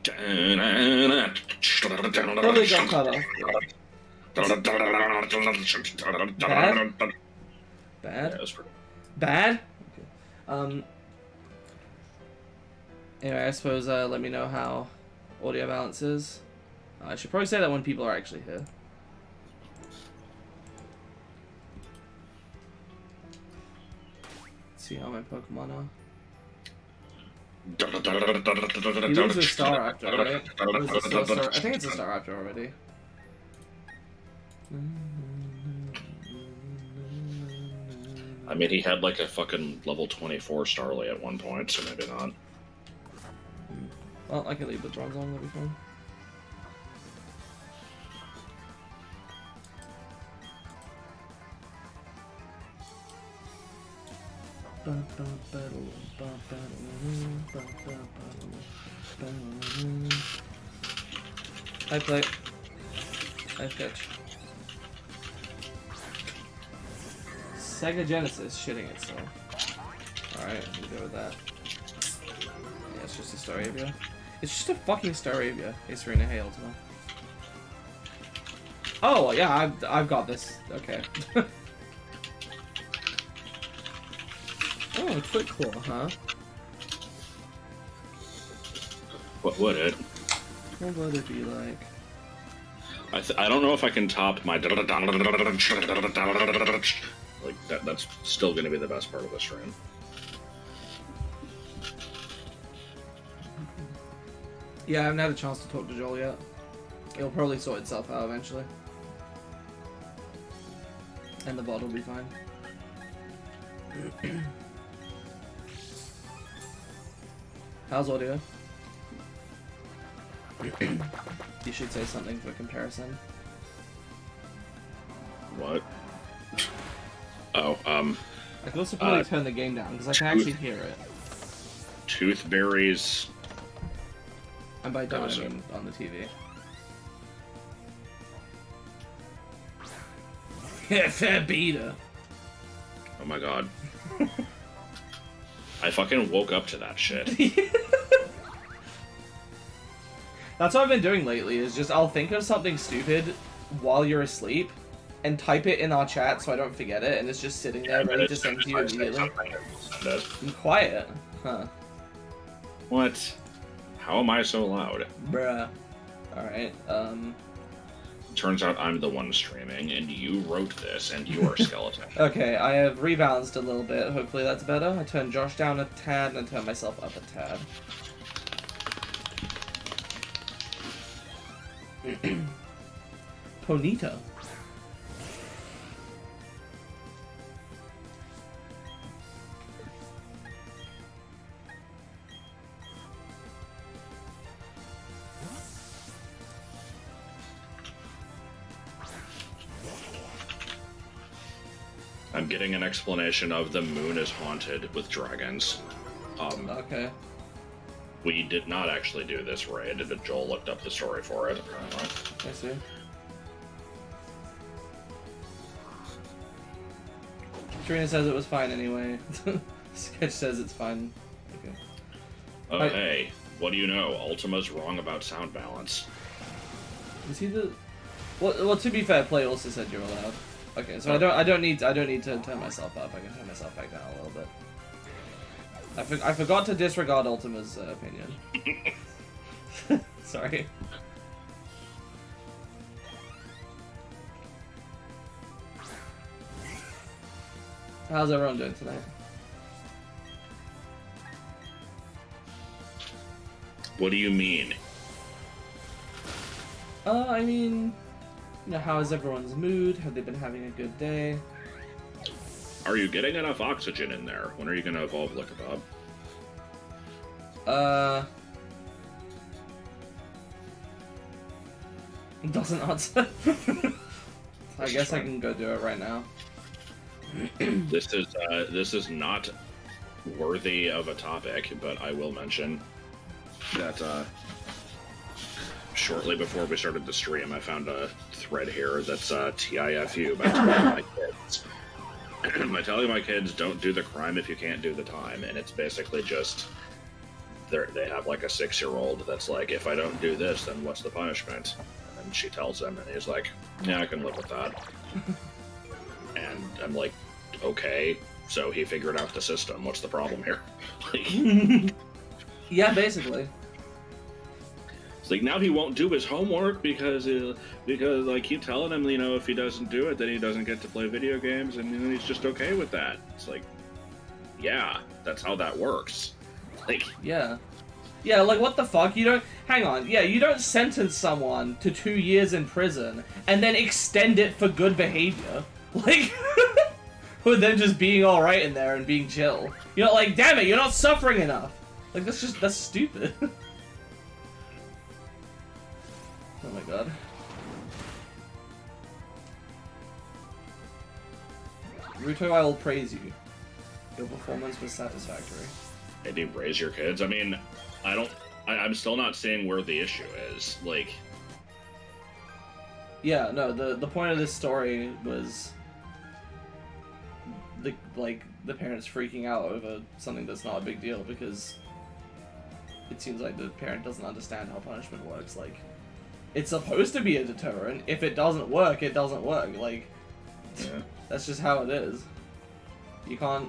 Totally got cut off. Bad? Yeah, pretty... Bad? Okay. Anyway, I suppose let me know how audio balance is. I should probably say that when people are actually here. Let's see how my Pokemon are. He was a Staraptor, right? I think it's a Staraptor already. I mean, he had like a fucking level 24 Starly at one point, so maybe not. Well, I can leave the bronze on, that'll be fine. I play. I pitch. Sega Genesis shitting itself. Alright, we'll go with that. Yeah, it's just a Staravia. It's just a fucking Staravia. Ace Arena Hail to them. Oh, yeah, I've got this. Okay. Oh, Quick Claw, huh? What would it? What would it be like? I don't know if I can top my like that's still going to be the best part of the stream. Yeah, I haven't had a chance to talk to Joel yet. It'll probably sort itself out eventually. And the bot will be fine. How's audio? You should say something for comparison. What? Oh, I can also probably turn the game down, because I can actually hear it. Toothberries. And by down, I mean on the TV. Yeah, fat beta. Oh my god. I fucking woke up to that shit. That's what I've been doing lately, is just I'll think of something stupid while you're asleep and type it in our chat so I don't forget it, and it's just sitting there ready to send to you immediately. I'm quiet. Huh. What? How am I so loud? Bruh. Alright, Turns out I'm the one streaming, and you wrote this, and you are skeleton. Okay, I have rebalanced a little bit. Hopefully that's better. I turned Josh down a tad, and I turned myself up a tad. Ponita. I'm getting an explanation of the moon is haunted with dragons. Okay. We did not actually do this raid, but Joel looked up the story for it, apparently. I see. Trina says it was fine anyway. Sketch says it's fine. Okay. Oh, hey, what do you know? Ultima's wrong about sound balance. Is he the... Well, to be fair, Play also said you're allowed. Okay, so I don't need to turn myself up. I can turn myself back down a little bit. I forgot to disregard Ultima's opinion. Sorry. How's everyone doing tonight? What do you mean? I mean, you know, how is everyone's mood? Have they been having a good day? Are you getting enough oxygen in there? When are you gonna evolve Lickibob? Doesn't answer. I guess I can go do it right now. This is not worthy of a topic, but I will mention that shortly before we started the stream, I found a thread here that's TIFU by telling my kids. By telling my kids, don't do the crime if you can't do the time, and it's basically just they have like a 6-year-old that's like, if I don't do this, then what's the punishment? And she tells him, and he's like, yeah, I can live with that. And I'm like, okay, so he figured out the system. What's the problem here? Like, yeah, basically. it's like now he won't do his homework because I keep telling him, you know, if he doesn't do it, then he doesn't get to play video games, and he's just okay with that. It's like, yeah, that's how that works. Like, yeah. Yeah, like, what the fuck? You don't... Hang on. Yeah, you don't sentence someone to 2 years in prison and then extend it for good behavior. Like, with them just being alright in there and being chill. You're not like, damn it, you're not suffering enough. Like, that's stupid. Oh my god. Ruto, I will praise you. Your performance was satisfactory. Maybe raise your kids. I mean, I'm still not seeing where the issue is. Like, yeah, no, the point of this story was the parents freaking out over something that's not a big deal because it seems like the parent doesn't understand how punishment works. Like, it's supposed to be a deterrent. If it doesn't work, it doesn't work. Like, yeah. That's just how it is. You can't...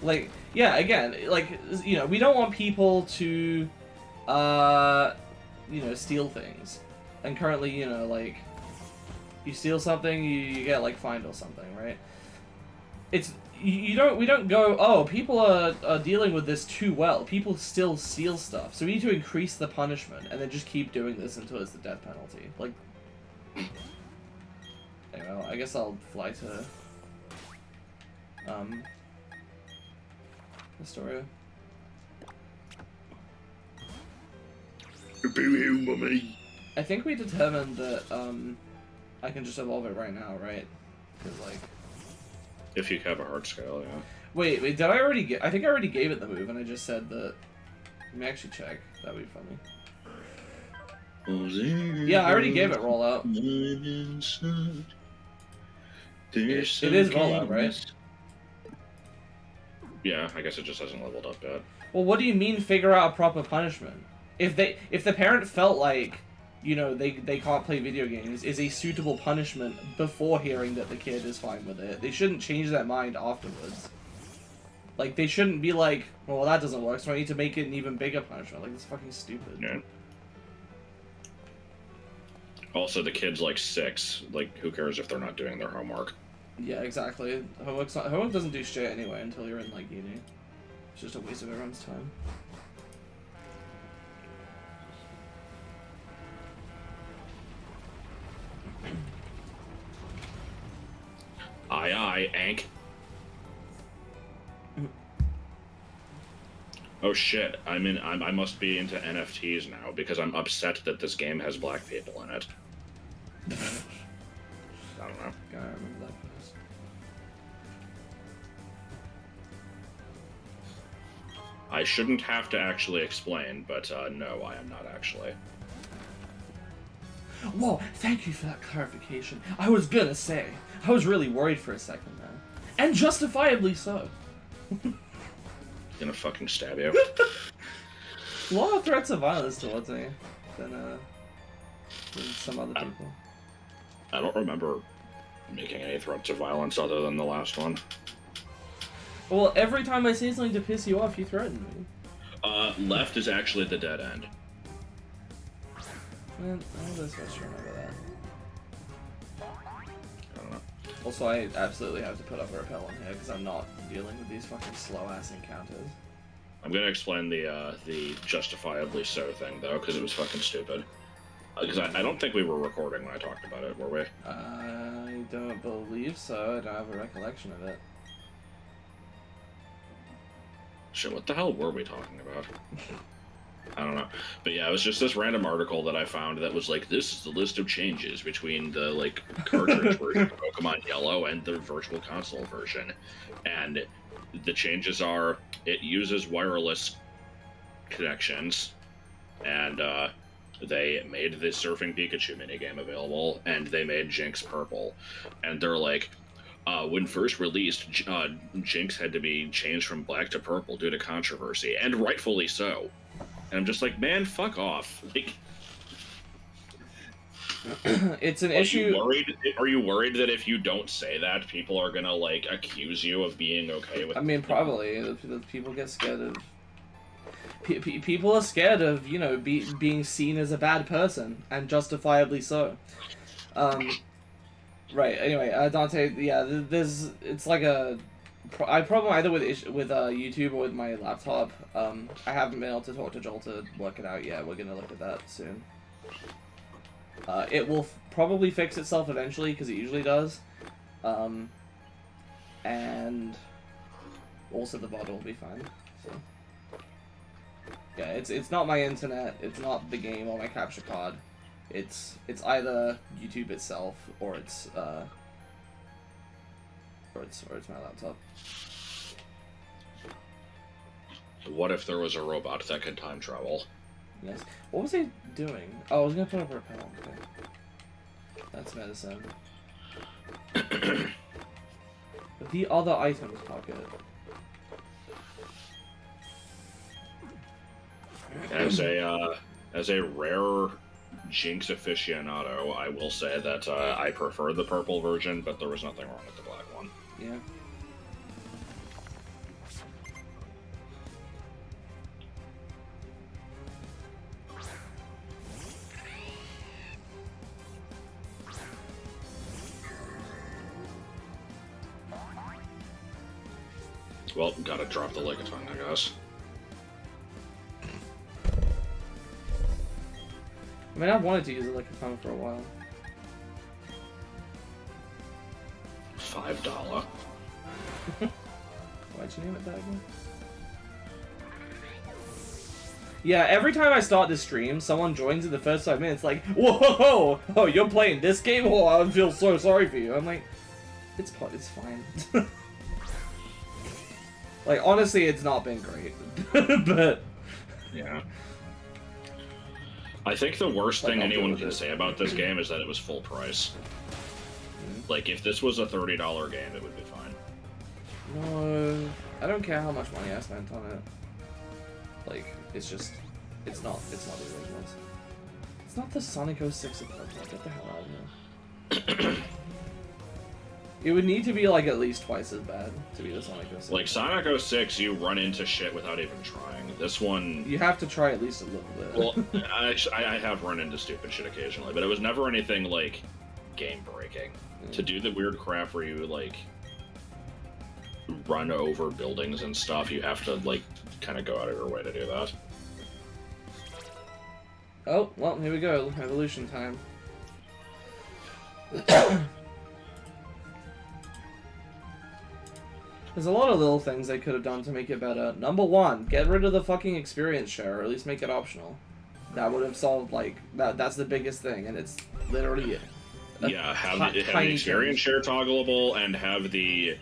Like, yeah, again, like, you know, we don't want people to, you know, steal things. And currently, you know, like, you steal something, you get, like, fined or something, right? It's, we don't go, oh, people are dealing with this too well. People still steal stuff. So we need to increase the punishment and then just keep doing this until it's the death penalty. Like, anyway, I guess I'll fly to, Astoria. I think we determined that, I can just evolve it right now, right? Because, like... If you have a heart scale, yeah. Wait, did I already get... I think I already gave it the move, and I just said that... Let me actually check. That'd be funny. Yeah, I already gave it rollout. It is rollout, right? Yeah, I guess it just hasn't leveled up yet. Well, what do you mean figure out a proper punishment? If the parent felt like, you know, they can't play video games is a suitable punishment before hearing that the kid is fine with it, they shouldn't change their mind afterwards. Like, they shouldn't be like, well, that doesn't work, so I need to make it an even bigger punishment. Like, it's fucking stupid. Yeah. Also, the kid's like 6. Like, who cares if they're not doing their homework? Yeah, exactly. Homework doesn't do shit anyway until you're in, like, uni. It's just a waste of everyone's time. Aye, aye, Ank. Oh shit, I must be into NFTs now because I'm upset that this game has black people in it. I don't know. God, I remember that place. I shouldn't have to actually explain, but no, I am not actually. Whoa, thank you for that clarification. I was gonna say, I was really worried for a second there. And justifiably so. Gonna fucking stab you. A lot of threats of violence towards me than some other people. I don't remember making any threats of violence other than the last one. Well, every time I say something to piss you off, you threaten me. Left is actually the dead end. Man, I'm just supposed to remember that. I don't know. Also, I absolutely have to put up a repel on here because I'm not dealing with these fucking slow-ass encounters. I'm gonna explain the justifiably so thing, though, because it was fucking stupid. Because I don't think we were recording when I talked about it, were we? I don't believe so. I don't have a recollection of it. Shit, what the hell were we talking about? I don't know. But yeah, it was just this random article that I found that was like, this is the list of changes between the, like, cartridge version of Pokemon Yellow and the Virtual Console version. And the changes are, it uses wireless connections, and, they made the Surfing Pikachu minigame available, and they made Jinx purple. And they're like, When first released, Jinx had to be changed from black to purple due to controversy, and rightfully so. And I'm just like, man, fuck off. Like, It's an issue. Are you worried that if you don't say that, people are gonna like accuse you of being okay with? I mean, probably the people get scared of. People are scared of, you know, being seen as a bad person, and justifiably so. Right. Anyway, Dante. Yeah, it's like a problem either with YouTube or with my laptop. I haven't been able to talk to Joel to work it out yet. We're gonna look at that soon. It will probably fix itself eventually because it usually does. And also the VOD will be fine. So. Yeah, it's not my internet, it's not the game or my capture card. It's either YouTube itself or it's my laptop. What if there was a robot that could time travel? Yes. What was I doing? Oh, I was gonna put up a repel. Okay. That's medicine. The other items pocket. As a rare Jinx aficionado, I will say that I prefer the purple version, but there was nothing wrong with the black one. Yeah. Well, gotta drop the Legaton, I guess. I mean, I've wanted to use it like a phone for a while. $5. Why'd you name it that again? Yeah, every time I start this stream, someone joins in the first 5 minutes like, whoa, oh, you're playing this game? Oh, I feel so sorry for you. I'm like, it's fine. Like, honestly, it's not been great. But... Yeah. I think the worst thing anyone can say about this game is that it was full price. Like, if this was a $30 game, it would be fine. No, I don't care how much money I spent on it. Like, it's just, it's not the originals. It's not the Sonic 06 equivalent. Get the hell out of here. It would need to be, like, at least twice as bad to be the Sonic 06. Like, Sonic 06, you run into shit without even trying. This one... You have to try at least a little bit. Well, I have run into stupid shit occasionally, but it was never anything, like, game-breaking. To do the weird crap where you, like, run over buildings and stuff, you have to, like, kind of go out of your way to do that. Oh, well, here we go. Evolution time. There's a lot of little things they could have done to make it better. Number one, get rid of the fucking experience share, or at least make it optional. That would have solved, like, that's the biggest thing, and it's literally it. Yeah, have the experience share toggleable, and have the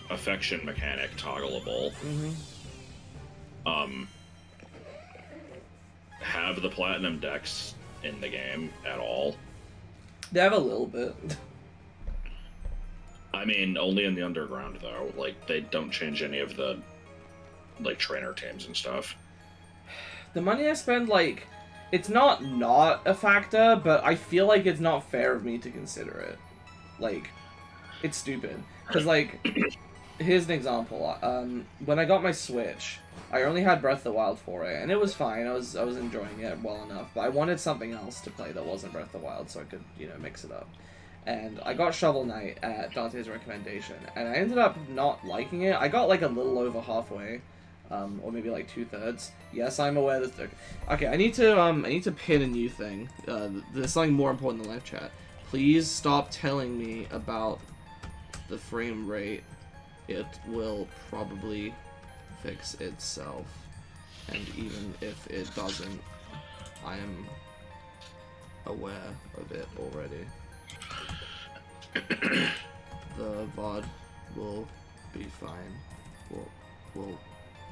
affection mechanic toggleable. Mm-hmm. Have the platinum decks in the game at all. They have a little bit. I mean, only in the underground, though. Like, they don't change any of the, like, trainer teams and stuff. The money I spend, like, it's not a factor, but I feel like it's not fair of me to consider it. Like, it's stupid. Because, like, here's an example. When I got my Switch, I only had Breath of the Wild for it, and it was fine. I was enjoying it well enough, but I wanted something else to play that wasn't Breath of the Wild, so I could, you know, mix it up. And I got Shovel Knight at Dante's recommendation, and I ended up not liking it. I got like a little over halfway, or maybe like 2/3. Yes, I'm aware that. Okay, I need to pin a new thing. There's something more important than live chat. Please stop telling me about the frame rate. It will probably fix itself, and even if it doesn't, I am aware of it already. The VOD will be fine. Will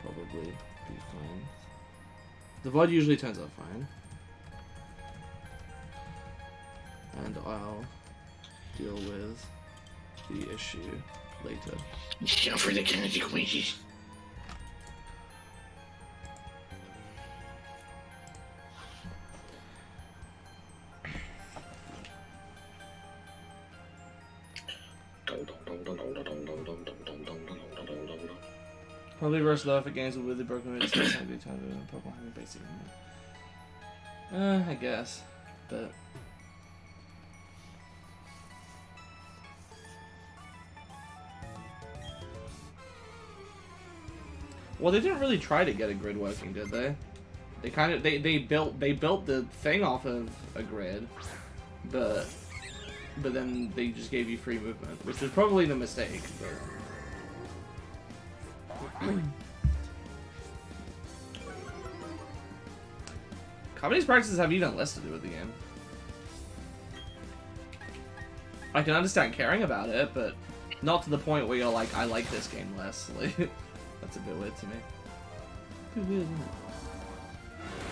probably be fine. The VOD usually turns out fine. And I'll deal with the issue later. Yeah, for the consequences. Probably worse though if games with really broken rates like they time to Pokemon having basic. I guess, but. Well, they didn't really try to get a grid working, did they? They kind of they built the thing off of a grid, but then they just gave you free movement, which was probably the mistake. But... How many practices have you done less to do with the game? I can understand caring about it, but not to the point where you're like, I like this game less. Like, that's a bit weird to me. Pretty weird, isn't it?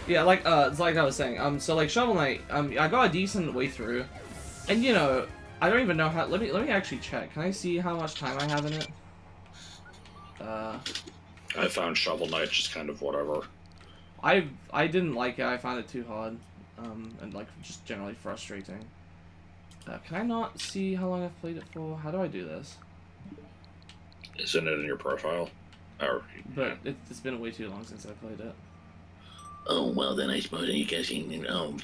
Yeah, like, it's like I was saying, so like Shovel Knight, I got a decent way through, and you know, I don't even know how, let me actually check. Can I see how much time I have in it? I found Shovel Knight just kind of whatever. I didn't like it. I found it too hard, and like just generally frustrating. Can I not see how long I've played it for? How do I do this? Isn't it in your profile? Or, but it's been way too long since I played it. Oh well, then I suppose you guys can. No,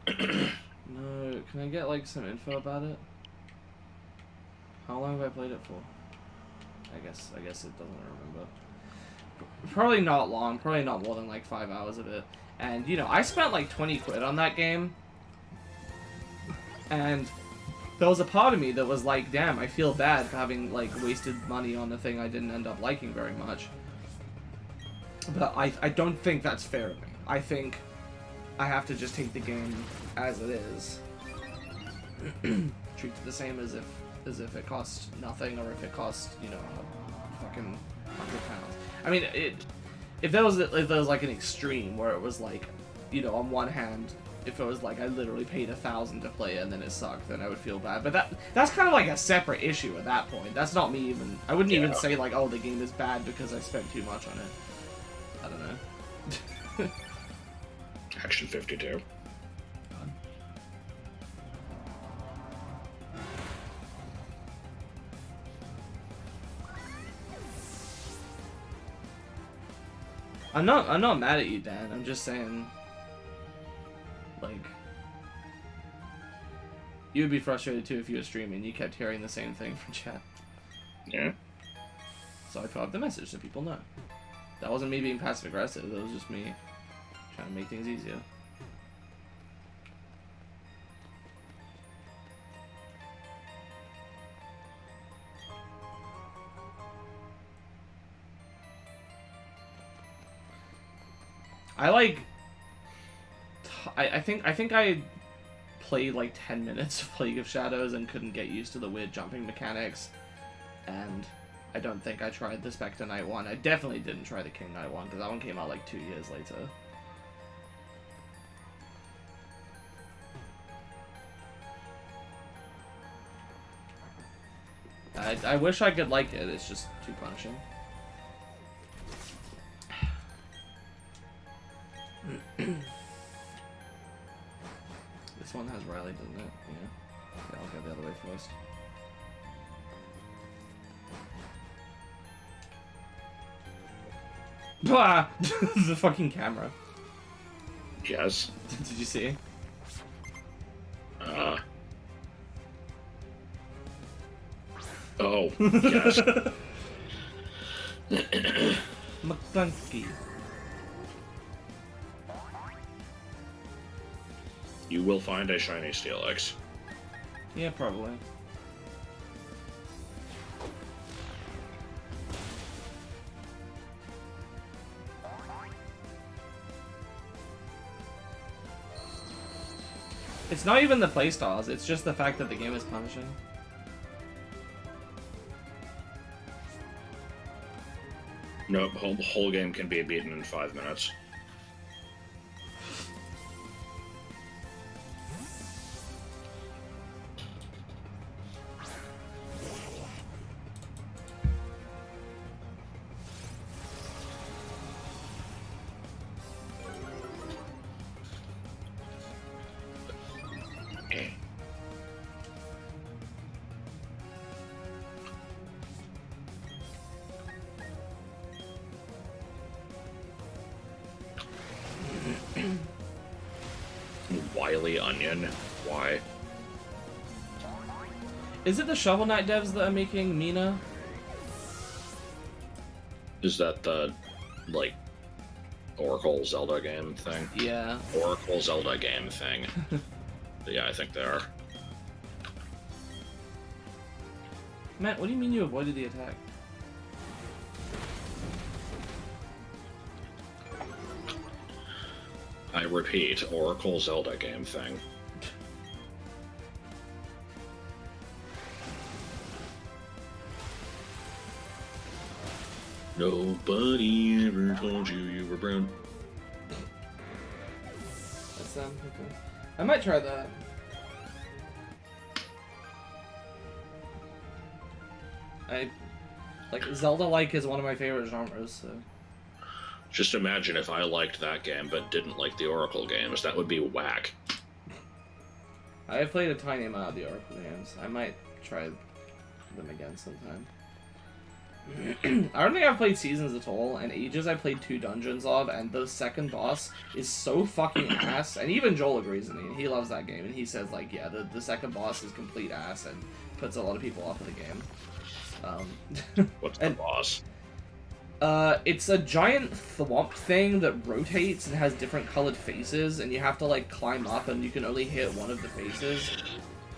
can I get like some info about it? How long have I played it for? I guess it doesn't remember. Probably not long, probably not more than like 5 hours of it. And you know, I spent like 20 quid on that game. And there was a part of me that was like, damn, I feel bad for having like wasted money on a thing I didn't end up liking very much. But I don't think that's fair of me. I think I have to just take the game as it is. Treat it the same as if it costs nothing, or if it costs, you know, a fucking £100. I mean, if there was like an extreme where it was like, you know, on one hand, if it was like I literally paid $1,000 to play it and then it sucked, then I would feel bad. But that's kind of like a separate issue at that point. That's not me even. I wouldn't even say like, oh, the game is bad because I spent too much on it. I don't know. Action 52. I'm not mad at you, Dan. I'm just saying, like, you would be frustrated too if you were streaming and you kept hearing the same thing from chat. Yeah. So I put up the message so people know. That wasn't me being passive aggressive. That was just me trying to make things easier. I think I played like 10 minutes of League of Shadows and couldn't get used to the weird jumping mechanics, and I don't think I tried the Spectre Knight one. I definitely didn't try the King Knight one, because that one came out like 2 years later. I wish I could like it, it's just too punishing. This one has Riley, doesn't it? Yeah. Okay, I'll go the other way first. Blah! The fucking camera. Yes. Did you see? Oh, yes. McClunky. You will find a shiny Steelix. Yeah, probably. It's not even the playstyles, it's just the fact that the game is punishing. Nope, whole game can be beaten in 5 minutes. Wily Onion. Why? Is it the Shovel Knight devs that are making Mina? Is that the, like, Oracle Zelda game thing? Yeah. Oracle Zelda game thing. Yeah, I think they are. Matt, what do you mean you avoided the attack? I repeat, Oracle Zelda game thing. Nobody ever told you you were brown. That's okay. I might try that. Zelda-like is one of my favorite genres, so... Just imagine if I liked that game but didn't like the Oracle games. That would be whack. I have played a tiny amount of the Oracle games. I might try them again sometime. I don't think I've played Seasons at all. In ages I played 2 dungeons of, and the second boss is so fucking ass. And even Joel agrees with me. He loves that game, and he says, like, yeah, the second boss is complete ass and puts a lot of people off of the game. What's the boss? It's a giant thwomp thing that rotates and has different colored faces, and you have to, like, climb up, and you can only hit one of the faces.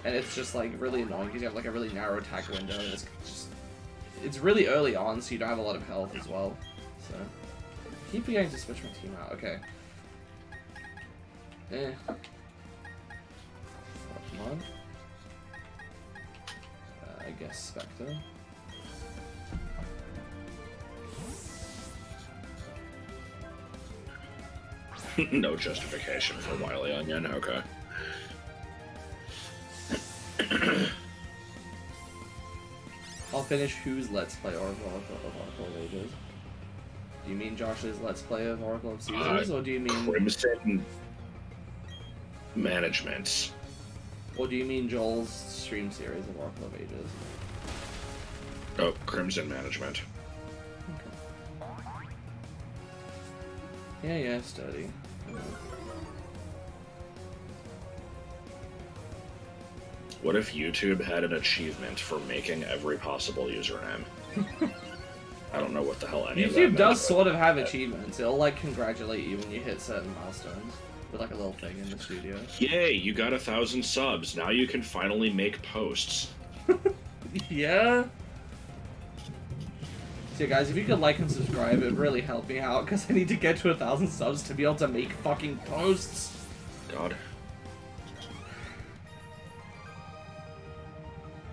And it's just, like, really annoying, because you have, like, a really narrow attack window, and it's just... It's really early on, so you don't have a lot of health as well. So... I keep forgetting to switch my team out. Okay. Pokemon. I guess Spectre. No justification for Wily Onion, okay. I'll finish whose Let's Play Oracle of Ages. Do you mean Josh's Let's Play of Oracle of Seasons, or do you mean... Crimson Managements. Or do you mean Joel's stream series of Oracle of Ages? Oh, Crimson Management. Okay. Yeah, sturdy. What if YouTube had an achievement for making every possible username? I don't know what the hell any of that YouTube meant, does but- sort of have achievements. It'll, like, congratulate you when you hit certain milestones. With, like, a little thing in the studio. Yay, you got 1,000 subs. Now you can finally make posts. Yeah? So, guys, if you could like and subscribe, it would really help me out, because I need to get to 1,000 subs to be able to make fucking posts. God.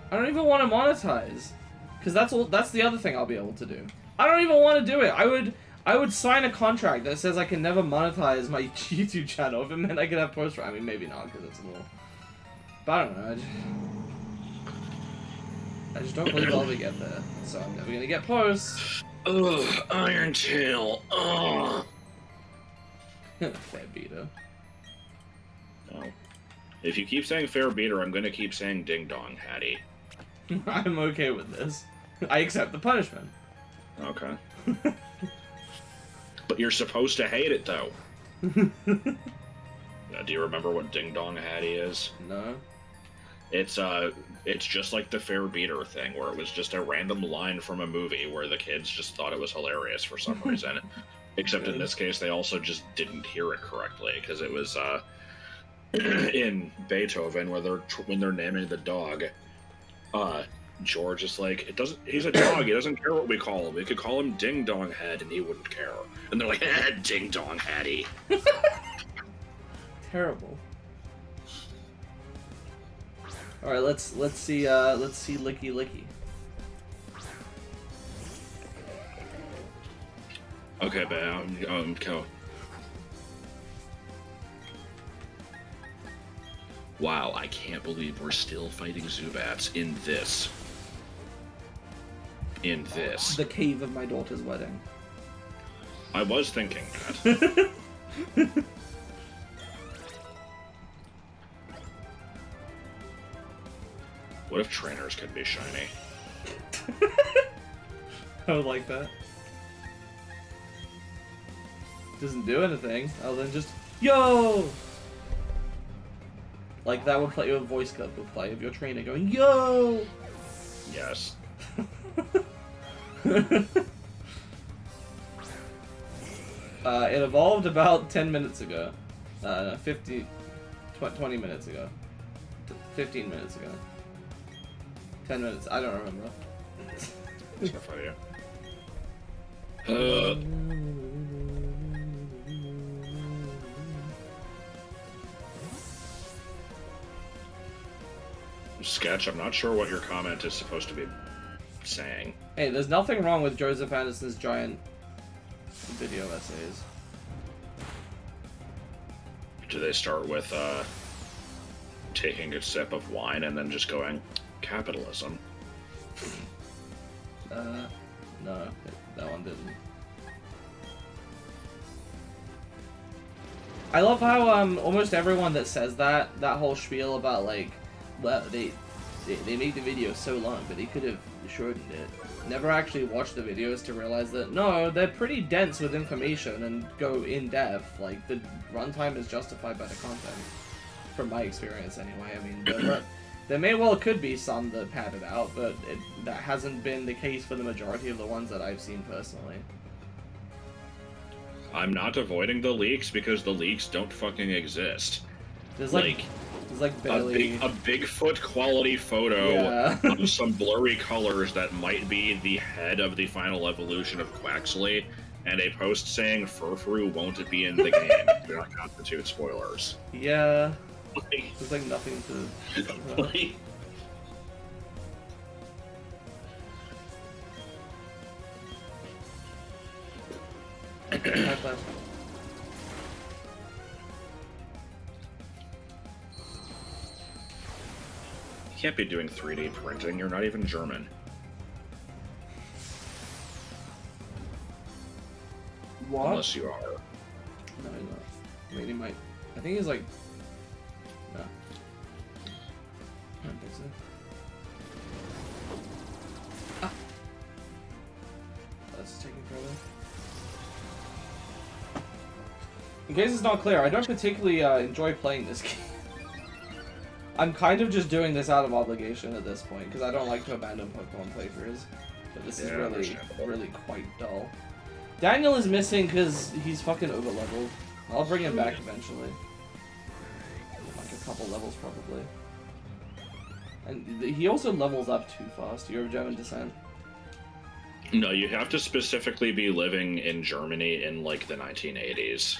I don't even want to monetize, because that's the other thing I'll be able to do. I don't even want to do it. I would sign a contract that says I can never monetize my YouTube channel if it meant I could have posts. I mean, maybe not, because it's a little... But I don't know. I just don't believe I'll ever get there. So I'm never gonna get posts. Ugh, Iron Tail. Ugh. Fair beater. No. If you keep saying fair beater, I'm gonna keep saying ding dong, Hattie. I'm okay with this. I accept the punishment. Okay. But you're supposed to hate it, though. Now, do you remember what Ding Dong Hattie is? No. It's just like the fair beater thing, where it was just a random line from a movie where the kids just thought it was hilarious for some reason. Except in this case, they also just didn't hear it correctly, because it was in Beethoven, when they're naming the dog. George is like, he's a dog, he doesn't care what we call him. We could call him Ding Dong Head and he wouldn't care. And they're like, Ding Dong Hattie. Terrible. Alright, let's see Licky Licky. Okay, but go. Wow, I can't believe we're still fighting Zubats in this. The cave of my daughter's wedding. I was thinking that. What if trainers could be shiny? I would like that. Doesn't do anything other than just, yo! Like, that would play, your voice clip would play of your trainer going, yo! Yes. It evolved about 10 minutes ago. 20 minutes ago. 15 minutes ago. 10 minutes, I don't remember. That's not funny. Sketch, I'm not sure what your comment is supposed to be saying. Hey, there's nothing wrong with Joseph Anderson's giant video essays. Do they start with taking a sip of wine and then just going, capitalism? No, that one didn't. I love how almost everyone that says that whole spiel about like, well, they make the video so long, but they could have shortened it. Never actually watched the videos to realize that no, they're pretty dense with information and go in depth. Like the runtime is justified by the content, from my experience anyway. I mean, there may well could be some that pad it out, but that hasn't been the case for the majority of the ones that I've seen personally. I'm not avoiding the leaks because the leaks don't fucking exist. There's like barely a Bigfoot quality photo of some blurry colors that might be the head of the final evolution of Quaxley, and a post saying Furfuru won't be in the game. Do not constitute spoilers. Yeah. Like, there's like nothing to. Like, you can't be doing 3D printing, you're not even German. What? Unless you are. No, he's not. I mean, he might. I think he's like. No. I don't think so. Ah! That's taking forever. In case it's not clear, I don't particularly enjoy playing this game. I'm kind of just doing this out of obligation at this point, because I don't like to abandon Pokemon playthroughs. But this is really quite dull. Daniel is missing because he's fucking overleveled. I'll bring him back eventually. Like a couple levels, probably. And he also levels up too fast. You're of German descent? No, you have to specifically be living in Germany in, like, the 1980s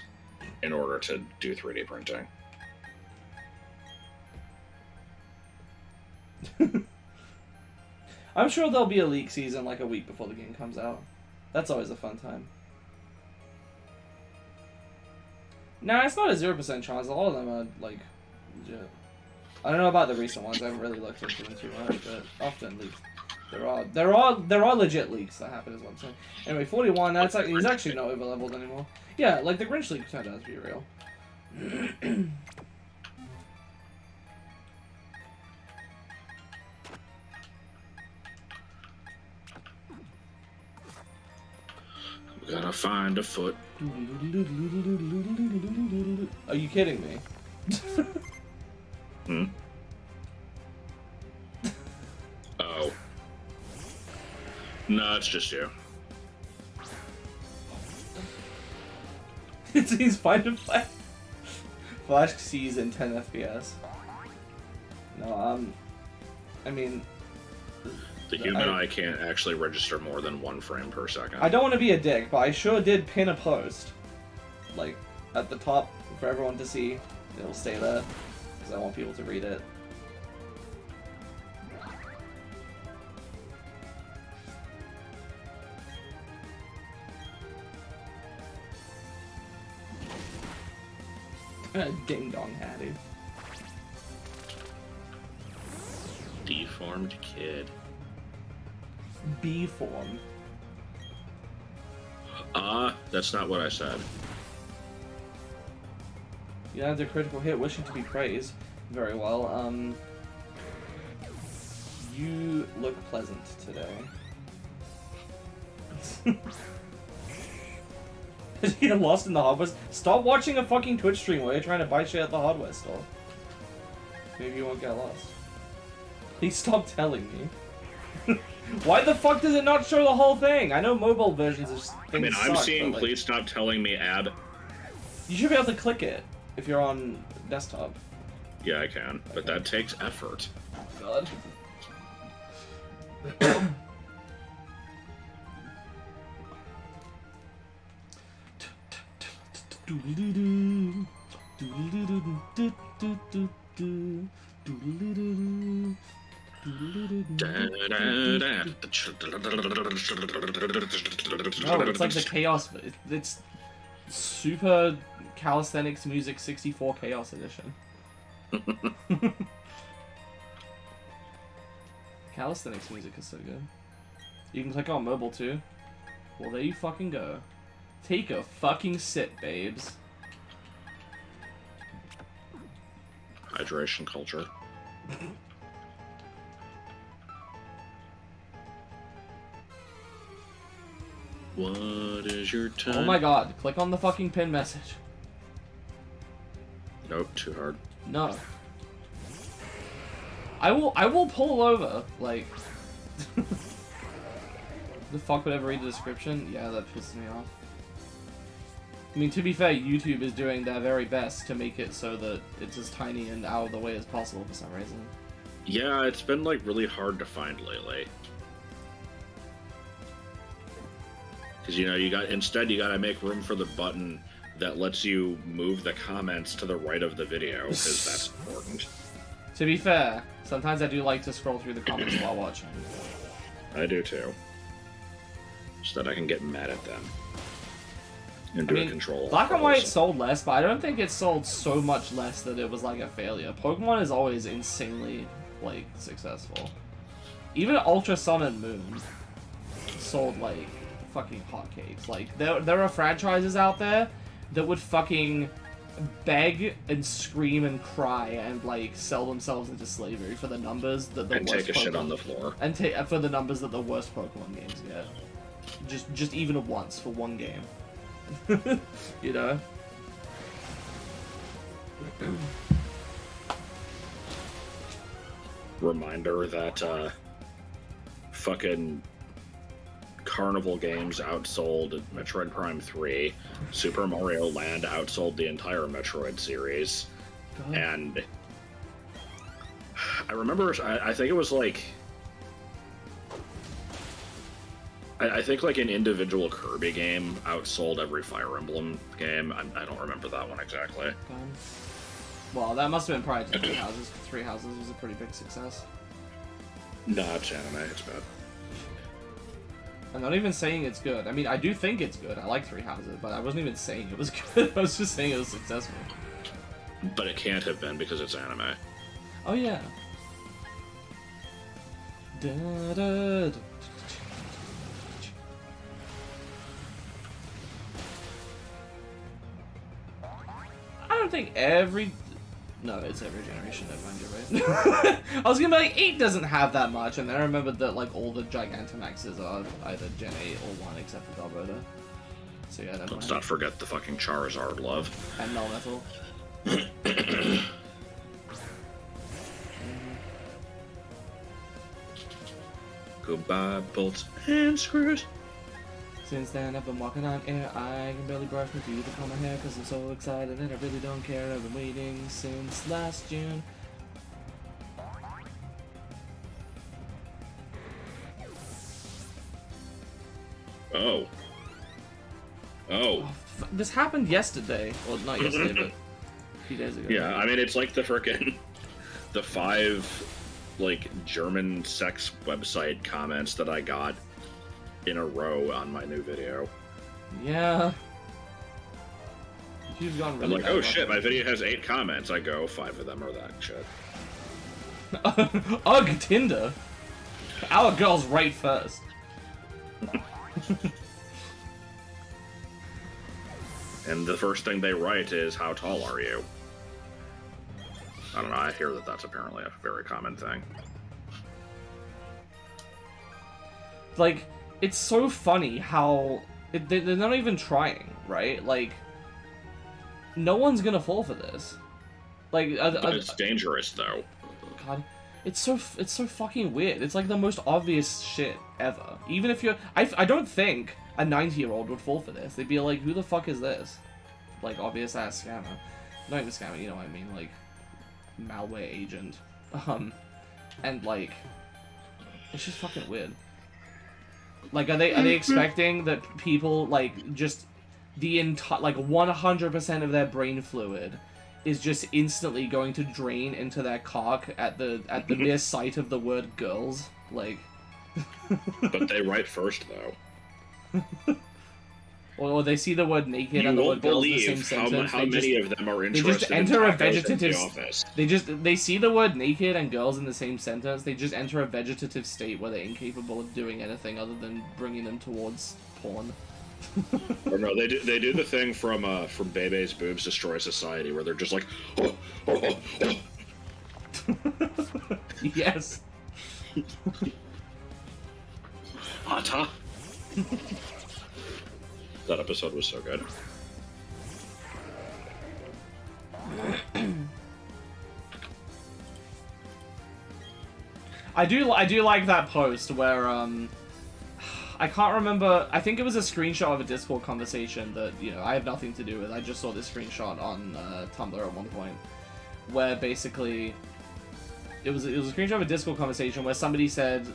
in order to do 3D printing. I'm sure there'll be a leak season like a week before the game comes out. That's always a fun time. Nah, it's not a 0% chance. A lot of them are like legit. I don't know about the recent ones. I haven't really looked into them too much, but often leaks. There are legit leaks that happen. Is what I'm saying. Anyway, 41. That's like, he's actually not overleveled anymore. Yeah, like the Grinch leak turned out to be real. We gotta find a foot. Are you kidding me? Hmm? Oh. No, it's just you. He's fine to play. Flash sees in 10 FPS. No, I mean... The human eye can't actually register more than 1 frame per second. I don't want to be a dick, but I sure did pin a post. Like, at the top for everyone to see. It'll stay there, because I want people to read it. Ding dong Hattie. Deformed kid. B form. That's not what I said. You have the critical hit, wishing to be praised. Very well. You look pleasant today. Did you get lost in the hardware? Stop watching a fucking Twitch stream while you're trying to buy shit at the hardware store. Maybe you won't get lost. Please stop telling me. Why the fuck does it not show the whole thing? I know mobile versions of things I'm suck, seeing but, like, please stop telling me ab. You should be able to click it if you're on desktop. Yeah, I can, but that takes effort. God. No, it's like the Chaos. It's Super Calisthenics Music 64 Chaos Edition. Calisthenics music is so good. You can click on mobile too. Well, there you fucking go. Take a fucking sit, babes. Hydration culture. What is your time? Oh my god, click on the fucking pin message. Nope, too hard. No. I will pull over, like... The fuck would ever read the description? Yeah, that pisses me off. I mean, to be fair, YouTube is doing their very best to make it so that it's as tiny and out of the way as possible for some reason. Yeah, it's been, like, really hard to find lately. Because, you know, instead you gotta make room for the button that lets you move the comments to the right of the video, because that's important. To be fair, sometimes I do like to scroll through the comments while watching. I do too. So that I can get mad at them. And do a control. Black and White sold less, but I don't think it sold so much less that it was like a failure. Pokemon is always insanely, like, successful. Even Ultra Sun and Moon sold, like, fucking hotcakes. Like, there are franchises out there that would fucking beg and scream and cry and, like, sell themselves into slavery for the numbers that the and worst take a shit on the floor. And for the numbers that the worst Pokemon games get. Just even once for one game. You know? Reminder that fucking Carnival Games outsold Metroid Prime 3. Super Mario Land outsold the entire Metroid series. God. And I remember, I think it was like... I think like an individual Kirby game outsold every Fire Emblem game. I don't remember that one exactly. Well, that must have been prior to Three Houses. Three Houses was a pretty big success. Nah, it's anime. It's bad. I'm not even saying it's good. I mean, I do think it's good. I like Three Houses, but I wasn't even saying it was good. I was just saying it was successful. But it can't have been because it's anime. Oh, yeah. Da, da, da. I don't think every... No, it's every generation, never mind, you're right. I was gonna be like, 8 doesn't have that much, and then I remembered that, like, all the Gigantamaxes are either Gen 8 or 1, except for Galboda. So yeah, never mind. Let's not forget the fucking Charizard love. And Melmetal. Goodbye, bolts and screws. Since then, I've been walking on air. I can barely brush my teeth or comb my hair because I'm so excited and I really don't care. I've been waiting since last June. Oh. Oh. This happened yesterday. Well, not yesterday, but a few days ago. Yeah, I mean, it's like the frickin' the 5, like, German sex website comments that I got in a row on my new video. Yeah. You've gone really I'm like, oh shit, my video has 8 comments. I go, 5 of them are that shit. Ugh, Tinder. Our girls write first. And the first thing they write is, how tall are you? I don't know, I hear that that's apparently a very common thing. Like, it's so funny how... they're not even trying, right? Like, no one's gonna fall for this. Like, But it's dangerous though. God, it's so fucking weird. It's like the most obvious shit ever. Even if you're, I don't think a 90-year-old would fall for this. They'd be like, who the fuck is this? Like, obvious ass scammer. Not even scammer, you know what I mean? Like, malware agent. And like, it's just fucking weird. Like, are they expecting that people, like, just the entire, like, 100% of their brain fluid is just instantly going to drain into their cock at the mere sight of the word girls? Like... But they write first, though. Or they see the word naked and the word girls in the same sentence. How many of them are interested they just enter in a vegetative. office? They see the word naked and girls in the same sentence. They just enter a vegetative state where they're incapable of doing anything other than bringing them towards porn. Or no, they do the thing from Bebe's Boobs Destroy Society, where they're just like, Yes. Ata. That episode was so good. I do like that post where I can't remember. I think it was a screenshot of a Discord conversation that, you know, I have nothing to do with. I just saw this screenshot on Tumblr at one point, where basically it was a screenshot of a Discord conversation where somebody said,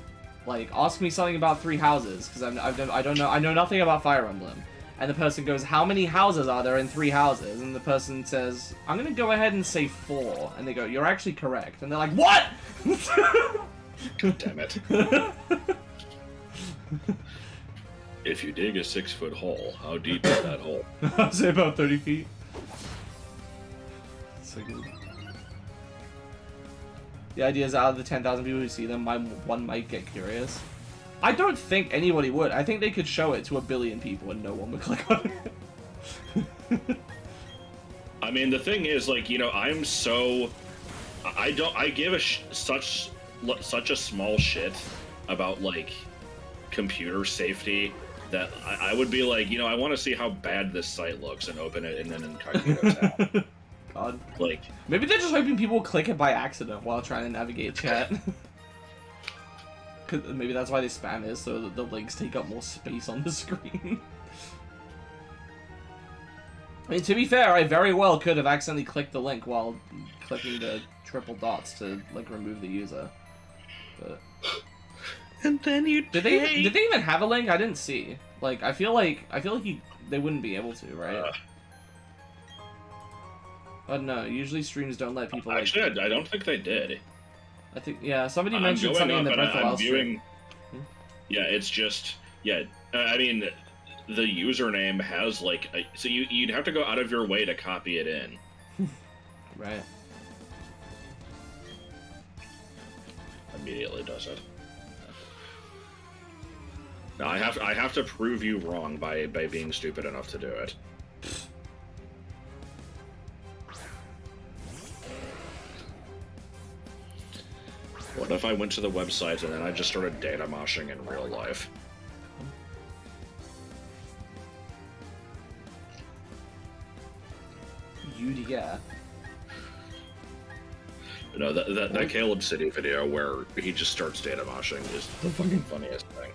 like, ask me something about 3 houses because I know nothing about Fire Emblem. And the person goes, how many houses are there in 3 houses? And the person says, I'm gonna go ahead and say 4. And they go, you're actually correct. And they're like, what? God damn it. If you dig a 6-foot hole, how deep is that hole? I'd say about 30 feet. So good. The idea is out of the 10,000 people who see them, one might get curious. I don't think anybody would. I think they could show it to 1 billion people and no one would click on it. I mean, the thing is, like, you know, I give such a small shit about, like, computer safety that I would be like, you know, I want to see how bad this site looks and open it and then incognito tab. God. Like, maybe they're just hoping people will click it by accident while trying to navigate chat. Maybe that's why they spam it, so that the links take up more space on the screen. I mean, to be fair, I very well could have accidentally clicked the link while clicking the triple dots to, like, remove the user. But... And then you did they even have a link? I didn't see. Like, I feel like they wouldn't be able to, right? But no, usually streams don't let people. Actually, like, I don't think they did. I think, yeah, somebody mentioned something in the Breath of the Wild stream. Yeah, it's just, yeah, I mean, the username has, like, so you'd have to go out of your way to copy it in. Right. Immediately does it. No, I have to prove you wrong by being stupid enough to do it. What if I went to the website and then I just started data moshing in real life? Yeah. You know, that Caleb City video where he just starts data moshing is the fucking funniest thing.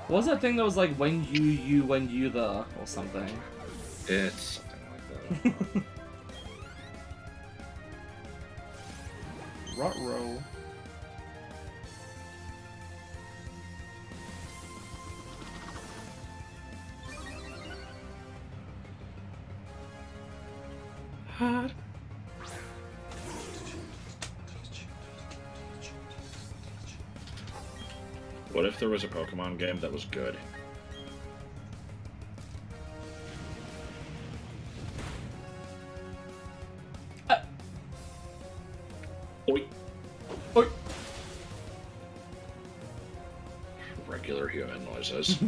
What was that thing that was like, when you the, or something? It's something like that. Ruh-roh. What if there was a Pokemon game that was good? Oi. Oi. Regular human noises.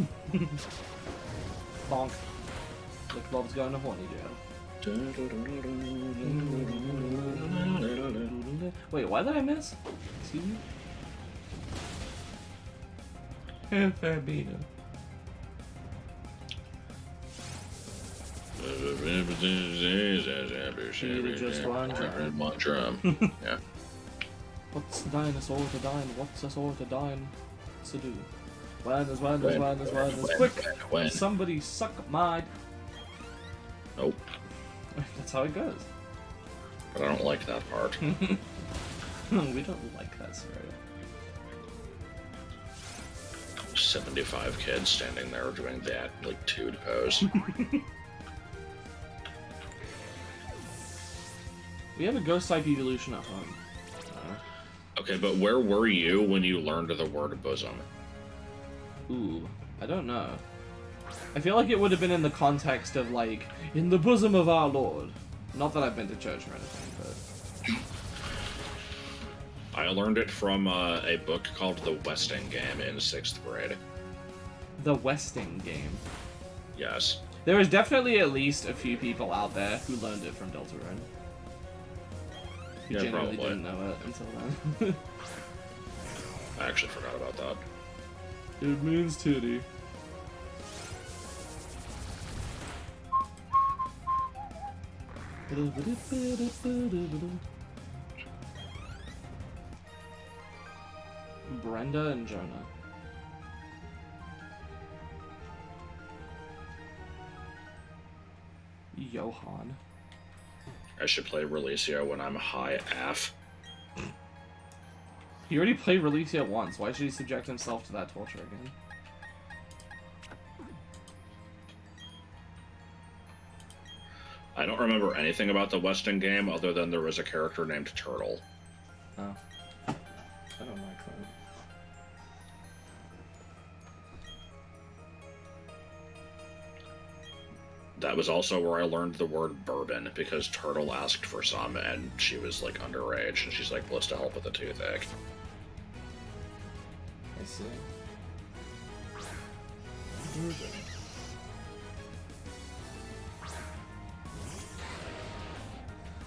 Bonk. The club's going to horny jail. Wait, why did I miss? Excuse me? Fair beta. just one drum. Yeah. What's a dinosaur to dine? What's a sword to dine? What's to do? Wildness, quick! When? Somebody suck my... Nope. That's how it goes. But I don't like that part. We don't like that scenario. 75 kids standing there doing that, like, toad pose. We have a ghost type evolution at home. Okay, but where were you when you learned the word bosom? Ooh, I don't know. I feel like it would have been in the context of, like, in the bosom of our Lord. Not that I've been to church or anything, but... I learned it from a book called The Westing Game in 6th grade. The Westing Game? Yes. There is definitely at least a few people out there who learned it from Deltarune. Who genuinely didn't know it until then. I actually forgot about that. It means titty. Brenda and Jonah. Johan. I should play Relicio when I'm high AF. He already played Relicio once. Why should he subject himself to that torture again? I don't remember anything about the Westing game other than there was a character named Turtle. Oh. I don't like that. That was also where I learned the word bourbon, because Turtle asked for some, and she was, like, underage, and she's like, what's to help with a toothache? I see.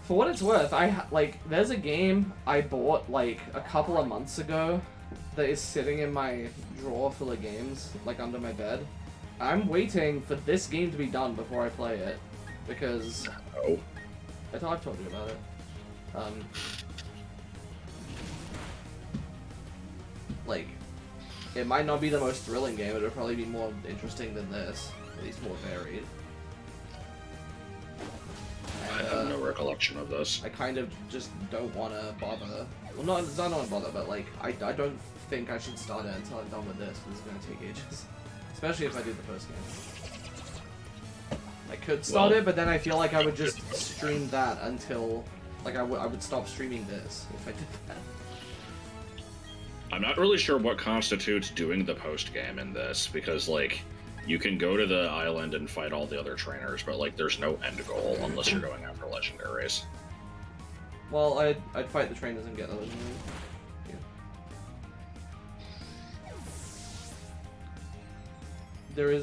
For what it's worth, there's a game I bought, like, a couple of months ago that is sitting in my drawer full of games, like, under my bed. I'm waiting for this game to be done before I play it, because... Oh. I thought I've told you about it. Like, it might not be the most thrilling game, but it'll probably be more interesting than this. At least more varied. I have no recollection of this. I kind of just don't want to bother. Well, not I don't want to bother, but, like, I don't think I should start it until I'm done with this, because it's going to take ages. Especially if I do the first game. I could start it, but then I feel like I would just stream that until... Like, I would stop streaming this if I did that. I'm not really sure what constitutes doing the post-game in this, because, like, you can go to the island and fight all the other trainers, but, like, there's no end goal unless you're going after legendaries. Well, I'd fight the trainers and get the legendaries.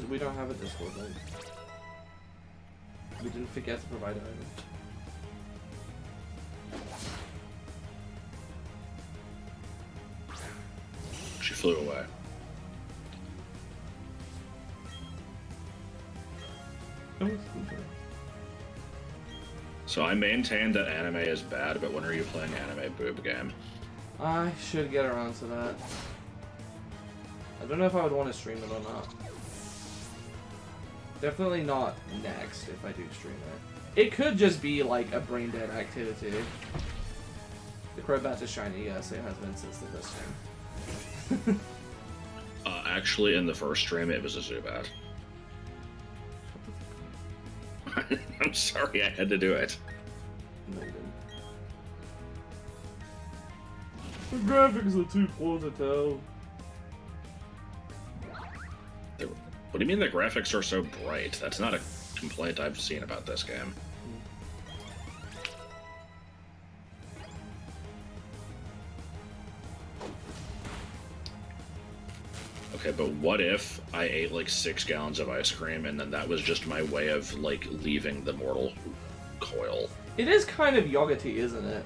We don't have a Discord link. We didn't forget to provide it either. She flew away. So I maintain that anime is bad, but when are you playing anime boob game? I should get around to that. I don't know if I would want to stream it or not. Definitely not next if I do stream it. It could just be like a brain dead activity. The Crobat is shiny, yes, it has been since the first stream. Actually, in the first stream, it was a Zubat. I'm sorry, I had to do it. No, you didn't. The graphics are too poor to tell. What do you mean the graphics are so bright? That's not a complaint I've seen about this game. Okay, but what if I ate like 6 gallons of ice cream and then that was just my way of like leaving the mortal coil? It is kind of yogurty, isn't it?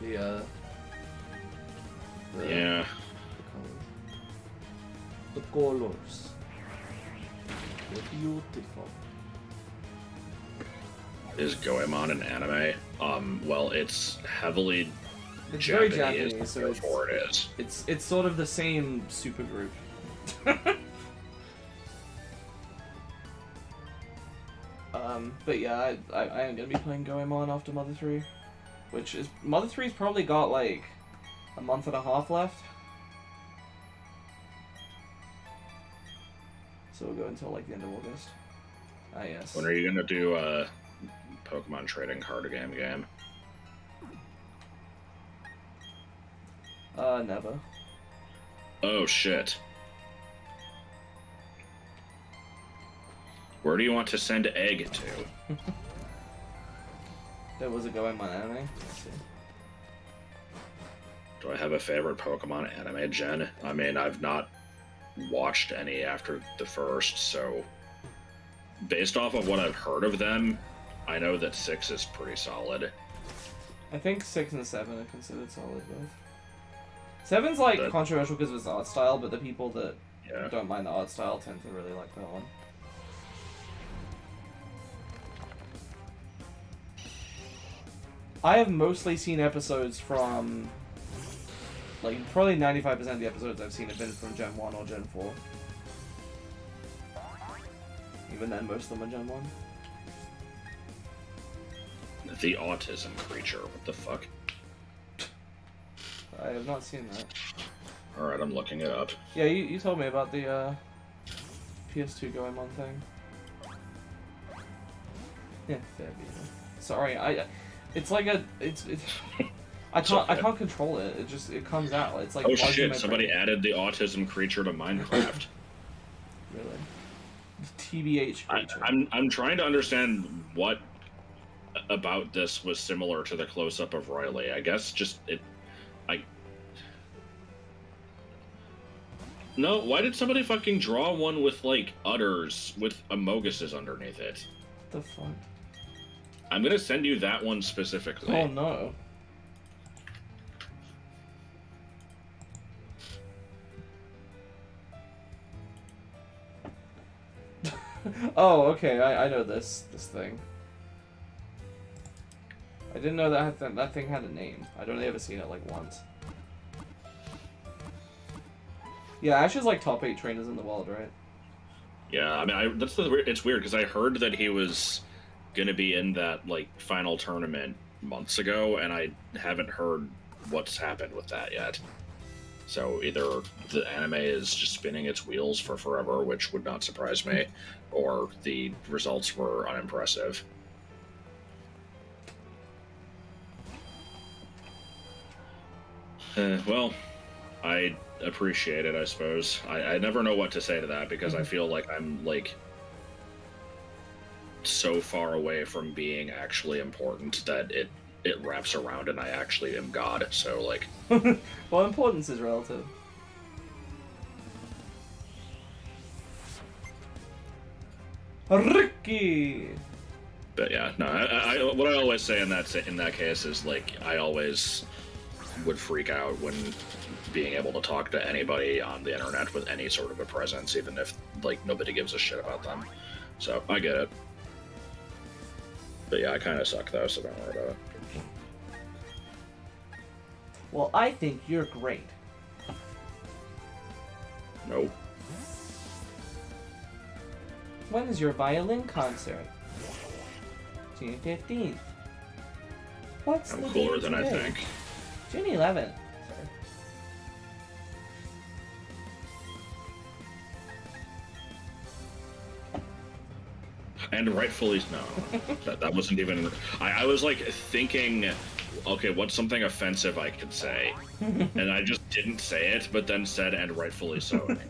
Yeah. The colors. They're beautiful. Is Goemon an anime? Well, it's heavily It's very Japanese, Japanese, so therefore it is. it's sort of the same supergroup. But yeah, I am gonna be playing Goemon after Mother 3, which is Mother 3's probably got like a month and a half left. So we'll go until like the end of August. Ah yes. When are you gonna do a Pokemon trading card game? Never. Oh shit. Where do you want to send Egg to? There was a Goemon anime. Let's see. Do I have a favorite Pokemon anime, Jen? I mean, I've not watched any after the first, so based off of what I've heard of them, I know that 6 is pretty solid. I think 6 and 7 are considered solid both. 7's like controversial because of its art style, but the people that don't mind the art style tend to really like that one. I have mostly seen episodes from, like, probably 95% of the episodes I've seen have been from Gen 1 or Gen 4. Even then, most of them are Gen 1. The autism creature, what the fuck? I have not seen that. Alright, I'm looking it up. Yeah, you told me about the PS2 Goemon thing. Yeah, fair view. Sorry, it's like I can't control it. It comes out. It's like oh shit! Somebody added the autism creature to Minecraft. Really? TBH creature. I'm trying to understand what about this was similar to the close-up of Riley. I guess just it. No, why did somebody fucking draw one with like udders with amoguses underneath it? What the fuck? I'm gonna send you that one specifically. Oh no. Oh, okay. I know this thing. I didn't know that thing had a name. I'd only ever seen it like once. Yeah, Ash is like top 8 trainers in the world, right? Yeah, I mean, it's weird because I heard that he was gonna be in that like final tournament months ago, and I haven't heard what's happened with that yet. So either the anime is just spinning its wheels for forever, which would not surprise me, or the results were unimpressive. Well, I appreciate it, I suppose. I never know what to say to that because I feel like I'm like so far away from being actually important that it wraps around and I actually am God. So like, well, importance is relative. Ricky. But yeah, no. What I always say in that case is like I always would freak out when being able to talk to anybody on the internet with any sort of a presence, even if like nobody gives a shit about them. So I get it. But yeah, I kind of suck though, so don't worry about it. Well, I think you're great. Nope. When is your violin concert? June 15th. What's I'm the cooler date than I today? think. June 11th. Sorry. And rightfully no. that wasn't even. I was like thinking, okay, what's something offensive I could say, and I just didn't say it, but then said and rightfully so anyway.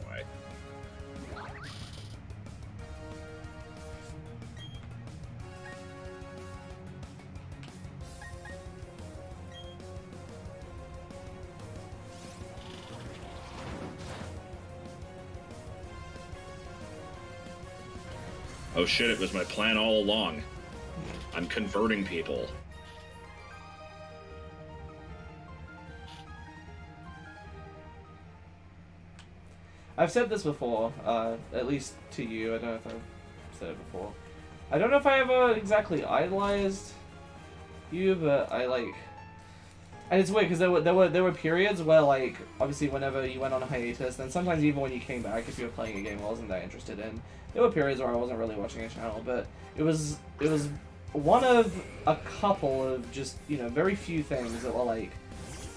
Oh shit, it was my plan all along. I'm converting people. I've said this before, at least to you. I don't know if I've said it before. I don't know if I ever exactly idolized you, but I like. And it's weird because there were periods where like obviously whenever you went on a hiatus, then sometimes even when you came back, if you were playing a game I wasn't that interested in, there were periods where I wasn't really watching a channel. But it was one of a couple of just very few things that were like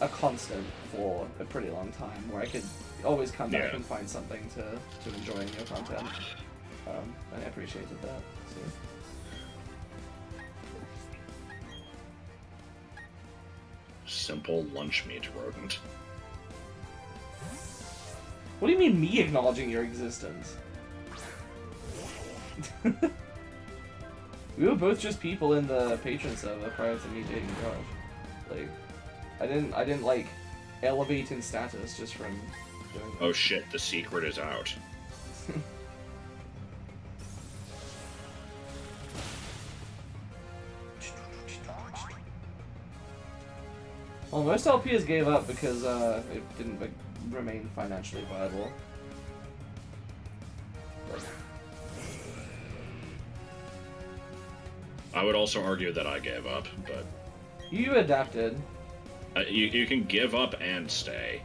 a constant for a pretty long time, where I could always come back and find something to enjoy in your content. And I appreciated that. So. Simple lunch meat rodent. What do you mean me acknowledging your existence? We were both just people in the patron server prior to me dating Josh. Like, I didn't like elevate in status just from doing that. Oh shit, the secret is out. Well, most LPs gave up because it didn't remain financially viable. I would also argue that I gave up, but... You adapted. You can give up and stay.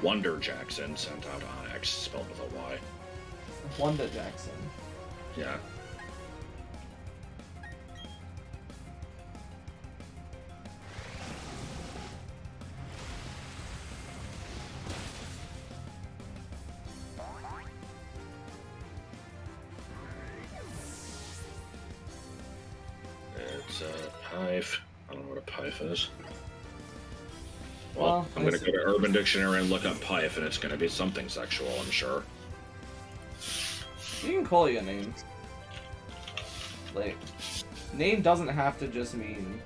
Wonder Jackson sent out Onyx, spelled with a Y. Wanda Jackson. Yeah. It's Pife. I don't know what a Pife is. Well, I'm gonna go to Urban Dictionary and look up Pife, and it's gonna be something sexual, I'm sure. You can call your name. Like, name doesn't have to just mean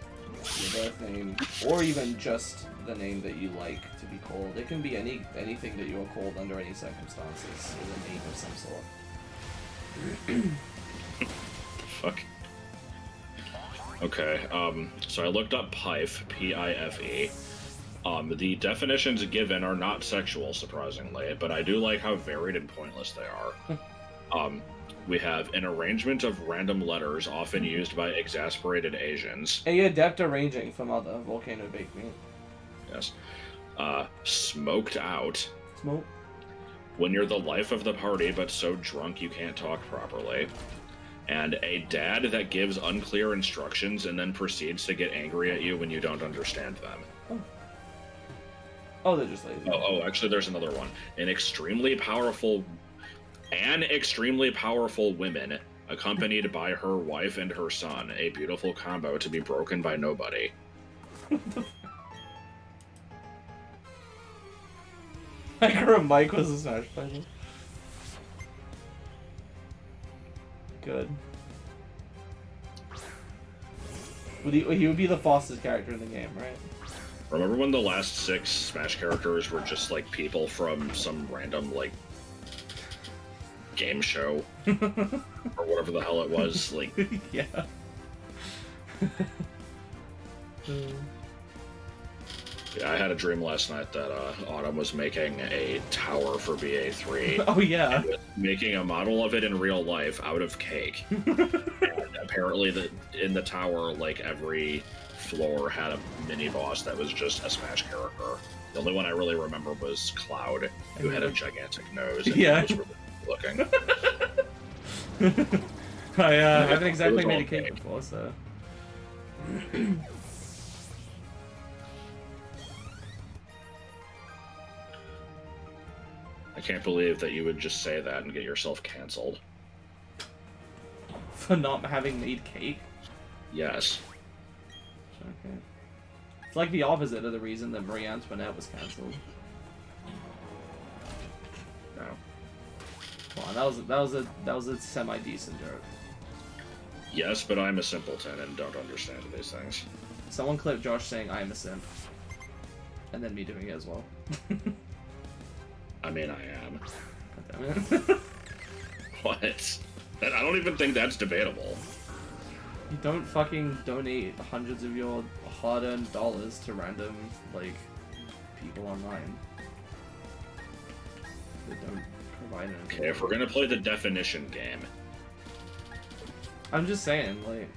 your birth name, or even just the name that you like to be called. It can be anything that you are called under any circumstances is a name of some sort. Fuck. Okay, so I looked up Pife, P-I-F-E. The definitions given are not sexual, surprisingly, but I do like how varied and pointless they are. We have an arrangement of random letters often used by exasperated Asians. A adept arranging from other volcano baked meat. Yes. Smoked out. Smoke. When you're the life of the party but so drunk you can't talk properly. And a dad that gives unclear instructions and then proceeds to get angry at you when you don't understand them. Oh, they're just lazy. Oh, actually, there's another one. An extremely powerful woman, accompanied by her wife and her son. A beautiful combo to be broken by nobody. Micro Mike was a Smash Bros. Good. He would be the fastest character in the game, right? Remember when the last 6 Smash characters were just like people from some random like game show or whatever the hell it was? Like, yeah. Yeah, I had a dream last night that Autumn was making a tower for BA3. Oh yeah. And was making a model of it in real life out of cake. And apparently, in the tower, like every floor had a mini boss that was just a Smash character. The only one I really remember was Cloud, who had a gigantic nose. And Yeah. was really looking. I haven't exactly made a cake before, so. I can't believe that you would just say that and get yourself canceled. For not having made cake? Yes. Okay. It's like the opposite of the reason that Marie Antoinette was cancelled. No. Come on, that was a semi-decent joke. Yes, but I'm a simpleton and don't understand these things. Someone clip Josh saying I'm a simp. And then me doing it as well. I mean, I am. God damn it. What? I don't even think that's debatable. You don't fucking donate hundreds of your hard-earned dollars to random, like, people online. That don't providing. Okay, if we're gonna play the definition game. I'm just saying, like,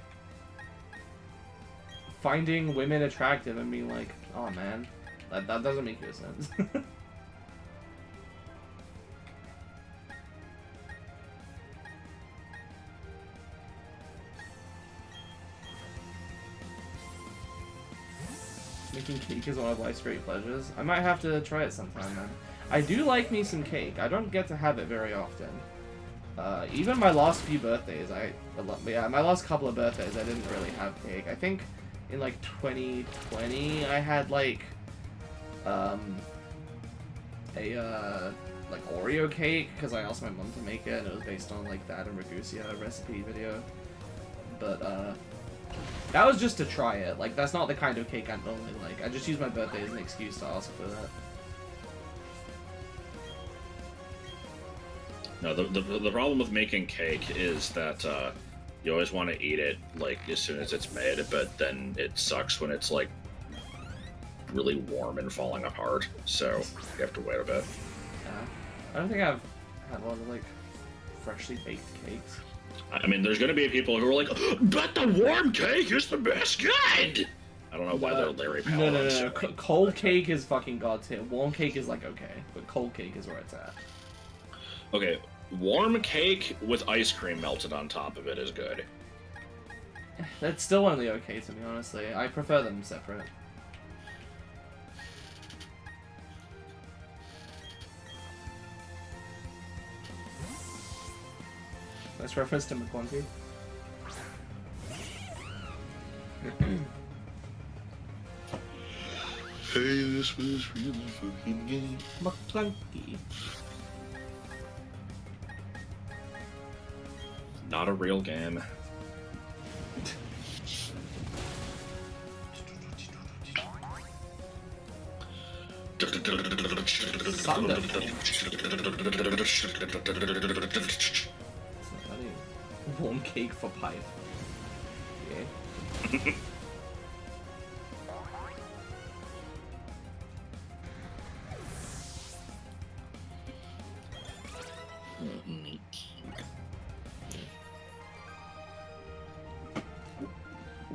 finding women attractive and being like, oh man, that doesn't make any sense. Making cake is one of life's great pleasures. I might have to try it sometime, man. I do like me some cake. I don't get to have it very often. Even my last few birthdays, my last couple of birthdays, I didn't really have cake. I think in like 2020, I had like like Oreo cake because I asked my mom to make it, and it was based on like that and Ragusia recipe video. But that was just to try it. Like, that's not the kind of cake I normally like. I just use my birthday as an excuse to ask for that. No, the problem with making cake is that you always want to eat it like as soon as it's made, but then it sucks when it's like really warm and falling apart. So you have to wait a bit. Yeah, I don't think I've had a lot of like freshly baked cakes. I mean, there's going to be people who are like, but the warm cake is the best kind! I don't know why they're Larry Paladins. No. Cold cake is fucking god tier. Warm cake is like okay, but cold cake is where it's at. Okay, warm cake with ice cream melted on top of it is good. That's still only okay to me, honestly. I prefer them separate. Nice reference to McQuanty. Hey, this was really fucking game. McClunky. Not a real game. Warm cake for pipe. Yeah.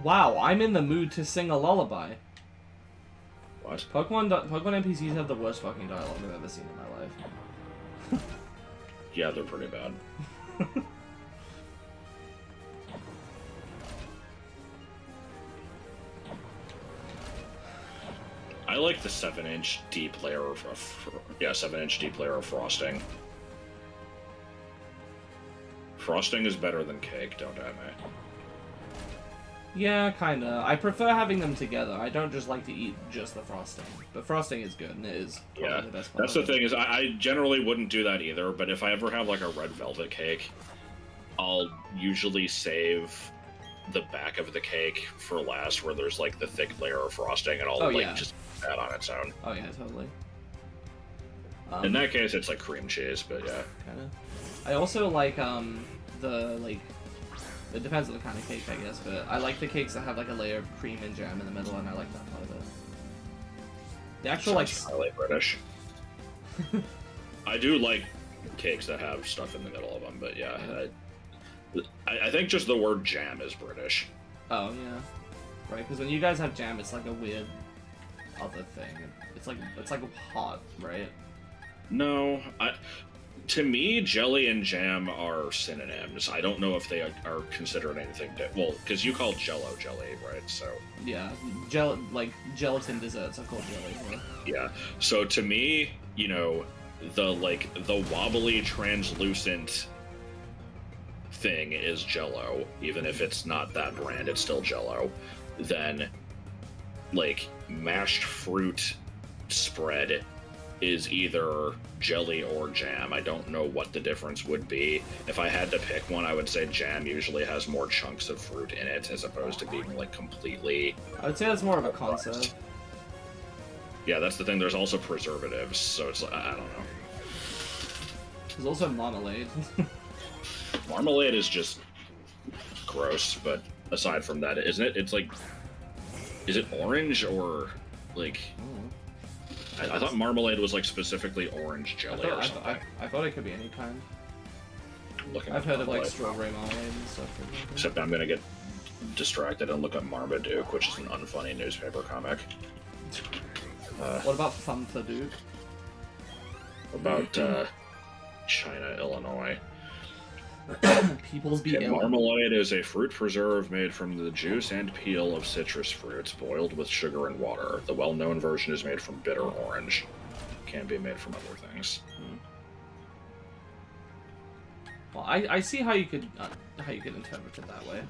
Wow, I'm in the mood to sing a lullaby. What? Pokemon NPCs have the worst fucking dialogue I've ever seen in my life. Yeah, they're pretty bad. I like the 7-inch deep layer of 7-inch deep layer of frosting. Frosting is better than cake, don't at me. Yeah, kinda. I prefer having them together. I don't just like to eat just the frosting. But frosting is good, and it is probably the best part. That's the thing, is I generally wouldn't do that either, but if I ever have like a red velvet cake, I'll usually save the back of the cake for last, where there's like the thick layer of frosting, and I'll just put that on its own. Oh yeah, totally. In that case, it's like cream cheese, but yeah. Kinda. I also like it depends on the kind of cake, I guess, but I like the cakes that have like a layer of cream and jam in the middle, and I like that part of it. The actual highly British. I do like cakes that have stuff in the middle of them, but yeah. I think just the word jam is British. Oh yeah, right. Because when you guys have jam, it's like a weird other thing. It's like hot, right? No, to me, jelly and jam are synonyms. I don't know if they are considered anything. Well, because you call Jello jelly, right? So yeah, gelatin desserts are called jelly. Yeah. So to me, you know, the wobbly, translucent thing is Jello, even if it's not that brand, it's still Jello. Then, like, mashed fruit spread is either jelly or jam. I don't know what the difference would be. If I had to pick one, I would say jam usually has more chunks of fruit in it, as opposed to being, like, completely... I would say that's more of a concept. Yeah, that's the thing. There's also preservatives, so it's like, I don't know. There's also marmalade. Marmalade is just gross, but aside from that, isn't it? It's like, is it orange or like? I thought marmalade was like specifically orange jelly or something. I thought it could be any kind. I've heard of like strawberry marmalade and stuff. Except I'm gonna get distracted and look at Marmaduke, which is an unfunny newspaper comic. What about Fumfaduke? About China, Illinois. People's Beat. Marmalade is a fruit preserve made from the juice and peel of citrus fruits, boiled with sugar and water. The well-known version is made from bitter orange. Can be made from other things. Well, I see how you could interpret it that way.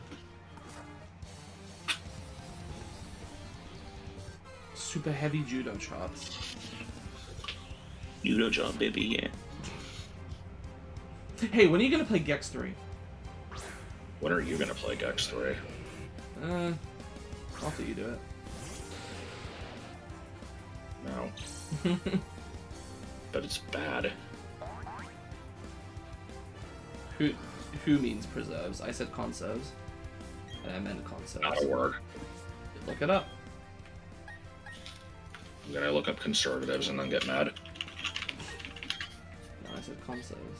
Super heavy judo chops. Judo chop, baby, yeah. Hey, when are you gonna play Gex 3? When are you gonna play Gex 3? After you do it. No. But it's bad. Who means preserves? I said conserves. And I meant conserves. Not a word. Look it up. I'm gonna look up conservatives and then get mad. No, I said conserves.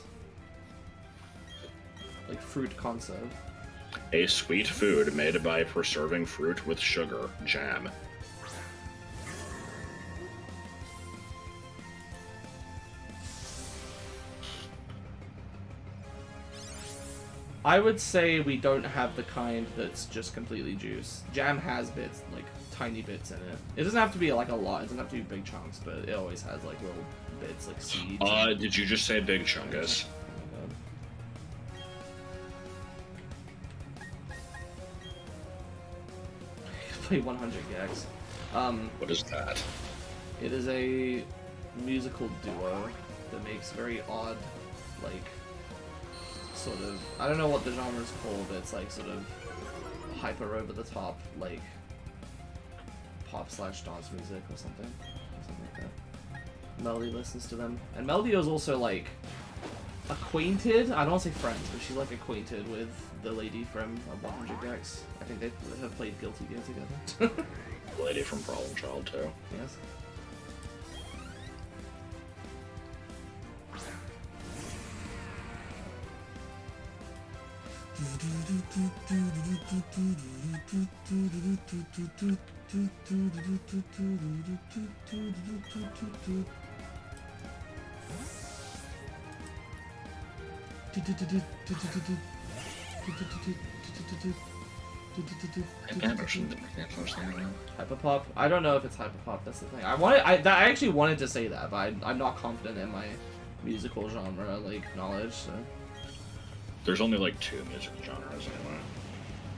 Like fruit conserve. A sweet food made by preserving fruit with sugar, jam. I would say we don't have the kind that's just completely juice. Jam has bits, like tiny bits in it. It doesn't have to be like a lot. It doesn't have to be big chunks, but it always has like little bits, like seeds. Did you just say big chungus? Play 100 Gex. What is that? It is a musical duo that makes very odd, like, sort of, I don't know what the genre is called, but it's like sort of hyper over the top, like pop / dance music or something like that. Melody listens to them, and Melody is also like acquainted. I don't want to say friends, but she's like acquainted with the lady from 100 Gex. I think they have played Guilty Gear together. The lady from Problem Child too. Yes. Hyperpop? I don't know if it's hyperpop, that's the thing. I actually wanted to say that, but I'm not confident in my musical genre, like, knowledge, so... There's only like 2 music genres anyway.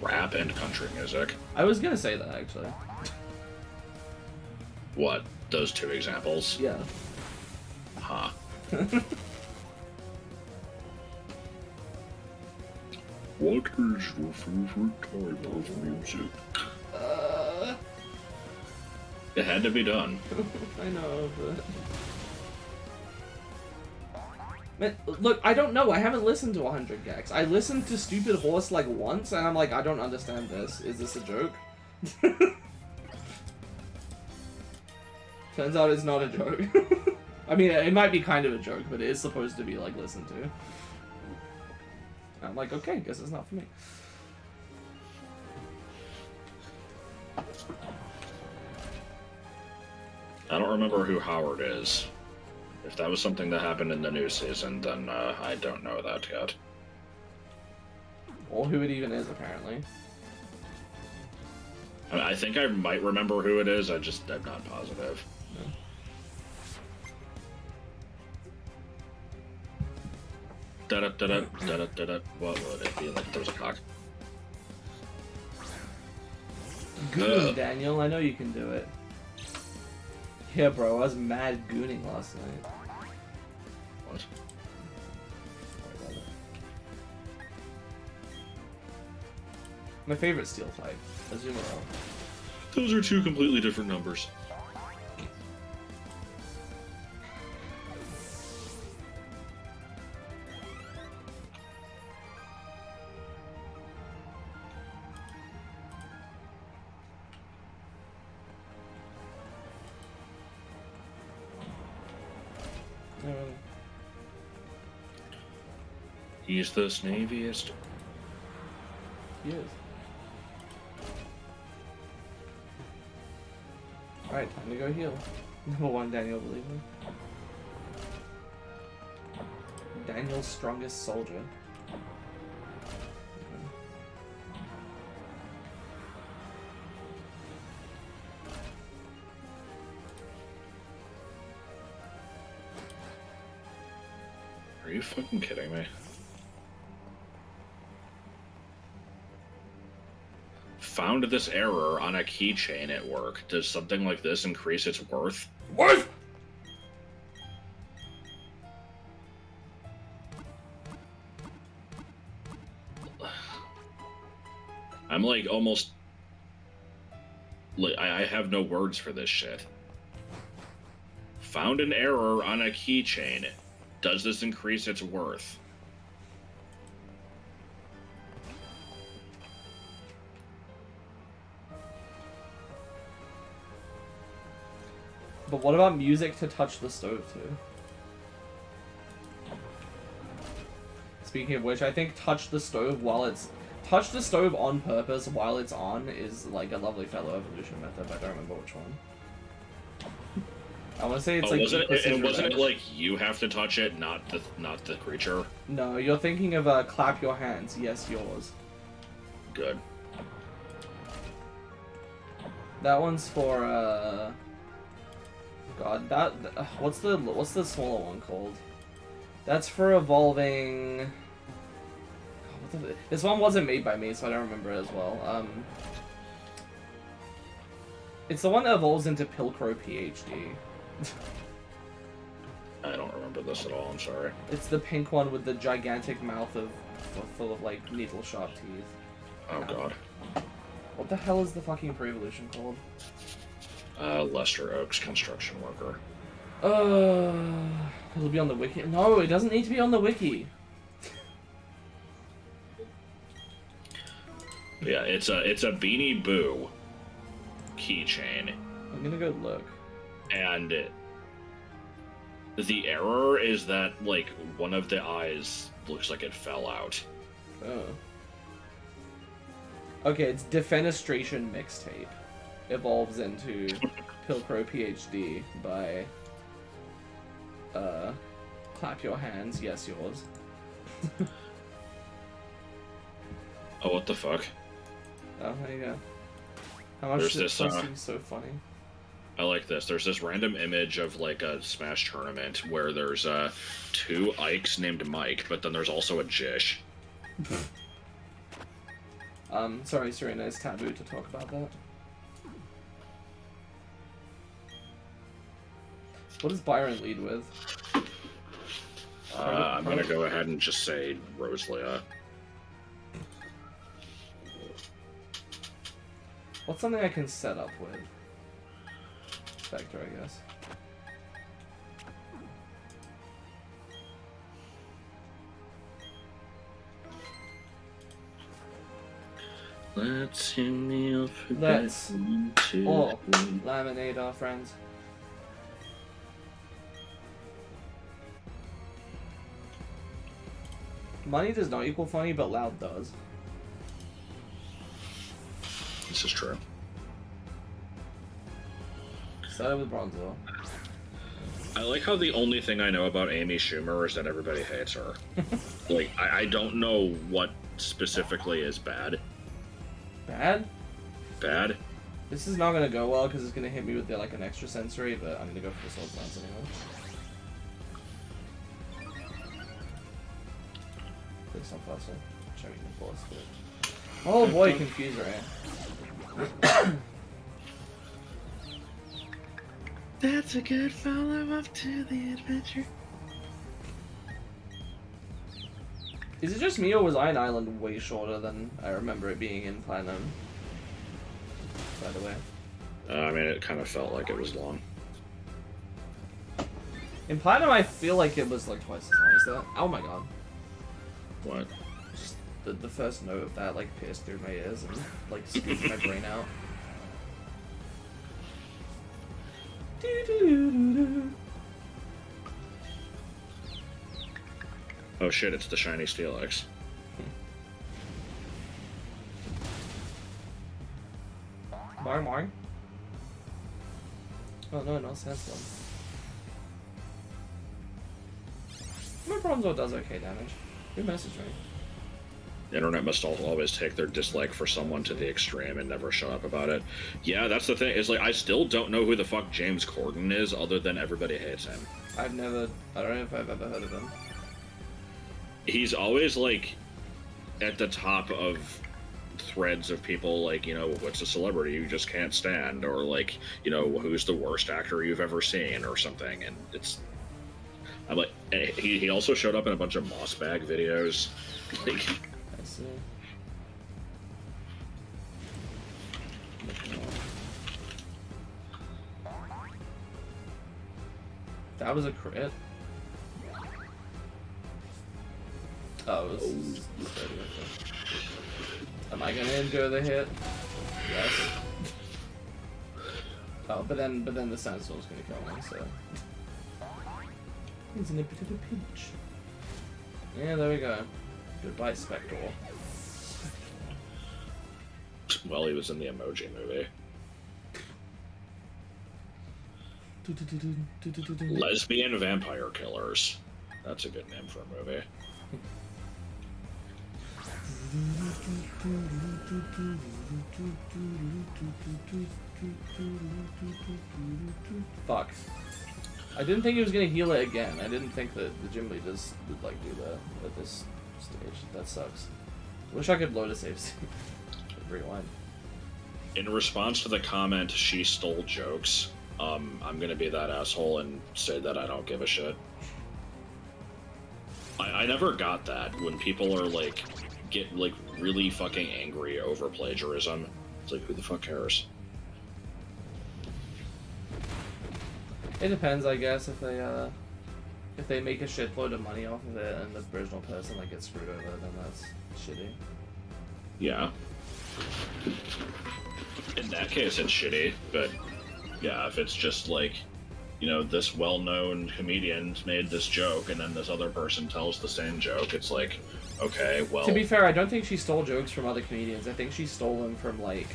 Rap and country music. I was gonna say that, actually. What? Those 2 examples? Yeah. Huh. What is your favorite type of music? It had to be done. I know, but... Man, look, I don't know. I haven't listened to 100 Gex. I listened to Stupid Horse like once, and I'm like, I don't understand this. Is this a joke? Turns out it's not a joke. I mean, it might be kind of a joke, but it is supposed to be like listened to. I'm like, okay, guess it's not for me. I don't remember who Howard is. If that was something that happened in the new season, then I don't know that yet. Or who it even is, apparently. I think I might remember who it is, I'm not positive. No. Da-da-da-da-da-da-da. What would it be like? There's a clock. Goon, Daniel, I know you can do it. Yeah, bro, I was mad gooning last night. What? My favorite steel type, Azumarill. Those are 2 completely different numbers. He's the snaviest. He is. Alright, time to go heal. Number 1, Daniel, believe me. Daniel's strongest soldier. Are you fucking kidding me? Found this error on a keychain at work. Does something like this increase its worth? Worth! I'm like almost... Like, I have no words for this shit. Found an error on a keychain. Does this increase its worth? But what about music to touch the stove too? Speaking of which, I think touch the stove on purpose while it's on is like a lovely fellow evolution method, but I don't remember which one. I want to say it's like wasn't it like you have to touch it, not the creature? No, you're thinking of clap your hands. Yes, yours. Good. That one's for God, what's the smaller one called? That's for evolving. This one wasn't made by me, so I don't remember it as well. It's the one that evolves into Pilcrow PhD. I don't remember this at all, I'm sorry. It's the pink one with the gigantic mouth full of like needle sharp teeth. Oh god. What the hell is the fucking pre-evolution called? Lester Oaks Construction Worker. It'll be on the wiki. No, it doesn't need to be on the wiki. Yeah, it's a Beanie Boo keychain. I'm gonna go look. And the error is that, like, one of the eyes looks like it fell out. Oh. Okay, it's Defenestration Mixtape. Evolves into Pilcrow PhD by clap your hands, yes yours. Oh, what the fuck? Oh, there you go. How much There's is this, this so funny? I like this. There's this random image of, like, a Smash tournament where there's 2 Ikes named Mike, but then there's also a Jish. Sorry, Serena, it's taboo to talk about that. What does Byron lead with? I'm gonna go ahead and just say Rosalia. What's something I can set up with? Spectre, I guess. Let's sing the alphabet. Let's all laminate our friends. Money does not equal funny, but loud does. This is true. Started with Bronzeville. I like how the only thing I know about Amy Schumer is that everybody hates her. Like, I don't know what specifically is bad. Bad? Bad? This is not gonna go well because it's gonna hit me with like an extra sensory, but I'm gonna go for the Soul Glance anyway. Please don't fuss it. Show me the fullest fit. Oh boy, Confuser, eh? That's a good follow-up to the adventure. Is it just me, or was Iron Island way shorter than I remember it being in Platinum? By the way. I mean, it kind of felt like it was long. In Platinum, I feel like it was like twice as long as that. Oh my god. What? Just the first note of that like pierced through my ears and like squeezed my brain out. Oh shit, it's the shiny Steelix. Marn, Marn. Oh no, no Sandstorm. My Bronzor does okay damage. Who messaged me? The internet must always take their dislike for someone to the extreme and never shut up about it. Yeah, that's the thing. Is like I still don't know who the fuck James Corden is, other than everybody hates him. I don't know if I've ever heard of him. He's always like at the top of threads of people like, you know, what's a celebrity you just can't stand, or like, you know, who's the worst actor you've ever seen, or something. And I'm like, he also showed up in a bunch of Moss Bag videos. Like, I see. That was a crit. Oh, it was. Am I gonna endure the hit? Yes. Oh, but then the Sandstorm's gonna kill me, so. He's in a bit of a pinch. Yeah, there we go. Goodbye, Spectre. well, he was in the Emoji Movie. Lesbian Vampire Killers. That's a good name for a movie. Fuck. I didn't think he was gonna heal it again. I didn't think that the gym leaders would like do that at this stage. That sucks. Wish I could load a save state. Rewind. In response to the comment, she stole jokes, I'm gonna be that asshole and say that I don't give a shit. I never got that when people are like, get like really fucking angry over plagiarism. It's like, who the fuck cares? It depends, I guess, if they make a shitload of money off of it and the original person like gets screwed over, then that's shitty. Yeah. In that case, it's shitty, but yeah, if it's just like, you know, this well-known comedian made this joke and then this other person tells the same joke, it's like, okay, well... To be fair, I don't think she stole jokes from other comedians. I think she stole them from, like...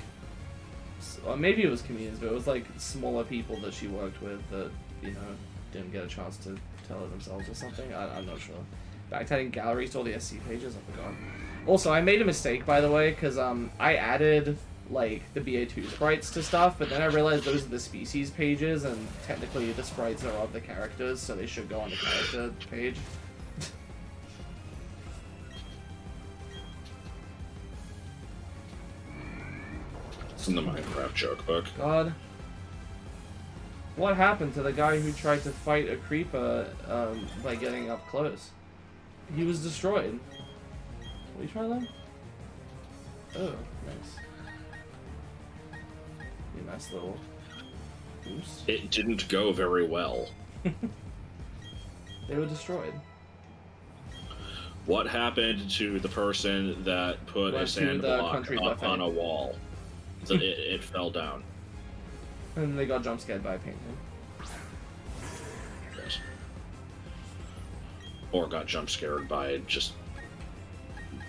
Or maybe it was comedians, but it was, like, smaller people that she worked with that, you know, didn't get a chance to tell it themselves or something. I'm not sure. Backtagging galleries to all the SC pages? I forgot. Also, I made a mistake, by the way, because I added... like the BA2 sprites to stuff, but then I realized those are the species pages, and technically the sprites are of the characters, so they should go on the character page. It's in the Minecraft joke book. God. What happened to the guy who tried to fight a creeper by getting up close? He was destroyed. Will you try that? Oh, nice. A nice little boost. It didn't go very well. They were destroyed. What happened to the person that put a sand block up on a wall? So it fell down. And they got jump scared by a painting. Yes. Or got jump scared by just,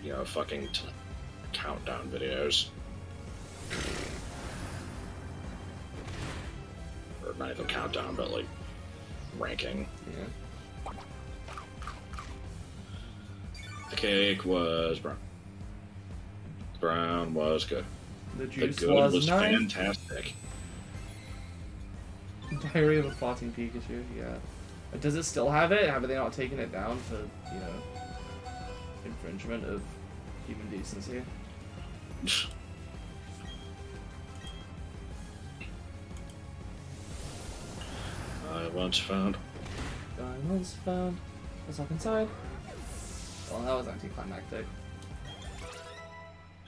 you know, fucking countdown videos. Or not even countdown, but like ranking. Yeah. The cake was brown. Brown was good. The juice the good was nice. fantastic. Diary of a Farting Pikachu, yeah. But does it still have it? Have they not taken it down for, you know, infringement of human decency? I once found. Diamonds found. Let's look inside. Well, that was anticlimactic.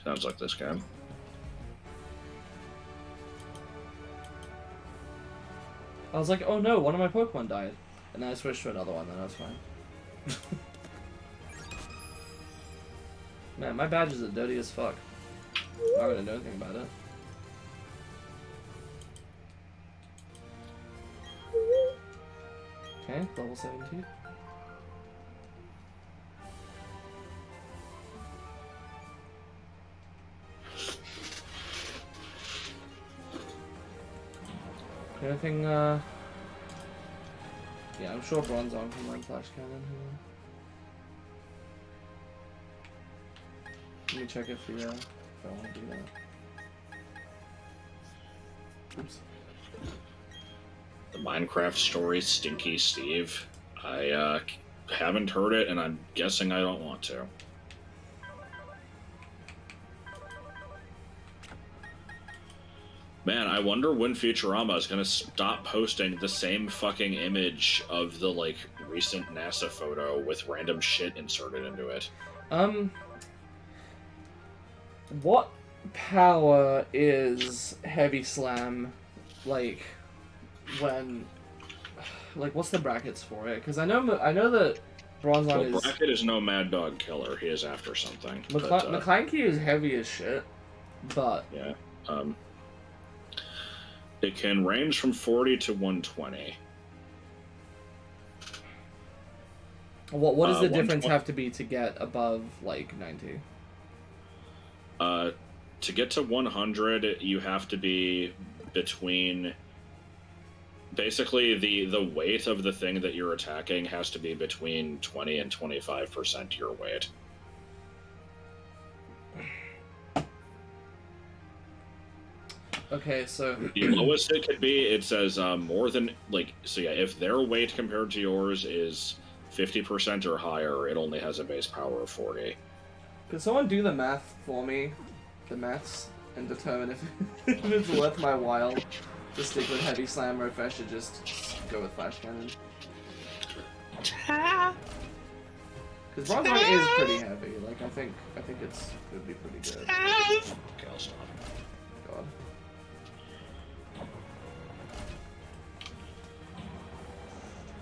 Sounds like this game. I was like, oh no, one of my Pokemon died. And then I switched to another one, then I was fine. Man, my badges are dirty as fuck. I'm not gonna do anything about it. Okay, level 17. Anything, yeah, I'm sure Bronzong can learn Flash Cannon. Let me check if I want to do that. Oops. The Minecraft story, Stinky Steve. I haven't heard it, and I'm guessing I don't want to. Man, I wonder when Futurama is gonna stop posting the same fucking image of the, like, recent NASA photo with random shit inserted into it. What power is Heavy Slam, like, when, like, what's the brackets for it? Because I know that Bronzong Well, is... Bracket is no Mad Dog Killer. He is after something. But, McClanky is heavy as shit, but... Yeah, it can range from 40 to 120. What does the difference have to be to get above, like, 90? To get to 100, you have to be between... Basically, the weight of the thing that you're attacking has to be between 20 and 25% your weight. Okay, so... The lowest it could be, it says more than, like, so yeah, if their weight compared to yours is 50% or higher, it only has a base power of 40. Could someone do the math for me? The maths? And determine if, if it's worth my while to stick with Heavy Slam or if I should just go with Flash Cannon. Because Bronzong is pretty heavy. Like, I think it would be pretty good. Okay, I'll stop. God.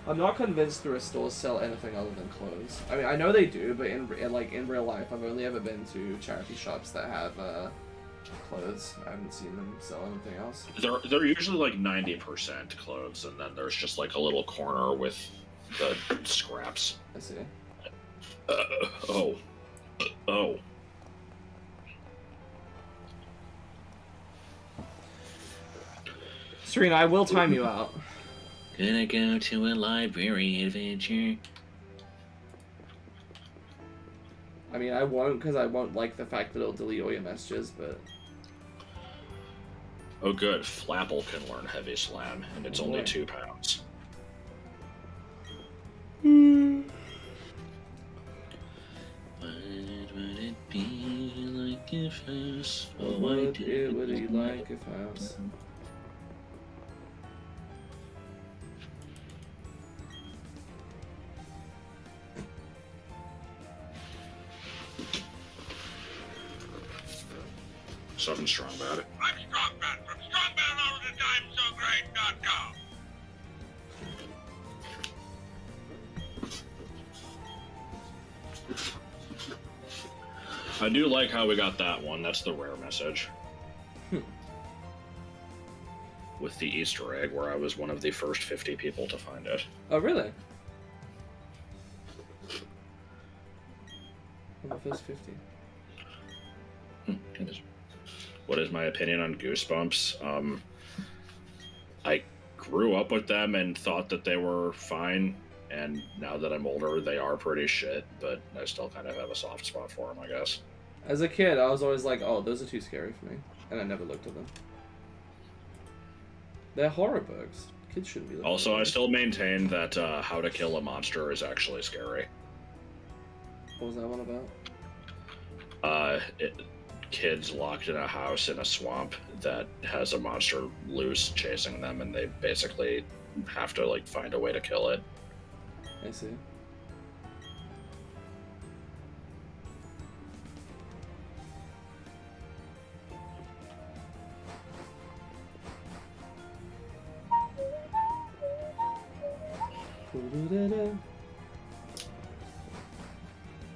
I'm not convinced the restores sell anything other than clothes. I mean, I know they do, but in real life, I've only ever been to charity shops that have clothes. I haven't seen them sell anything else. They're usually like 90% clothes, and then there's just like a little corner with the scraps. I see. Oh. Serena, I will time you out. Gonna go to a library adventure. I mean, I won't, because I won't like the fact that it'll delete all your messages, but... Oh good, Flapple can learn Heavy Slam, and it's only boy. 2 pounds. What would it be like if I was so What would it be like if I was... Something strong about it. I'm Strongman from StrongmanAllTheTimeSoGreat.com. I do like how we got that one. That's the rare message. With the Easter egg, where I was one of the first 50 people to find it. Oh, really? I'm the first 50. It is. What is my opinion on Goosebumps? I grew up with them and thought that they were fine, and now that I'm older, they are pretty shit, but I still kind of have a soft spot for them, I guess. As a kid, I was always like, oh, those are too scary for me. And I never looked at them. They're horror books. Kids shouldn't be looking Also, at I them. still maintain that How to Kill a Monster is actually scary. What was that one about? Kids locked in a house in a swamp that has a monster loose chasing them, and they basically have to, like, find a way to kill it. I see. Boo-doo-doo-doo.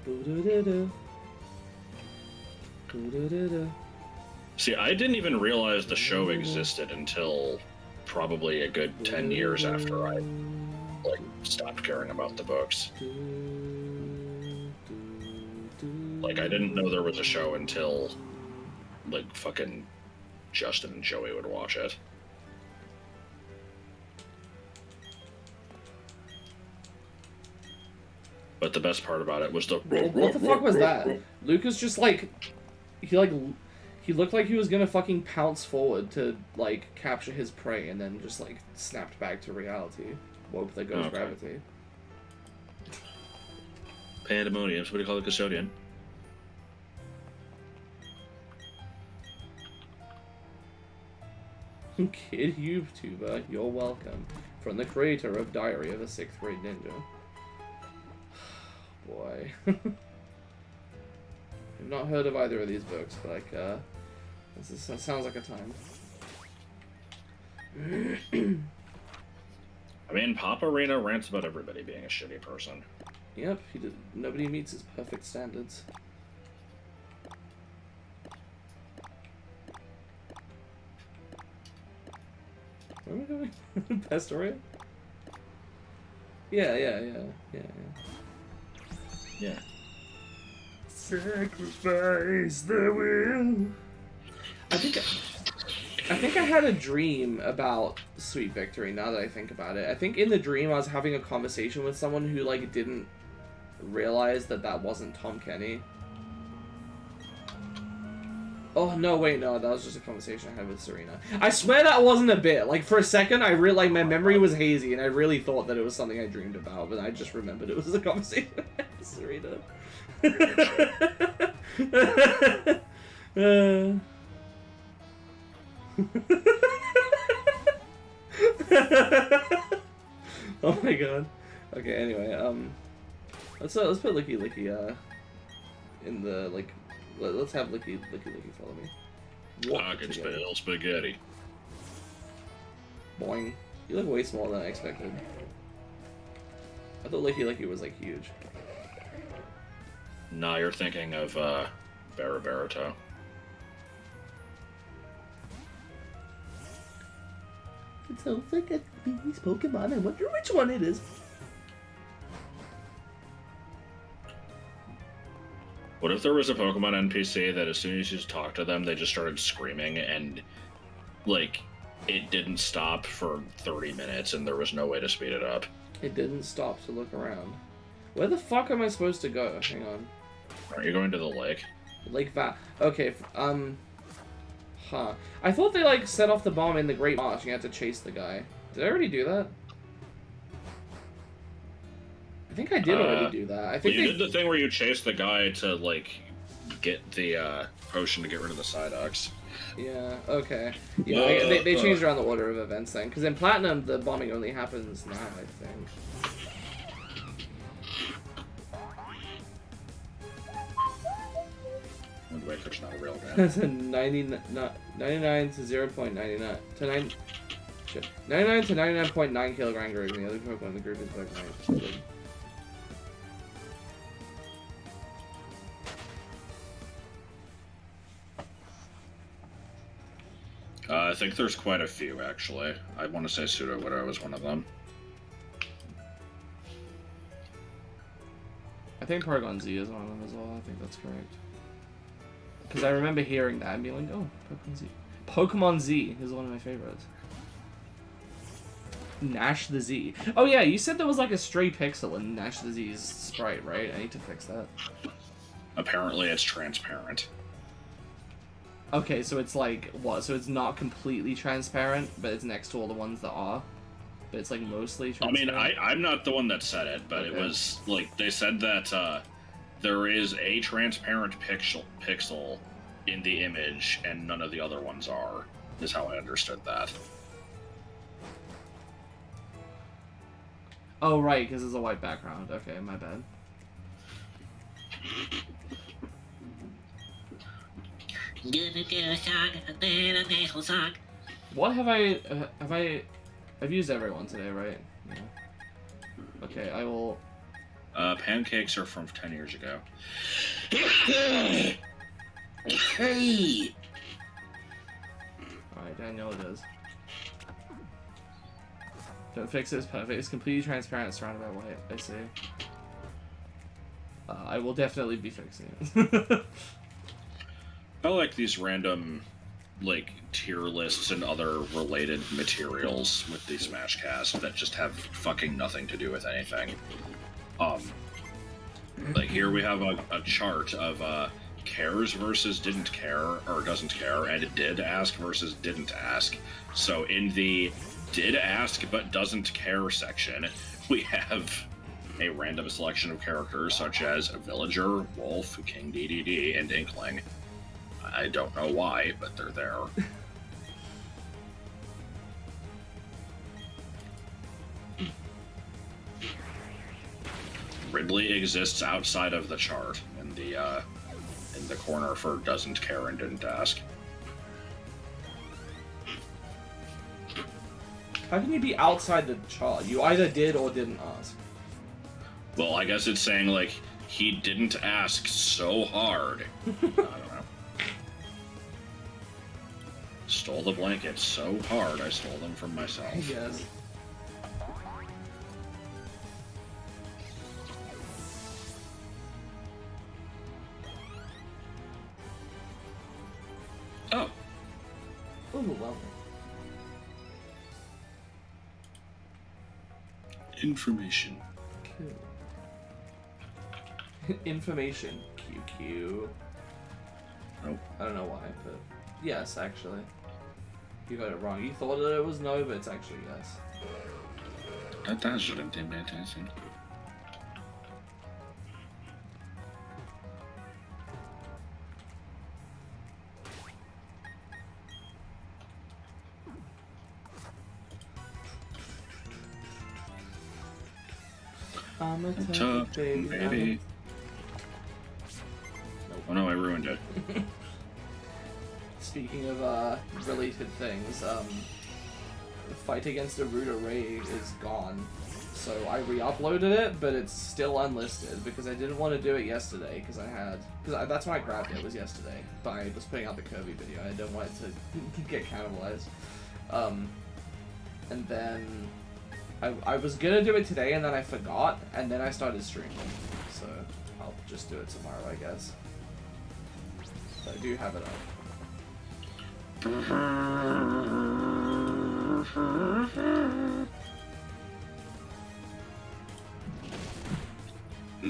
Boo-doo-doo-doo. Boo-doo-doo-doo. See, I didn't even realize the show existed until probably a good 10 years after I, like, stopped caring about the books. Like, I didn't know there was a show until, like, fucking Justin and Joey would watch it. But the best part about it was the. What the fuck was that? Lucas just he looked like he was gonna fucking pounce forward to like capture his prey, and then just like snapped back to reality. Woke the ghost gravity. Pandemonium. Somebody call the custodian. Kid YouTuber, you're welcome. From the creator of Diary of a 6th Grade Ninja. Boy. I've not heard of either of these books, but like, that sounds like a time. I mean, Papa Reno rants about everybody being a shitty person. Yep, nobody meets his perfect standards. Where am I going? Pastoria? Yeah. Yeah. Sacrifice the will. I think I had a dream about Sweet Victory, now that I think about it. I think in the dream I was having a conversation with someone who like didn't realize that wasn't Tom Kenny. Oh, no, wait, no, that was just a conversation I had with Serena. I swear that wasn't a bit. Like, for a second, like, my memory was hazy, and I really thought that it was something I dreamed about, but I just remembered it was a conversation I had with Serena. Oh my god. Okay, anyway, let's put Licky in the, like, let's have Licky follow me. I can spell spaghetti. Boing. You look way smaller than I expected. I thought Licky was, like, huge. Nah, you're thinking of, Barabarito. It sounds like a beast Pokemon. I wonder which one it is. What if there was a Pokemon NPC that as soon as you talk to them, they just started screaming and, like, it didn't stop for 30 minutes and there was no way to speed it up? It didn't stop to look around. Where the fuck am I supposed to go? Hang on. Aren't you going to the lake? Lake Okay, huh. I thought they, like, set off the bomb in the Great Marsh and you had to chase the guy. Did I already do that? I think I did already do that. I think you did the thing where you chased the guy to, like, get the, potion to get rid of the Psyducks. Yeah, okay. Yeah, they changed around the order of events then. Because in Platinum, the bombing only happens now, I think. Wind Waker's not a real guy. That's a 99 to 0.99 to 9. Shit. 99 to 99.9 kilogram group, and the other Pokemon in the group is Pokemon. I think there's quite a few, actually. I want to say Pseudo-Widow was one of them. I think Paragon Z is one of them as well. I think that's correct. Because I remember hearing that and being like, oh, Pokemon Z. Pokemon Z is one of my favorites. Nash the Z. Oh yeah, you said there was like a stray pixel in Nash the Z's sprite, right? I need to fix that. Apparently it's transparent. Okay, so it's like, what? So it's not completely transparent, but it's next to all the ones that are? But it's like mostly transparent? I mean, I'm not the one that said it, but Okay. it was, like, they said that, there is a transparent pixel in the image, and none of the other ones are, is how I understood that. Oh, right, because it's a white background. Okay, my bad. Gonna do a song, and then a nasal song. What have I've used everyone today, right? Yeah. Okay, I will... Pancakes are from 10 years ago. Hey! Alright, Daniel, it is. Don't fix it, it's perfect. It's completely transparent, surrounded by white. I see. I will definitely be fixing it. I like these random, like, tier lists and other related materials with the Smashcast that just have fucking nothing to do with anything. Like here we have a chart of cares versus didn't care or doesn't care, and it did ask versus didn't ask. So in the did ask but doesn't care section, we have a random selection of characters such as Villager, Wolf, King DDD, and Inkling. I don't know why, but they're there. Ridley exists outside of the chart in the corner for doesn't care and didn't ask. How can you be outside the chart? You either did or didn't ask. Well, I guess it's saying, like, he didn't ask so hard. I don't know. Stole the blankets so hard, I stole them from myself. Yes. Oh. Overwhelming. Information. Cool. Information. QQ. Nope. I don't know why, but yes, actually. You got it wrong. You thought that it was no, but it's actually yes. That shouldn't be attention. I'm a tough baby. Nope. Oh no, I ruined it. Speaking of related things, the Fight Against Aruda Ray is gone. So I re-uploaded it, but it's still unlisted because I didn't want to do it yesterday because that's when I grabbed it, was yesterday. But I was putting out the Kirby video and I didn't want it to get cannibalized. And then I was gonna do it today and then I forgot and then I started streaming. So I'll just do it tomorrow, I guess. But I do have it up.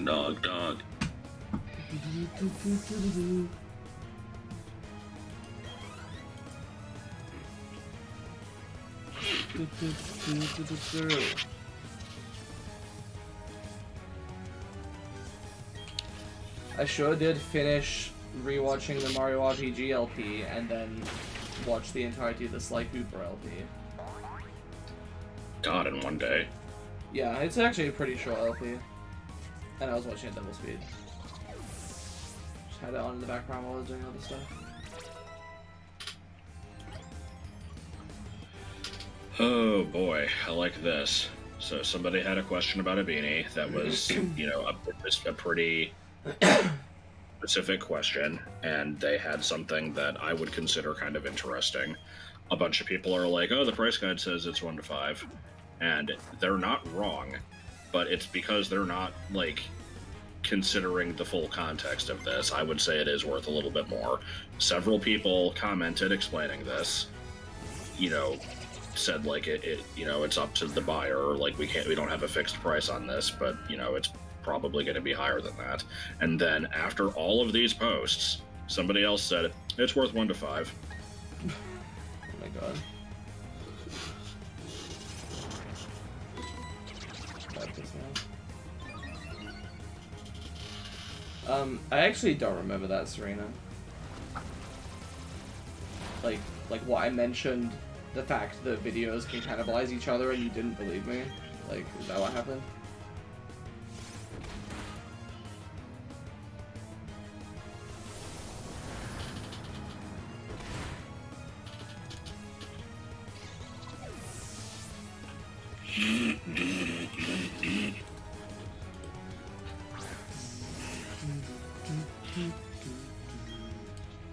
Dog, dog. I sure did finish rewatching the Mario RPG LP and then watch the entirety of the Sly Cooper LP. God, in one day. Yeah, it's actually a pretty short LP. And I was watching it double speed. Just had it on in the background while I was doing other stuff. Oh boy, I like this. So somebody had a question about a beanie that was, you know, a pretty specific question, and they had something that I would consider kind of interesting. A bunch of people are like, oh, the price guide says it's 1 to 5. And they're not wrong, but it's because they're not, like, considering the full context of this. I would say it is worth a little bit more. Several people commented explaining this, you know, said, like, it you know, it's up to the buyer, like, we don't have a fixed price on this, but, you know, it's probably going to be higher than that. And then after all of these posts, somebody else said, it's worth 1 to 5. Oh my god. I actually don't remember that, Serena. Like what I mentioned, the fact that videos can cannibalize each other and you didn't believe me? Like, is that what happened?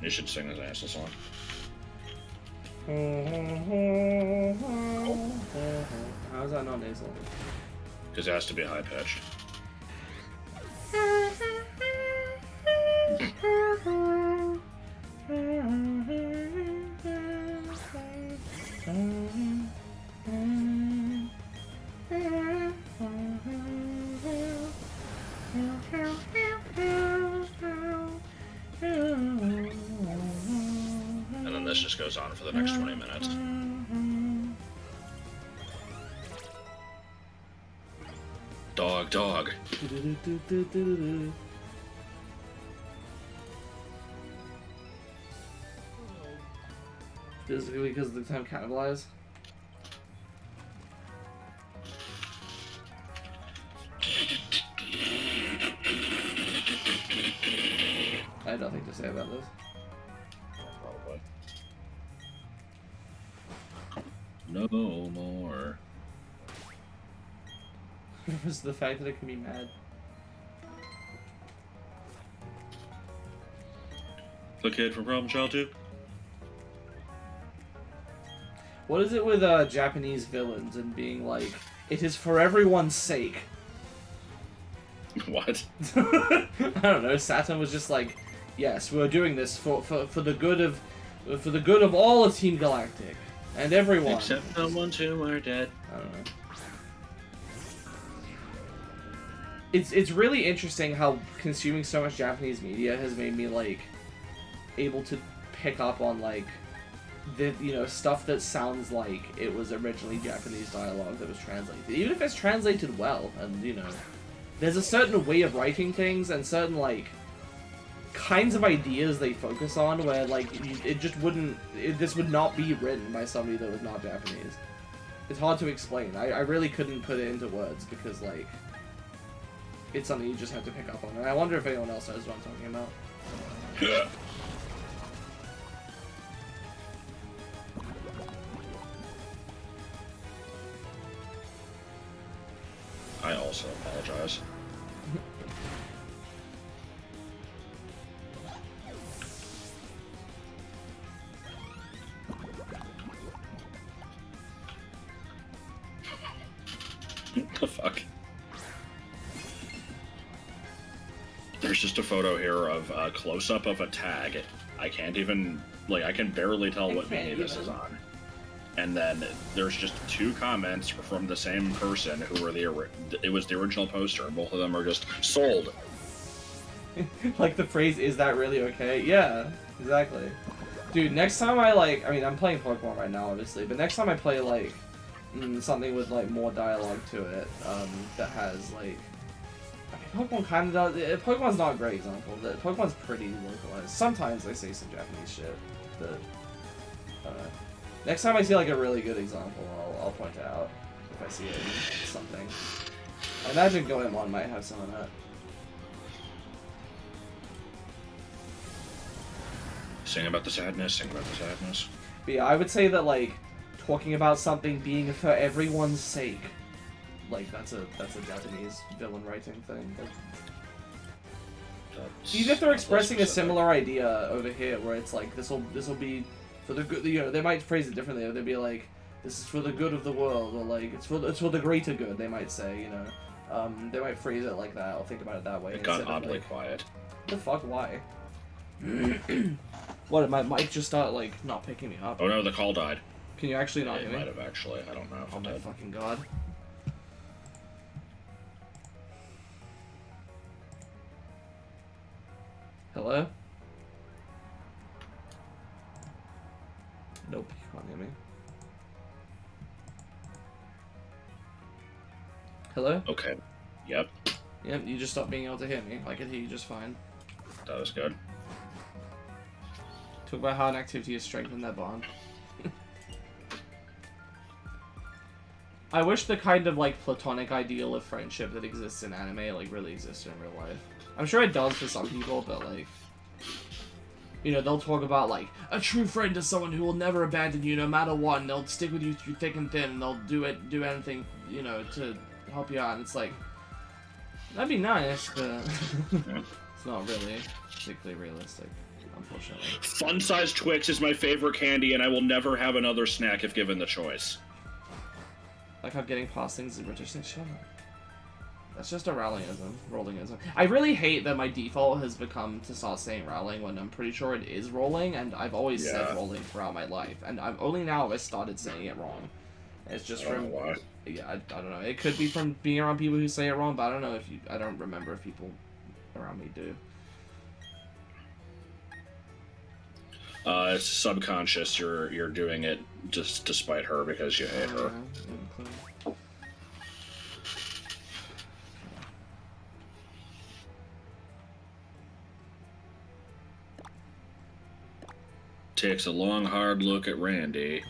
You should sing this Ansel song. How is that not nasal? Because it has to be high pitched. this just goes on for the next 20 minutes. Dog, dog. Physically, because of the time cannibalize. I have nothing to say about this. Probably. No more. Was the fact that it can be mad. The kid from Problem Child 2? What is it with Japanese villains and being like, it is for everyone's sake? What? I don't know. Saturn was just like, yes, we're doing this for the good of all of Team Galactic and everyone. Except the ones who are dead. I don't know. It's really interesting how consuming so much Japanese media has made me like able to pick up on like the stuff that sounds like it was originally Japanese dialogue that was translated, even if it's translated well. And there's a certain way of writing things and certain like kinds of ideas they focus on where like it just wouldn't, this would not be written by somebody that was not Japanese. It's hard to explain. I really couldn't put it into words because like it's something you just have to pick up on. And I wonder if anyone else knows what I'm talking about. Yeah. I also apologize. What the fuck? There's just a photo here of a close-up of a tag. I can't even, like, I can barely tell what menu this is on. And then there's just 2 comments from the same person who were it was the original poster, and both of them are just sold. Like the phrase, is that really okay? Yeah, exactly. Dude, next time I'm playing Pokemon right now, obviously, but next time I play, like, something with, like, more dialogue to it, that has, like... Pokemon kind of does... Pokemon's not a great example. Pokemon's pretty localized. Sometimes they say some Japanese shit, but... next time I see, like, a really good example, I'll point it out if I see it in something. I imagine Goemon might have some of that. Sing about the sadness, sing about the sadness. But yeah, I would say that, like, talking about something being for everyone's sake, like, that's a Japanese villain writing thing. Like, even if they're expressing a similar idea over here, where it's like, this'll be for the good, they might phrase it differently. They'd be like, this is for the good of the world, or like, it's for the greater good, they might say, they might phrase it like that, or think about it that way. It got oddly quiet. What the fuck, why? What, did my mic just start, like, not picking me up? Oh no, the call died. Can you actually not It hear me? might have actually, I don't know. Oh my fucking god. Hello? Nope, you can't hear me. Hello? Okay. Yep. Yep, you just stopped being able to hear me. I can hear you just fine. That was good. Talk about how an activity has strengthened that bond. I wish the kind of, like, platonic ideal of friendship that exists in anime, like, really existed in real life. I'm sure it does for some people, but, like... they'll talk about, like, a true friend is someone who will never abandon you no matter what, and they'll stick with you through thick and thin, and they'll do anything, to help you out, and it's like... That'd be nice, but... it's not really particularly realistic, unfortunately. Fun-sized Twix is my favorite candy, and I will never have another snack if given the choice. Like how getting past things is British. Shut up. That's just a rollingism. I really hate that my default has become to start saying rowling when I'm pretty sure it is rolling, and I've always said rolling throughout my life, and I'm only now I started saying it wrong. It's just from why. Yeah, I don't know. It could be from being around people who say it wrong, but I don't know if I don't remember if people around me do. It's subconscious. You're doing it just despite her because you hate her. Yeah. Takes a long, hard look at Randy.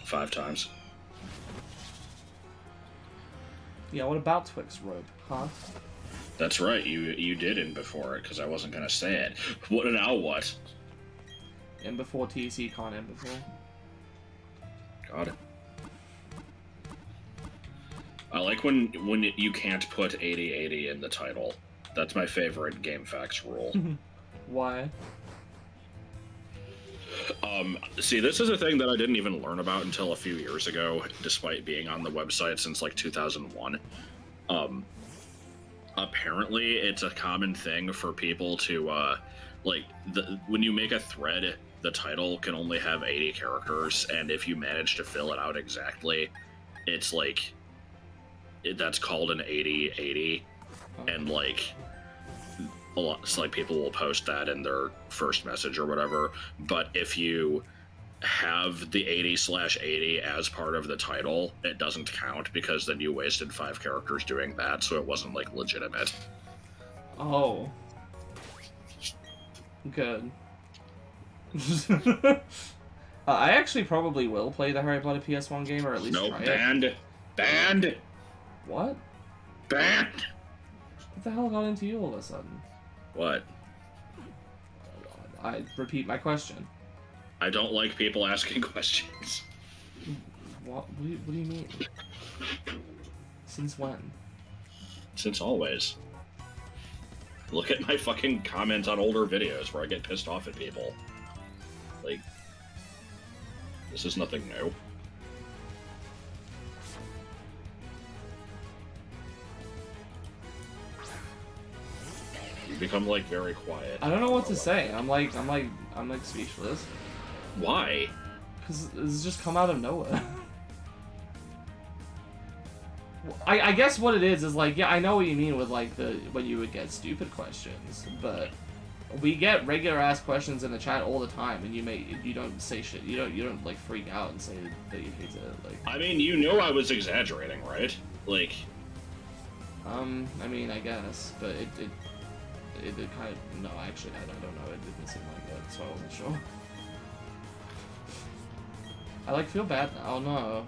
5 times. Yeah, what about Twix Rope, huh? That's right. You did in before it because I wasn't gonna say it. What now? What? In before TC can't in before. Got it. I like when you can't put 80/80 in the title. That's my favorite GameFAQs rule. Why? See, this is a thing that I didn't even learn about until a few years ago, despite being on the website since like 2001. Apparently, it's a common thing for people to, when you make a thread, the title can only have 80 characters, and if you manage to fill it out exactly, it's like, that's called an 80/80, and like, a lot, it's like people will post that in their first message or whatever, but if you have the 80/80 as part of the title, it doesn't count because then you wasted 5 characters doing that, so it wasn't like legitimate. Oh. Good. I actually probably will play the Harry Potter PS1 game, or at least try it. Banned! What? Banned! What the hell got into you all of a sudden? What? I repeat my question. I don't like people asking questions. What do you mean? Since when? Since always. Look at my fucking comments on older videos where I get pissed off at people. Like, this is nothing new. You become like very quiet. I don't know what to say. I'm like speechless. Why? Because it's just come out of nowhere. I guess what it is like, yeah, I know what you mean with like when you would get stupid questions, but we get regular ass questions in the chat all the time, and you don't say shit. You don't like freak out and say that you hate it. Like, I mean, you know I was exaggerating, right? Like, I mean, I guess, but it kind of, no, actually, I don't know. It didn't seem like that, so I wasn't sure. I like feel bad now. Oh no.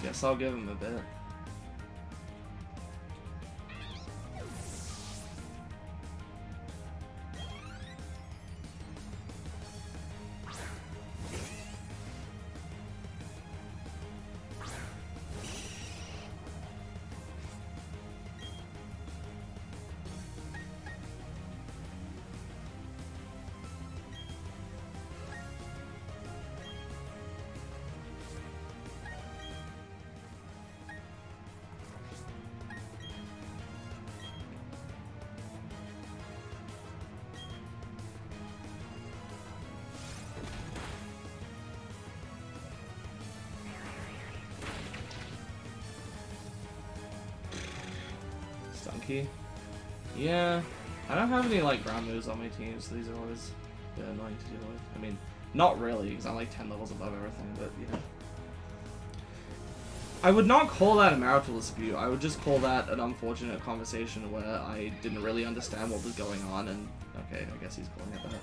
Guess I'll give him a bit. Stunky. Yeah, I don't have any like ground moves on my team, so these are always a bit annoying to deal with. I mean, not really, because I'm like 10 levels above everything, but you know. I would not call that a marital dispute. I would just call that an unfortunate conversation where I didn't really understand what was going on, and okay, I guess he's calling it that.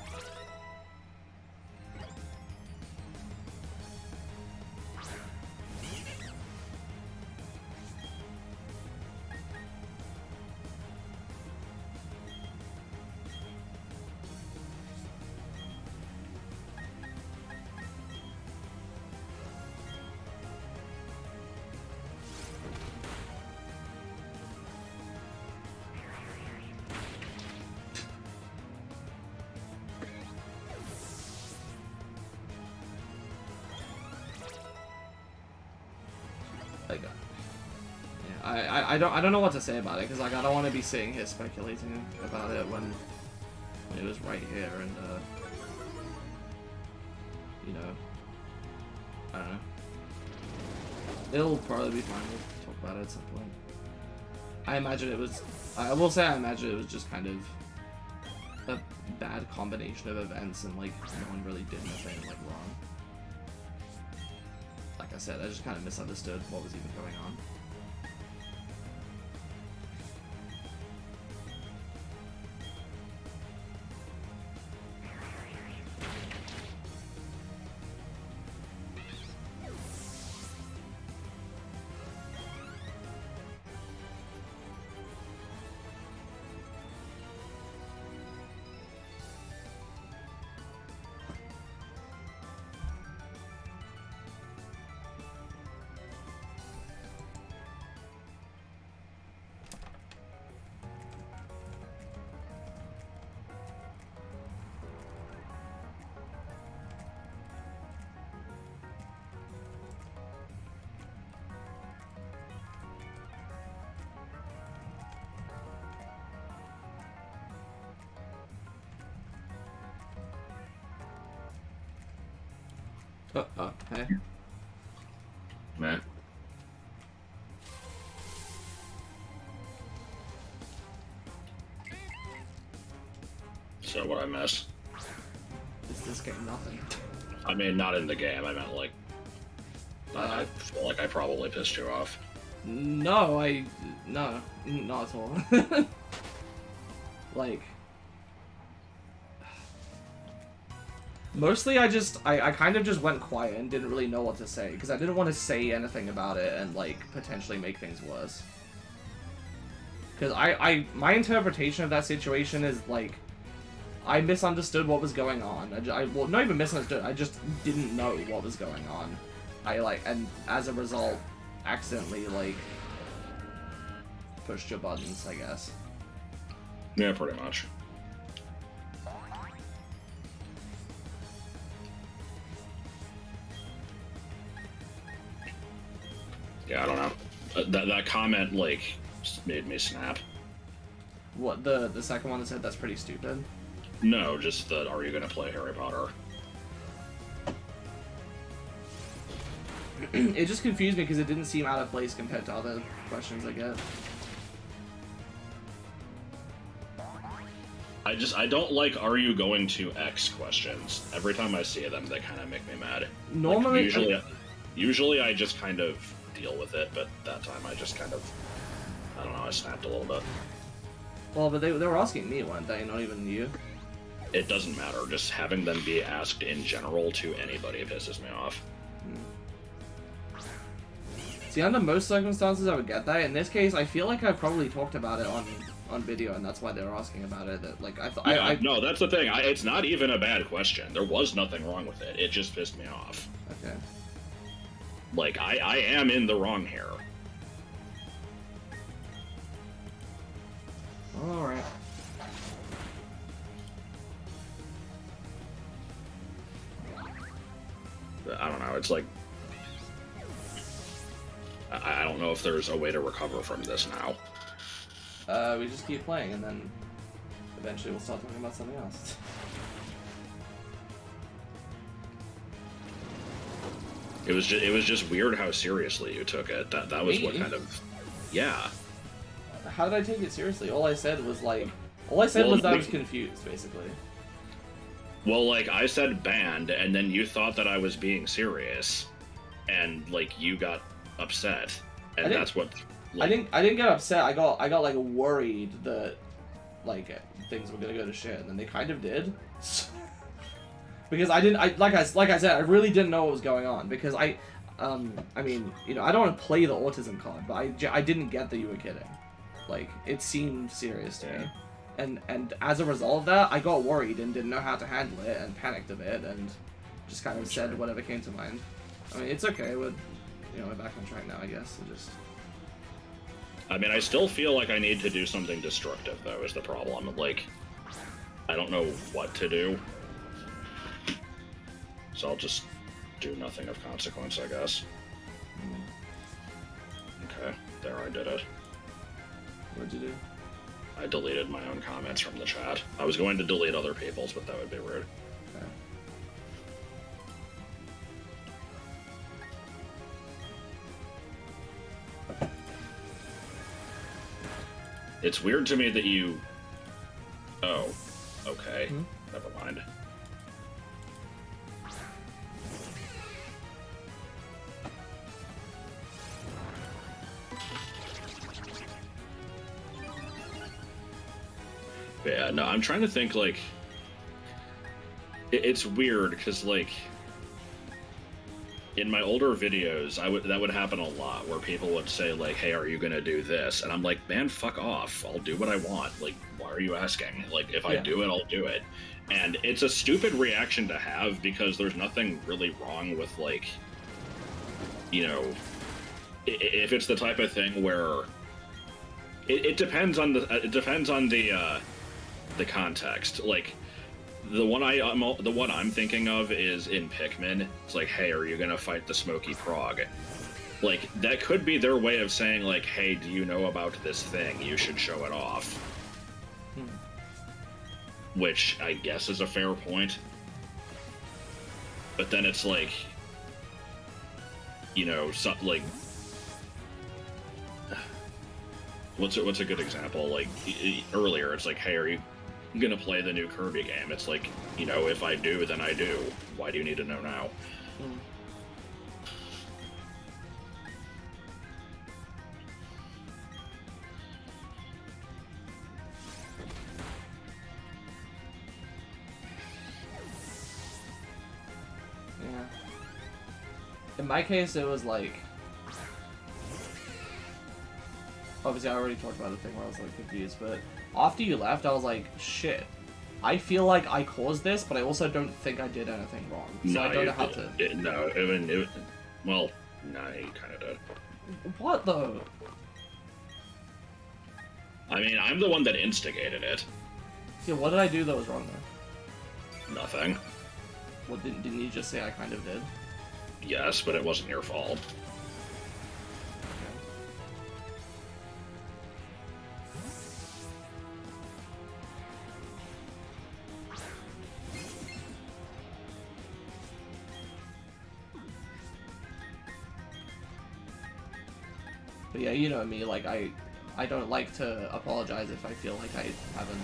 Like, yeah, I don't know what to say about it, because like I don't want to be sitting here speculating about it when it was right here, and you know, I don't know. It'll probably be fine. We'll talk about it at some point. I imagine it was. I will say I imagine it was just kind of a bad combination of events, and like no one really did anything like wrong. Like I said, I just kind of misunderstood what was even going on. Hey. Man. So what I miss? Is this game nothing? I mean, not in the game. I meant like. I feel like I probably pissed you off. No, no, not at all. Like. Mostly I kind of just went quiet and didn't really know what to say, because I didn't want to say anything about it and, like, potentially make things worse. Because my interpretation of that situation is, like, I misunderstood what was going on. Well, not even misunderstood, I just didn't know what was going on. And as a result, accidentally, like, pushed your buttons, I guess. Yeah, pretty much. Yeah, I don't know. That comment, like, made me snap. What, the second one that said that's pretty stupid? No, just that, are you gonna play Harry Potter? It just confused me because it didn't seem out of place compared to other questions I get. I don't like, are you going to X questions. Every time I see them, they kind of make me mad. Normally... Like, usually I just kind of deal with it, but that time I just kind of, I don't know, I snapped a little bit. Well, but they were asking me, weren't they? Not even you? It doesn't matter. Just having them be asked in general to anybody pisses me off. See, under most circumstances I would get that. In this case, I feel like I probably talked about it on video, and that's why they were asking about it. That, like, no, that's the thing. It's not even a bad question. There was nothing wrong with it. It just pissed me off. Okay. Like, I am in the wrong here. Alright. I don't know, it's like... I don't know if there's a way to recover from this now. We just keep playing, and then eventually we'll start talking about something else. It was just weird how seriously you took it. That was what kind of... Yeah. How did I take it seriously? All I said was, like... All I said was that I was confused, basically. Well, like, I said banned, and then you thought that I was being serious. And, like, you got upset. And that's what... Like, I didn't get upset. I got like, worried that, like, things were gonna go to shit, and then they kind of did. Because like I said, I really didn't know what was going on, because I mean, you know, I don't want to play the autism card, but I didn't get that you were kidding. Like, it seemed serious to me. And as a result of that, I got worried and didn't know how to handle it, and panicked a bit, and just kind of said whatever came to mind. I mean, it's okay, we're back on track now, I guess. I mean, I still feel like I need to do something destructive, though, is the problem. Like, I don't know what to do. So I'll just do nothing of consequence, I guess. Okay, there I did it. What'd you do? I deleted my own comments from the chat. I was going to delete other people's, but that would be rude. Okay. It's weird to me that you... Oh, okay. Hmm? Never mind. Yeah, no, I'm trying to think, like... It's weird, because, like... In my older videos, that would happen a lot, where people would say, like, hey, are you gonna do this? And I'm like, man, fuck off. I'll do what I want. Like, why are you asking? Like, if I do it, I'll do it. And it's a stupid reaction to have, because there's nothing really wrong with, like... You know... If it's the type of thing where... It depends on the... It depends on the context. Like... The one I'm thinking of is in Pikmin. It's like, hey, are you gonna fight the Smoky Frog? Like, that could be their way of saying, like, hey, do you know about this thing? You should show it off. Which I guess is a fair point. But then it's like, you know, like, what's a good example? Like earlier, it's like, hey, are you gonna play the new Kirby game? It's like, you know, if I do, then I do. Why do you need to know now? Yeah. In my case, it was like... Obviously, I already talked about the thing where I was, like, confused, but after you left, I was like, shit. I feel like I caused this, but I also don't think I did anything wrong. So No, I don't know how to... Well, no, you kind of did. What, though? I mean, I'm the one that instigated it. Yeah, what did I do that was wrong, though? Nothing. What, didn't you just say I kind of did? Yes, but it wasn't your fault. But yeah, you know me, like, I don't like to apologize if I feel like I haven't,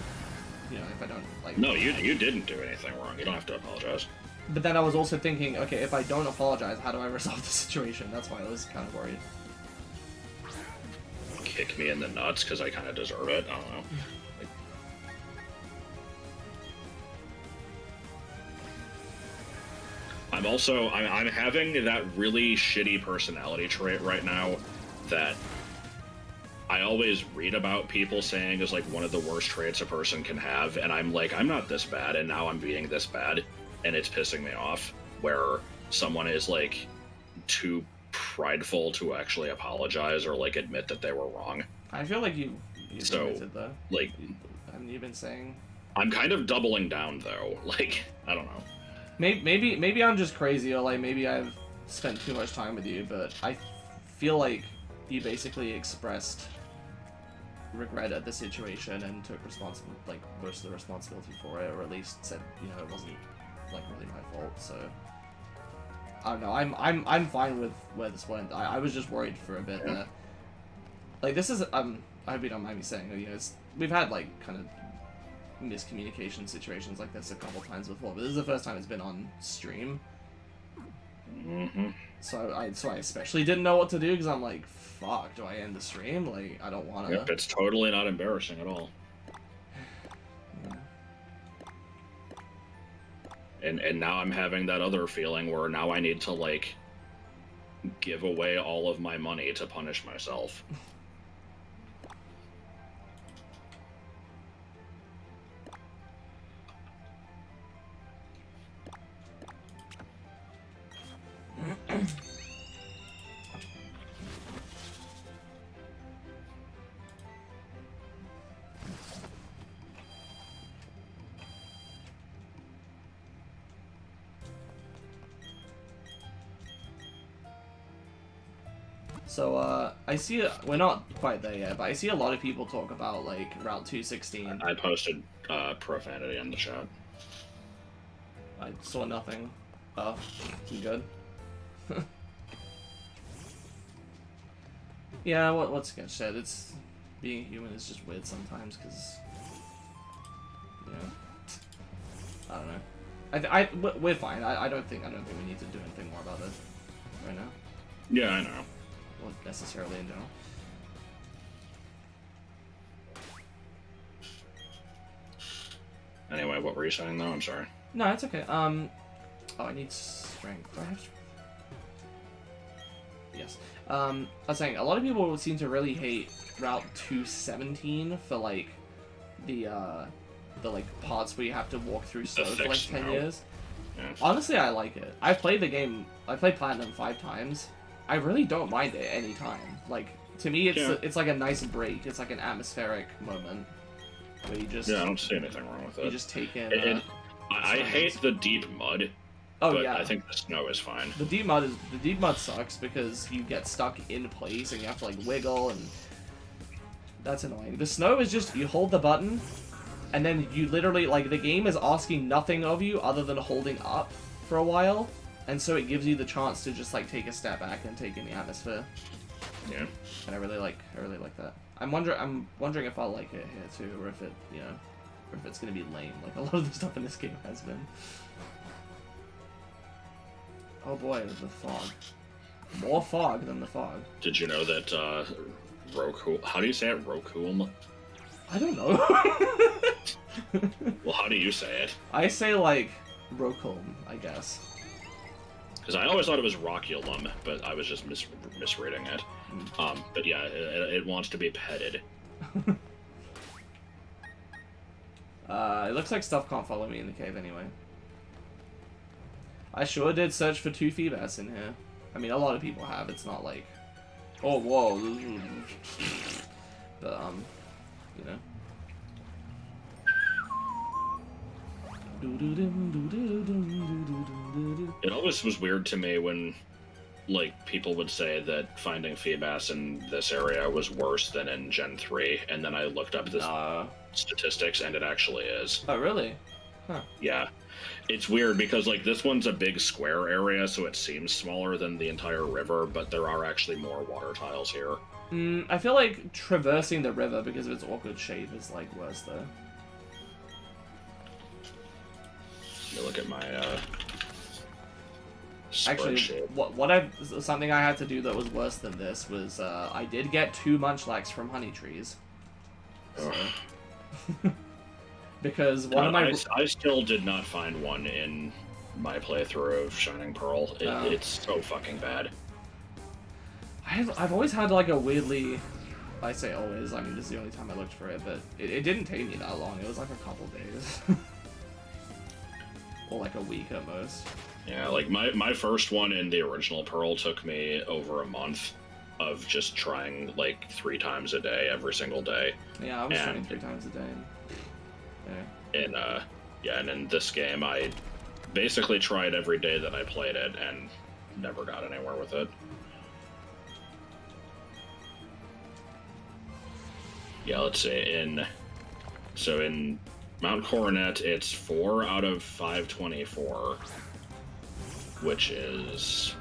you know, if I don't, like... No, you didn't do anything wrong. You don't have to apologize. But then I was also thinking, okay, if I don't apologize, how do I resolve the situation? That's why I was kind of worried. Kick me in the nuts, because I kind of deserve it. I don't know. I'm having that really shitty personality trait right now that I always read about people saying is like one of the worst traits a person can have, and I'm like, I'm not this bad, and now I'm being this bad, and it's pissing me off, where someone is like too prideful to actually apologize or like admit that they were wrong. I feel like you admitted, though. Like, haven't you been saying... I'm kind of doubling down, though. Like, I don't know. Maybe I'm just crazy, or like maybe I've spent too much time with you, but I feel like you basically expressed regret at the situation and took most of the responsibility for it, or at least said, you know, it wasn't like really my fault. So I don't know. I'm fine with where this went. I was just worried for a bit that, like, this is I hope you don't mind me saying, you know, we've had like kind of miscommunication situations like this a couple times before, but this is the first time it's been on stream. So I especially didn't know what to do, because I'm like, fuck, do I end the stream? Like, I don't want to. Yep, it's totally not embarrassing at all. Yeah. And now I'm having that other feeling where now I need to like give away all of my money to punish myself. So, I see, we're not quite there yet, but I see a lot of people talk about, like, Route 216. I posted profanity on the chat. I saw nothing. Oh, you good? Yeah, what Sketch said, it's... being human is just weird sometimes, because... Yeah. I don't know. We're fine. I don't think we need to do anything more about this right now. Yeah, I know. Well, necessarily in general. Anyway, what were you saying though? I'm sorry. No, it's okay. Oh, I need strength. Do I have strength? Yes. I was saying, a lot of people seem to really hate Route 217 for, like, the like, parts where you have to walk through snow for, like, 10 years. Yeah. Honestly, I like it. I've played the game, I played Platinum 5 times. I really don't mind it any time. Like, to me, it's like a nice break. It's like an atmospheric moment where you just... Yeah, I don't see anything wrong with it. You just take in... I hate the deep mud. Oh, but yeah. I think the snow is fine. The deep mud sucks because you get stuck in place and you have to, like, wiggle, and that's annoying. The snow is just, you hold the button, and then you literally, like, the game is asking nothing of you other than holding up for a while, and so it gives you the chance to just, like, take a step back and take in the atmosphere. Yeah. And I really like that. I'm wondering if I'll like it here too, or if it, you know, or if it's gonna be lame, like a lot of the stuff in this game has been. Oh boy, the fog. More fog than the fog. Did you know that Roku? How do you say it? Rokuum? I don't know. Well, how do you say it? I say like Rokulm, I guess. Because I always thought it was Rockulum, but I was just misreading it. But yeah, it wants to be petted. It looks like stuff can't follow me in the cave anyway. I sure did search for 2 Feebas in here. I mean, a lot of people have. It's not like, oh, whoa. But, you know. It always was weird to me when, like, people would say that finding Feebas in this area was worse than in Gen 3, and then I looked up the statistics, and it actually is. Oh, really? Huh. Yeah. It's weird because, like, this one's a big square area, so it seems smaller than the entire river, but there are actually more water tiles here. I feel like traversing the river because of its awkward shape is, like, worse, though. Let me look at my, Actually, something I had to do that was worse than this was, I did get 2 Munchlax from honey trees. So. Because one of my... I still did not find one in my playthrough of Shining Pearl. It's so fucking bad. I've always had, like, a weirdly... I say always, I mean, this is the only time I looked for it, but it didn't take me that long. It was, like, a couple days. Or, like, a week at most. Yeah, like, my first one in the original Pearl took me over a month of just trying, like, 3 times a day, every single day. Yeah, I was trying 3 times a day. And in this game, I basically tried every day that I played it and never got anywhere with it. Yeah, let's see. In Mount Coronet, it's 4 out of 524, which is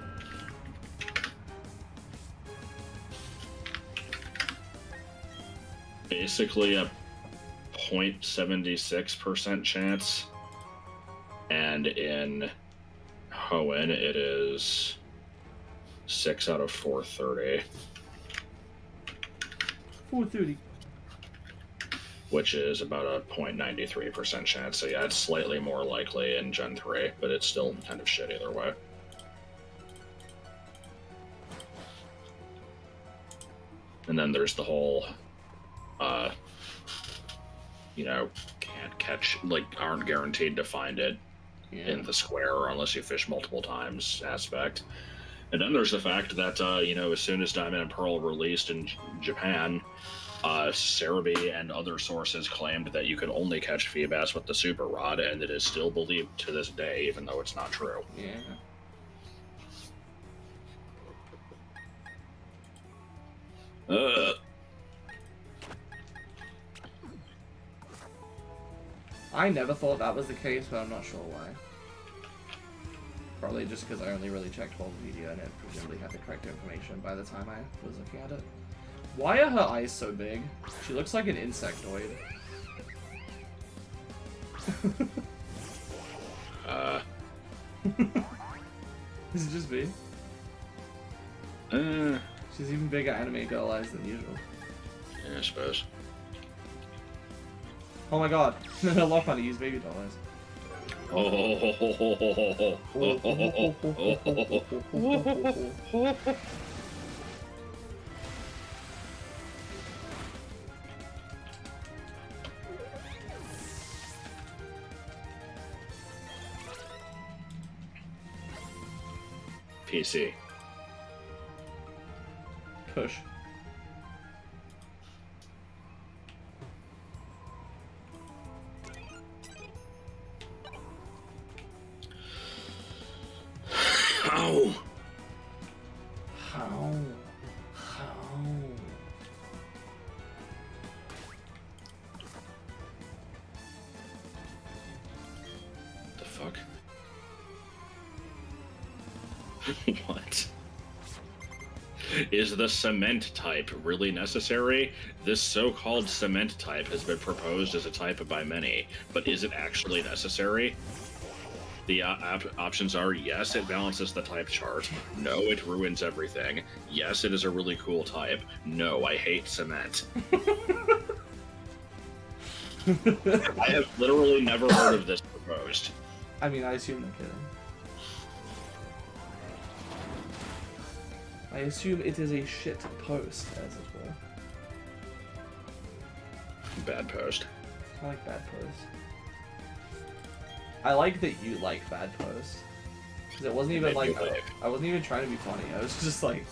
basically a 0.76% chance, and in Hoenn it is 6 out of 430. 430. Which is about a 0.93% chance. So yeah, it's slightly more likely in Gen 3, but it's still kind of shit either way. And then there's the whole, you know, can't catch, like, aren't guaranteed to find it in the square unless you fish multiple times aspect. And then there's the fact that, you know, as soon as Diamond and Pearl released in Japan, Cerebi and other sources claimed that you could only catch Feebas with the Super Rod, and it is still believed to this day, even though it's not true. Yeah. I never thought that was the case, but I'm not sure why. Probably just because I only really checked Wikipedia and it presumably had the correct information by the time I was looking at it. Why are her eyes so big? She looks like an insectoid. Is it just me? She's even bigger anime girl eyes than usual. Yeah, I suppose. Oh my god, no, lock on to use baby doll eyes. PC. Push. How? How? The fuck? What? Is the cement type really necessary? This so-called cement type has been proposed as a type by many, but is it actually necessary? The options are, yes, it balances the type chart. No, it ruins everything. Yes, it is a really cool type. No, I hate cement. I have literally never heard of this proposed. I mean, I assume they're kidding. I assume it is a shit post, as it were. Bad post. I like bad posts. I like that you like bad posts. Because it wasn't even like, I wasn't even trying to be funny. I was just like,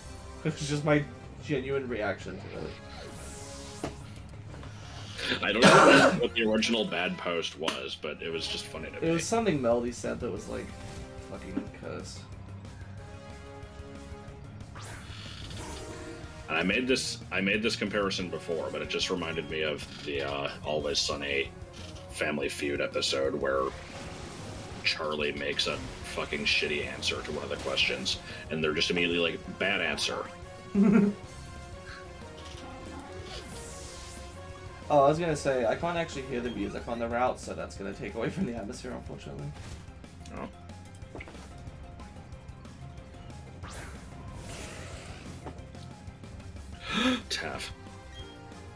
it was just my genuine reaction to it. I don't know what the original bad post was, but it was just funny to me. It was something Melody said that was like, fucking cursed. And I made this comparison before, but it just reminded me of the Always Sunny Family Feud episode where Charlie makes a fucking shitty answer to one of the questions, and they're just immediately like, bad answer. Oh, I was gonna say, I can't actually hear the music on the route, so that's gonna take away from the atmosphere, unfortunately. Oh. Taff.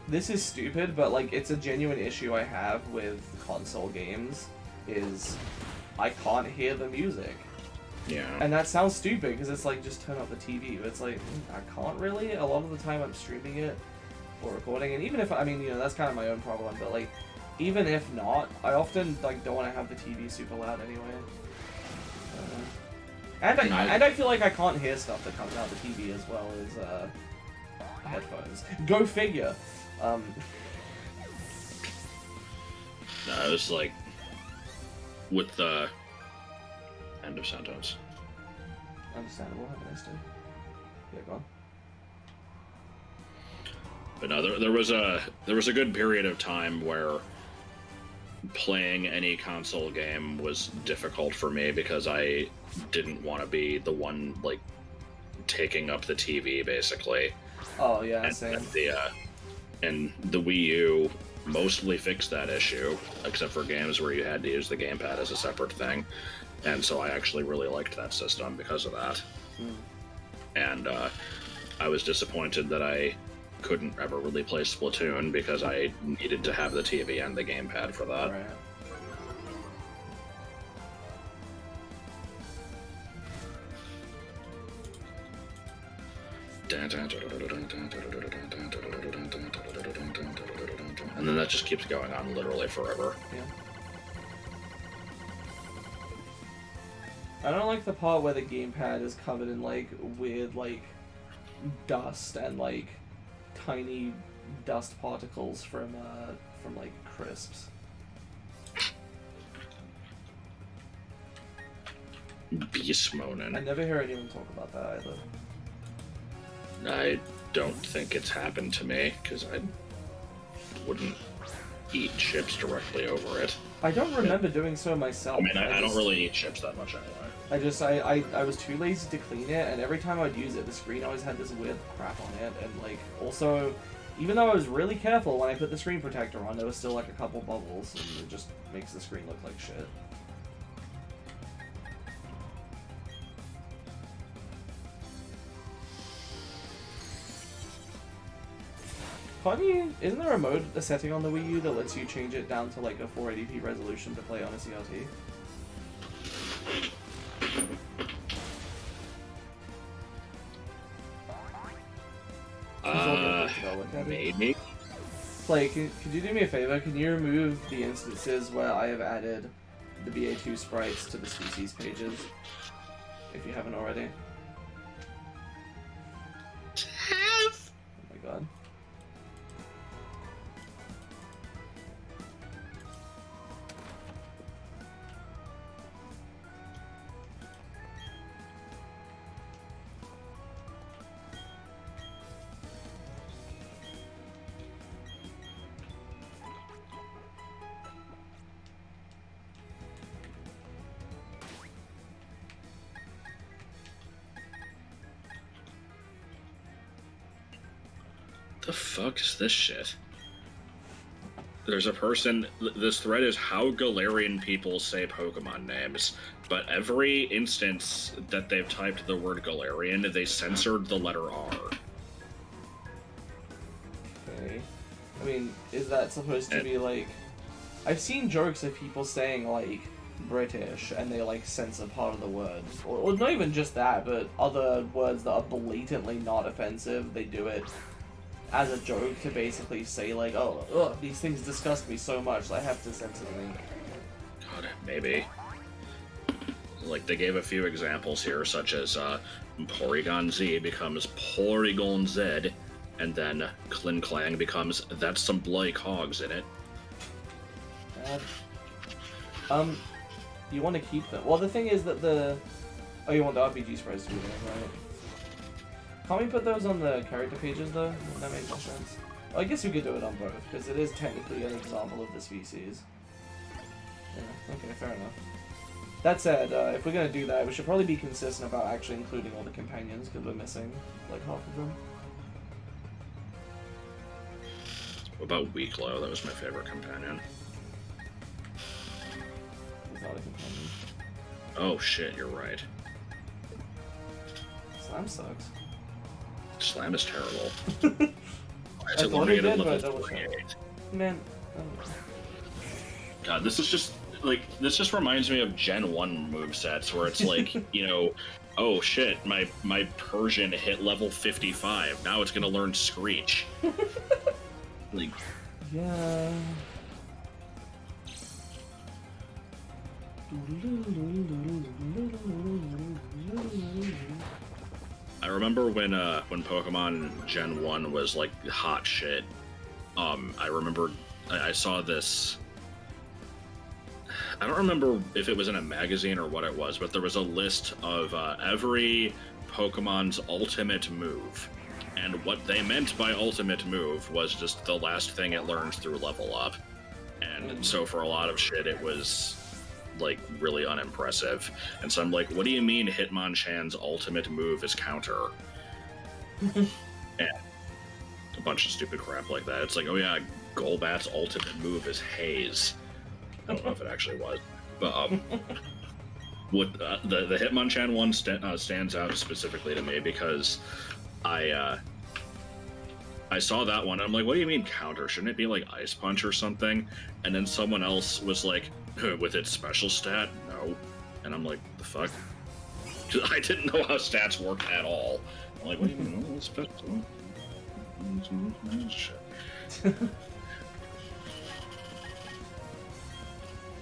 This is stupid, but like, it's a genuine issue I have with console games, is I can't hear the music. Yeah. And that sounds stupid, because it's like, just turn up the TV, but it's like, I can't really. A lot of the time I'm streaming it or recording, and even if, I mean, you know, that's kind of my own problem, but like, even if not, I often like don't want to have the TV super loud anyway. And I feel like I can't hear stuff that comes out the TV as well as headphones. Go figure. No, it was like with the end of sentence. Understandable. Have a nice day. Yeah, go on. But no, there was a good period of time where playing any console game was difficult for me because I didn't want to be the one like taking up the TV basically. Oh yeah, and same. And the Wii U mostly fixed that issue, except for games where you had to use the gamepad as a separate thing. And so I actually really liked that system because of that. And I was disappointed that I couldn't ever really play Splatoon because I needed to have the TV and the gamepad for that. Right. And then that just keeps going on literally forever. Yeah. I don't like the part where the gamepad is covered in like weird like dust and like tiny dust particles from like crisps. Beast moaning. I never hear anyone talk about that either. I don't think it's happened to me, because I wouldn't eat chips directly over it. I don't remember doing so myself. I mean, I don't really eat chips that much anyway. I was too lazy to clean it, and every time I'd use it, the screen always had this weird crap on it, and like, also, even though I was really careful when I put the screen protector on, there was still like a couple bubbles, and it just makes the screen look like shit. Funny, isn't there a setting on the Wii U that lets you change it down to like a 480p resolution to play on a CRT? Maybe. Like, could you do me a favor? Can you remove the instances where I have added the BA2 sprites to the species pages? If you haven't already. Oh my god. The fuck is this shit? There's a person. This thread is how Galarian people say Pokemon names, but every instance that they've typed the word Galarian, they censored the letter R. Okay. I mean, is that supposed to be like... I've seen jokes of people saying, like, British, and they, like, censor part of the word. Or not even just that, but other words that are blatantly not offensive, they do it as a joke to basically say, like, oh, ugh, these things disgust me so much, I have to censor them. God, maybe. Like, they gave a few examples here, such as, Porygon Z becomes Porygon Z, and then Klinklang becomes, that's some Blake Hogs in it. You want to keep them? Well, the thing is that the... Oh, you want the RPG sprites to be there, right? Can't we put those on the character pages, though? Would that make more sense? Well, I guess we could do it on both, because it is technically an example of the species. Yeah, okay, fair enough. That said, if we're going to do that, we should probably be consistent about actually including all the companions, because we're missing, like, half of them. What about Weaklow? That was my favorite companion. He's not a companion. Oh shit, you're right. Slam sucks. Slam is terrible. I thought it did, but that was 48. Man, God, this is just like this just reminds me of Gen 1 movesets where it's like, you know, oh shit, my Persian hit level 55. Now it's gonna learn Screech. Like, yeah. I remember when Pokemon Gen 1 was like hot shit. I remember I saw this. I don't remember if it was in a magazine or what it was, but there was a list of every Pokemon's ultimate move. And what they meant by ultimate move was just the last thing it learns through level up. And so for a lot of shit, it was like really unimpressive. And so I'm like, what do you mean Hitmonchan's ultimate move is counter? And a bunch of stupid crap like that. It's like, oh yeah, Golbat's ultimate move is Haze. I don't know if it actually was, but with the Hitmonchan one stands out specifically to me because I saw that one and I'm like, what do you mean counter? Shouldn't it be like Ice Punch or something? And then someone else was like, with its special stat, no. And I'm like, the fuck? I didn't know how stats worked at all. I'm like, what do you mean? Oh, special. Shit.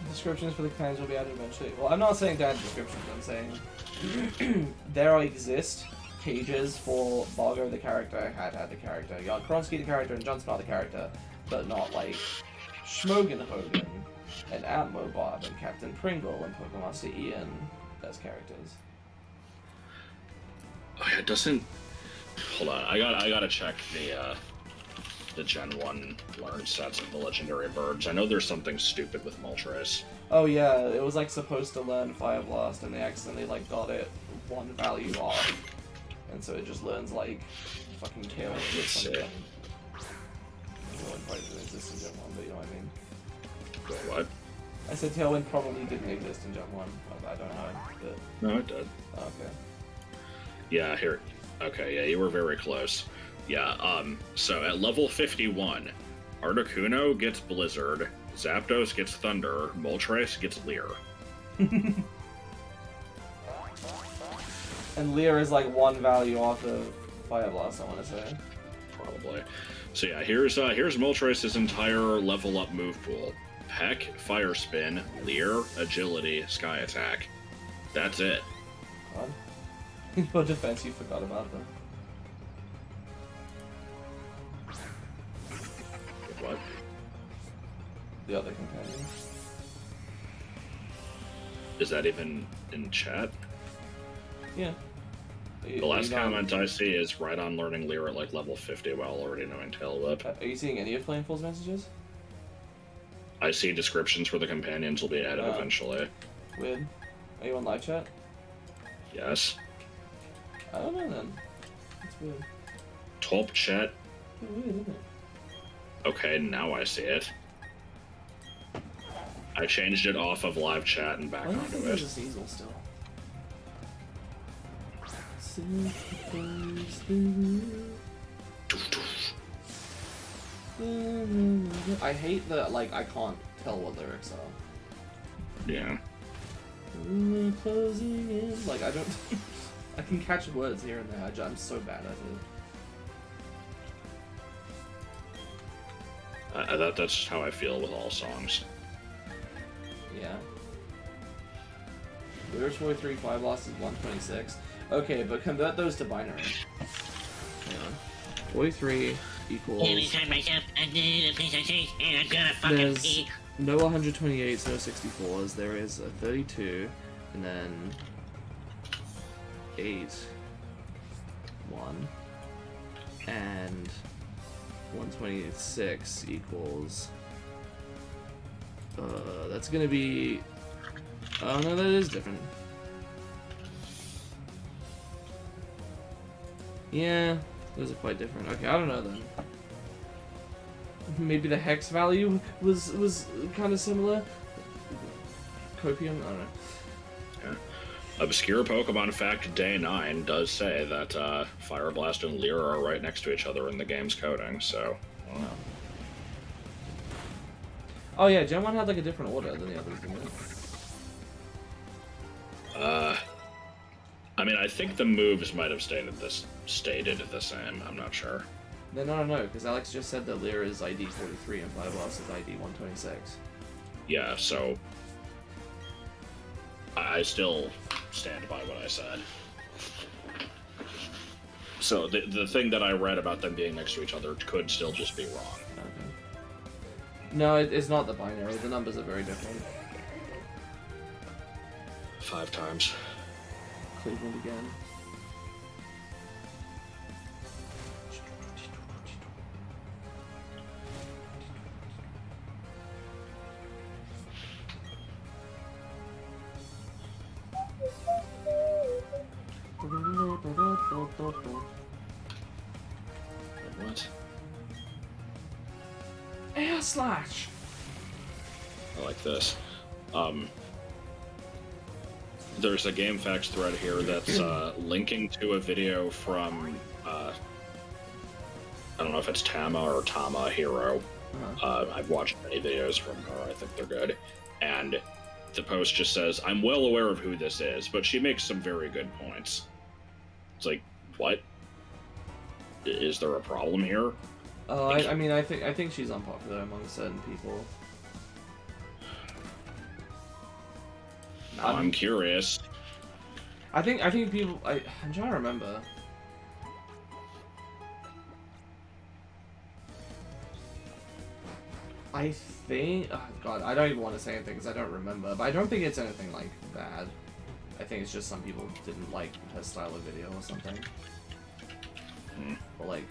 Descriptions for the kinds will be added eventually. Well, I'm not saying to add descriptions, I'm saying there exist pages for Bargo the character, Had the character, Yarkronsky the character, and Johnsmart the character, but not like Schmogan Hogan and Atmo Bob and Captain Pringle and Pokemon Master Ian as characters. Oh yeah, doesn't Hold on, I gotta check the Gen 1 learn sets of the legendary birds. I know there's something stupid with Moltres. Oh yeah, it was like supposed to learn Fire Blast, and they accidentally like got it one value off, and so it just learns like fucking Tailwind or something. Tailwind probably didn't exist in Gen 1, but you know what I mean. Wait, what? I said Tailwind probably didn't exist in Gen 1. I don't know, but... No, it did. Oh, okay. Yeah, here. Okay, yeah, you were very close. Yeah, so at level 51, Articuno gets Blizzard, Zapdos gets Thunder, Moltres gets Leer. And Leer is like one value off of Fire Blast, I want to say. Probably. So yeah, here's Moltres' entire level up move pool. Peck, Fire Spin, Leer, Agility, Sky Attack. That's it. God. Your defense, you forgot about them. What? The other companion. Is that even in chat? Yeah. The last comment I see is right on learning Leer at like level 50 while already knowing Tail Whip. Are you seeing any of Flamefall's messages? I see descriptions for the companions will be added eventually. Weird. Are you on live chat? Yes. I don't know then. It's weird. Top chat. It's weird, isn't it? Okay, now I see it. I changed it off of live chat and back Why onto is it. this Easel still? I hate that, like, I can't tell what lyrics are. Yeah. Closing in. Like, I don't... I can catch words here and there, I'm so bad at it. That's how I feel with all songs. Yeah. Lyrics 43, Fire Blast is 126. Okay, but convert those to binary. Hang on. 43 equals... Anytime I jump, I need a piece of cheese, and I'm gonna fucking There's eat. no 128s, no 64s. There is a 32, and then 8, 1, and 126 equals... that's gonna be... Oh no, that is different. Yeah, those are quite different. Okay, I don't know then. Maybe the hex value was kind of similar. Copium, I don't know. Yeah. Obscure Pokemon fact Day 9 does say that Fire Blast and Leer are right next to each other in the game's coding, so... Wow. Oh yeah, Gen 1 had like a different order than the others, didn't it? I mean, I think the moves might have stated the same. I'm not sure. No, because Alex just said that Leer is ID 43 and Fire Blast is ID 126. Yeah, so I still stand by what I said. So the thing that I read about them being next to each other could still just be wrong. Okay. No, it's not the binary. The numbers are very different. 5 times. Cleveland again. What? Air slash. I like this. There's a game facts thread here that's linking to a video from I don't know if it's Tama or Tama Hero. I've watched many videos from her. I think they're good. And the post just says, "I'm well aware of who this is, but she makes some very good points." It's like, what? Is there a problem here? I mean, I think she's unpopular among certain people. I'm curious. I think people. I'm trying to remember. I think. Oh God, I don't even want to say anything because I don't remember. But I don't think it's anything like bad. I think it's just some people didn't like her style of video or something. Or like,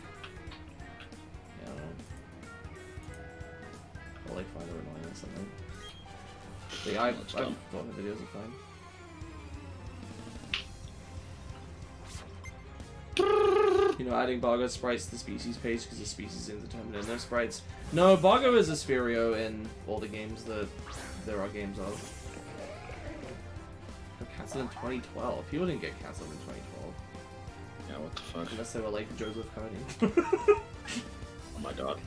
I don't know. Or like find her annoying or something. But yeah, I thought her videos are fine. You know, adding Bargo sprites to the species page because the species is indeterminate in their sprites. No, Bargo is a Spherio in all the games that there are games of. Got cancelled in 2012. People didn't get cancelled in 2012. Yeah, what the fuck? Unless they were like Joseph Kony. Oh my god.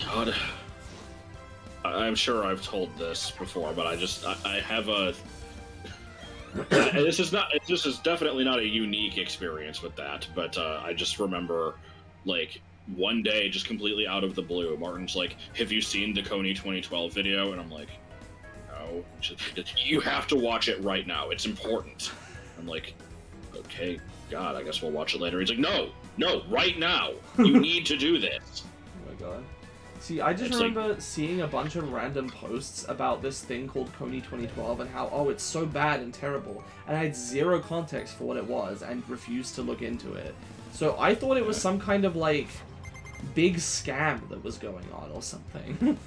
God. I'm sure I've told this before, but I have a... this is definitely not a unique experience with that, but I just remember, like, one day, just completely out of the blue, Martin's like, have you seen the Kony 2012 video? And I'm like, no. You have to watch it right now. It's important. I'm like, okay, God, I guess we'll watch it later. He's like, no, right now. You need to do this. Oh my god. See, I just remember seeing a bunch of random posts about this thing called Kony 2012 and how, oh, it's so bad and terrible. And I had zero context for what it was and refused to look into it. So I thought it was some kind of, like, big scam that was going on or something.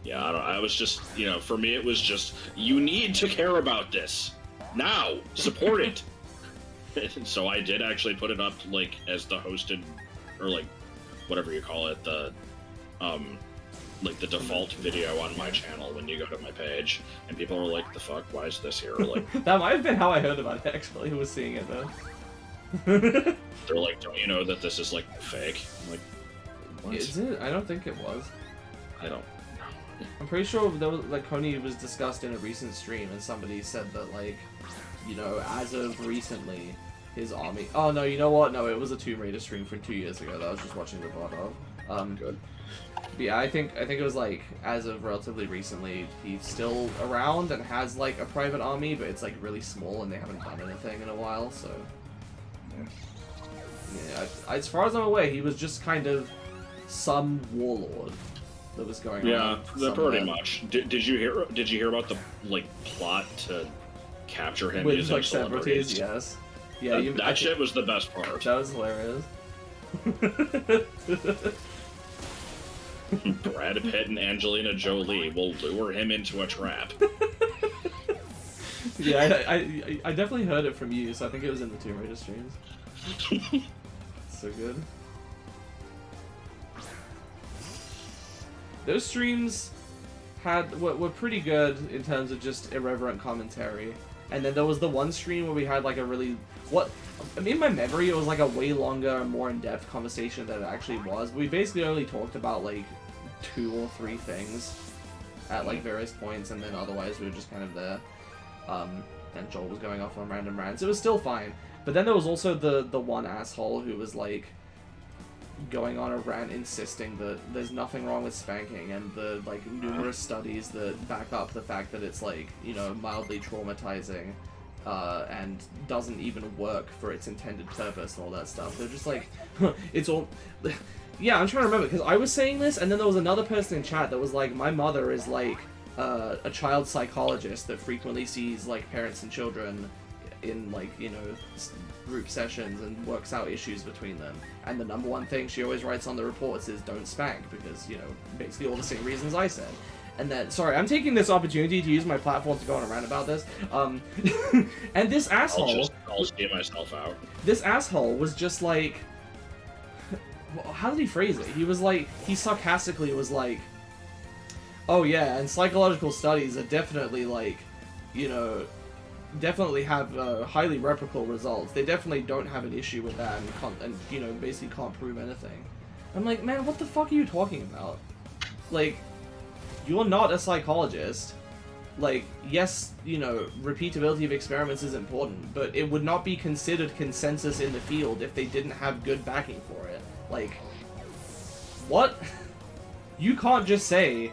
Yeah, I was just, you know, for me it was just, you need to care about this. Now! Support it! So I did actually put it up, like, as the hosted, or, like, whatever you call it, the, like, the default video on my channel when you go to my page, and people are like, the fuck, why is this here? Like, that might have been how I heard about it, actually, who was seeing it, though. they're like, don't you know that this is, like, fake? I'm like, what? Is it? I don't think it was. I don't know. I'm pretty sure there was, like, Kony was discussed in a recent stream, and somebody said that, like, you know, as of recently, his army... Oh, no, you know what? No, it was a Tomb Raider stream from 2 years ago that I was just watching the VOD of. Good. But yeah, I think it was, like, as of relatively recently, he's still around and has, like, a private army, but it's, like, really small and they haven't done anything in a while, so... Yeah, as far as I'm aware, he was just kind of some warlord that was going on. Yeah, somewhere. pretty much. Did you hear about the, like, plot to capture him With, using like, celebrities? Yes. Yeah, that shit was the best part. That was hilarious. Brad Pitt and Angelina Jolie will lure him into a trap. Yeah, I definitely heard it from you, so I think it was in the Tomb Raider streams. So good. Those streams were pretty good in terms of just irreverent commentary. And then there was the one stream where we had like a really... in my memory, it was like a way longer and more in-depth conversation than it actually was. We basically only talked about like 2 or 3 things at like various points, and then otherwise we were just kind of there. And Joel was going off on random rants. It was still fine. But then there was also the one asshole who was like going on a rant insisting that there's nothing wrong with spanking, and the like numerous studies that back up the fact that it's like, you know, mildly traumatizing and doesn't even work for its intended purpose and all that stuff. They're just like, it's all... Yeah, I'm trying to remember, because I was saying this, and then there was another person in chat that was like, my mother is like a child psychologist that frequently sees like parents and children in like, you know, group sessions and works out issues between them, and the number one thing she always writes on the reports is don't spank, because, you know, basically all the same reasons I said. And then, sorry, I'm taking this opportunity to use my platform to go on around about this, and this asshole... I'll see myself out. This asshole was just like... How did he phrase it? He was like, he sarcastically was like, oh yeah, and psychological studies are definitely like, you know, definitely have highly replicable results. They definitely don't have an issue with that, and you know, basically can't prove anything. I'm like, man, what the fuck are you talking about? Like, you're not a psychologist. Like, yes, you know, repeatability of experiments is important, but it would not be considered consensus in the field if they didn't have good backing for it. Like, what? You can't just say,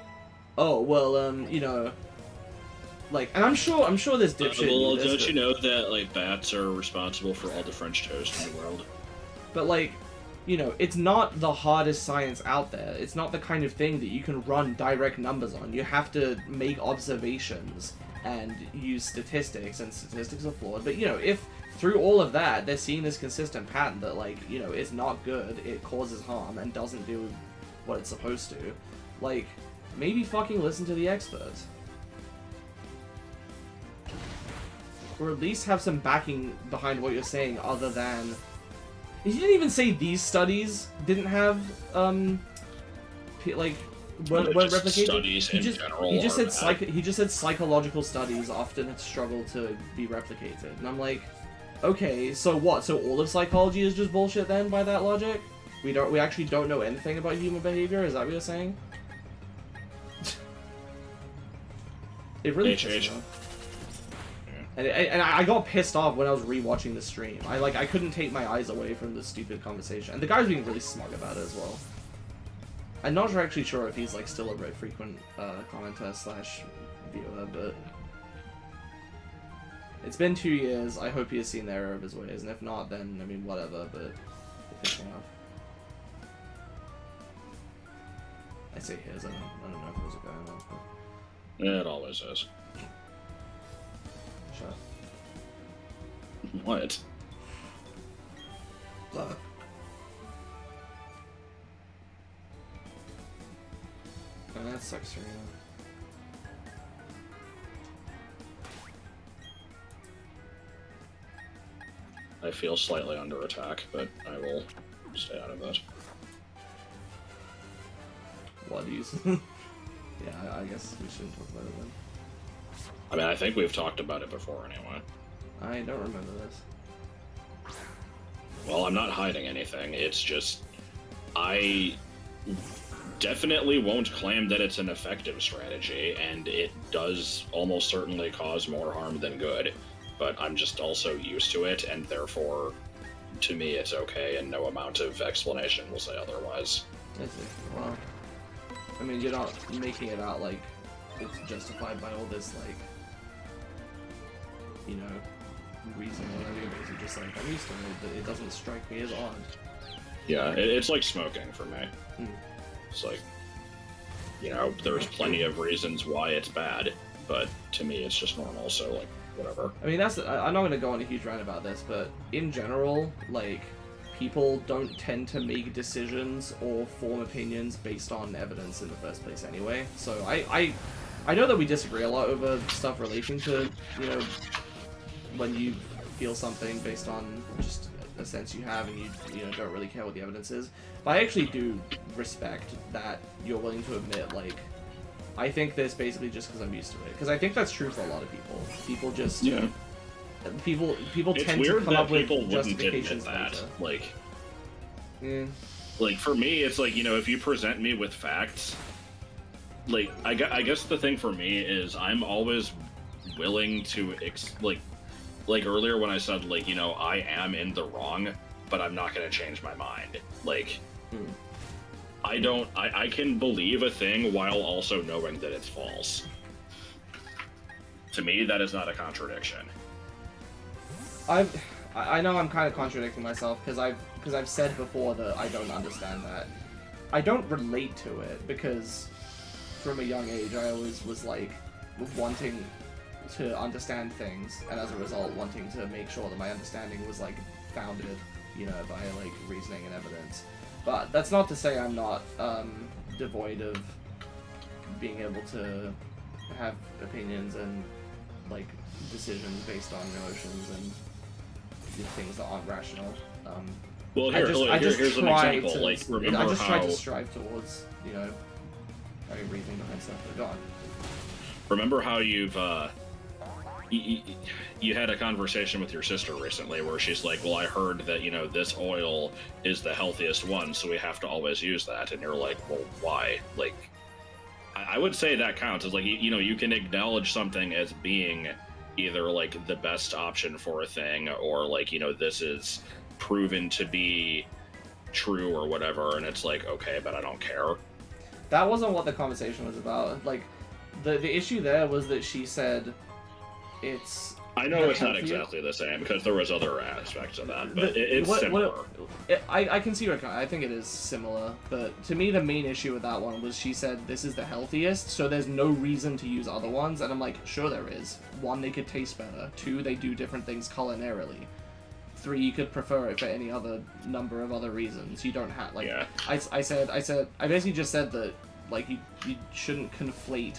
oh, well, you know, like, and I'm sure this dipshit. Well, don't you know that like bats are responsible for all the French toast in the world? But like, you know, it's not the hardest science out there. It's not the kind of thing that you can run direct numbers on. You have to make observations and use statistics, and statistics are flawed. But, you know, if through all of that, they're seeing this consistent pattern that, like, you know, it's not good, it causes harm, and doesn't do what it's supposed to, like, maybe fucking listen to the experts. Or at least have some backing behind what you're saying, other than... He didn't even say these studies didn't have, like, weren't replicated. Studies in general he just said psychological studies often struggle to be replicated. And I'm like, okay, so what? So all of psychology is just bullshit then, by that logic? We actually don't know anything about human behavior? Is that what you're saying? It really pisses me off. And I got pissed off when I was rewatching the stream. I couldn't take my eyes away from the stupid conversation. And the guy was being really smug about it as well. I'm not actually sure if he's like still a very frequent commenter / viewer, but it's been 2 years. I hope he has seen the error of his ways, and if not, then I mean whatever. But it pissed me off. I say his. I don't know if it was a guy or not. But... Yeah, it always is. Shut up. What? Fuck. Oh, that sucks for you. I feel slightly under attack, but I will stay out of that. What do you... Yeah, I guess we shouldn't talk about it then. I mean, I think we've talked about it before anyway. I don't remember this. Well, I'm not hiding anything. It's just... I definitely won't claim that it's an effective strategy, and it does almost certainly cause more harm than good, but I'm just also used to it, and therefore, to me, it's okay, and no amount of explanation will say otherwise. I see. Well, I mean, you're not making it out like it's justified by all this, like, you know, reason or whatever. You're basically just like, I'm used to it, but it doesn't strike me as odd. Yeah, it's like smoking for me. Hmm. It's like, you know, there's plenty of reasons why it's bad, but to me it's just normal, so like, whatever. I mean, I'm not going to go on a huge rant about this, but in general, like, people don't tend to make decisions or form opinions based on evidence in the first place anyway. So I know that we disagree a lot over stuff relating to, you know, when you feel something based on just a sense you have and you know, don't really care what the evidence is. But I actually do respect that you're willing to admit, like, I think this basically just because I'm used to it. Because I think that's true for a lot of people. People just... Yeah. People it's tend weird to come that up with people wouldn't justifications admit that. later. Like, Yeah. like, for me, it's like, you know, if you present me with facts, like, I guess the thing for me is I'm always willing to, like earlier when I said, like, you know, I am in the wrong, but I'm not going to change my mind. Like, I can believe a thing while also knowing that it's false. To me, that is not a contradiction. I know I'm kind of contradicting myself because I've said before that I don't understand that. I don't relate to it because from a young age I always was like wanting to understand things, and as a result wanting to make sure that my understanding was like founded, you know, by like reasoning and evidence. But that's not to say I'm not devoid of being able to have opinions and like decisions based on emotions and things that aren't rational. Well, here's an example. Like, remember I just try how to strive towards, you know, having reasoning behind stuff. But go on. remember how you've you had a conversation with your sister recently where she's like, well, I heard that, you know, this oil is the healthiest one, so we have to always use that. And you're like, well, why? Like, I would say that counts. It's like, you know, you can acknowledge something as being either like the best option for a thing, or like, you know, this is proven to be true or whatever, and it's like, okay, but I don't care. That wasn't what the conversation was about. Like, the issue there was that she said it's I know it's not healthier. exactly the same because there was other aspects of that, but it's similar. I can see what I think it is similar, but to me the main issue with that one was she said this is the healthiest, so there's no reason to use other ones, and I'm like, sure there is. 1, they could taste better. 2, they do different things culinarily. 3, you could prefer it for any other number of other reasons. You don't have, like, Yeah. I basically just said that, like, you shouldn't conflate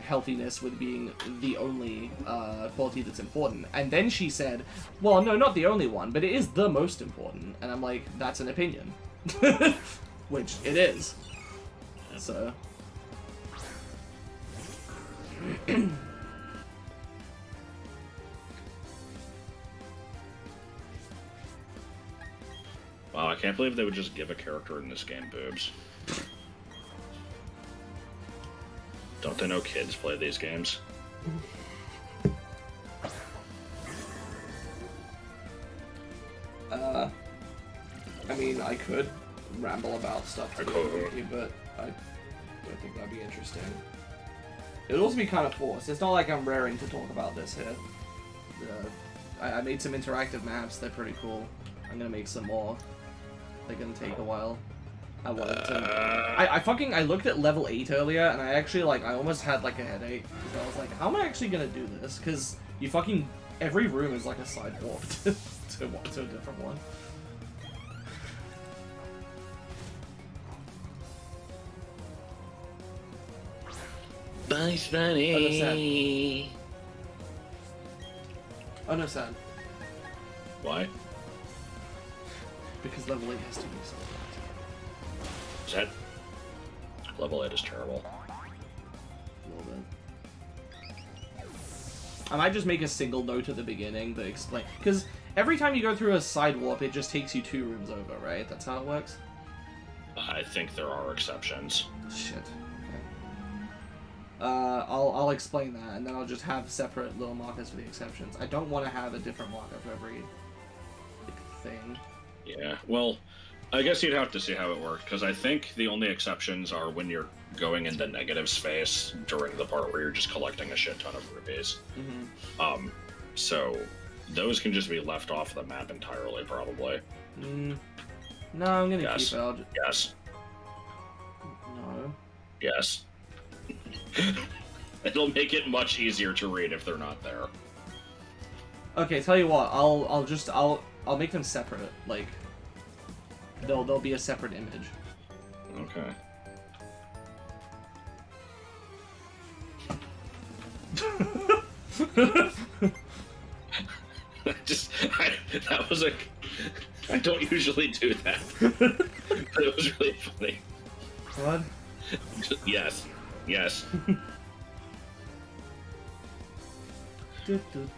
healthiness with being the only quality that's important. And then she said, well, no, not the only one, but it is the most important. And I'm like, that's an opinion. Which it is. So. Wow, I can't believe they would just give a character in this game boobs. Don't they know kids play these games? I mean, I could ramble about stuff I to could. you, but I don't think that'd be interesting. It would also be kind of forced. It's not like I'm raring to talk about this here. I made some interactive maps. They're pretty cool. I'm gonna make some more. They're gonna take a while. I wanted to. I looked at level 8 earlier, and I actually, like, I almost had, like, a headache. Because I was like, how am I actually gonna do this? Because you fucking... Every room is like a sidewalk to a different one. Bugs Bunny. Oh, no, sad. Why? Because level 8 has to be so Is that... Level 8 is terrible. a little bit. I might just make a single note at the beginning that explain... Because every time you go through a side warp, it just takes you 2 rooms over, right? That's how it works? I think there are exceptions. Shit. I'll explain that, and then I'll just have separate little markers for the exceptions. I don't want to have a different marker for every thing. Yeah, well, I guess you'd have to see how it worked, because I think the only exceptions are when you're going into negative space during the part where you're just collecting a shit ton of rupees. Mm-hmm. So those can just be left off the map entirely, probably. No, I'm gonna Yes. keep it. I'll just... Yes. No. Yes. It'll make it much easier to read if they're not there. Okay, tell you what. I'll make them separate. Like, they'll be a separate image. Okay. That was I don't usually do that. But it was really funny. What? Yes. Yes. I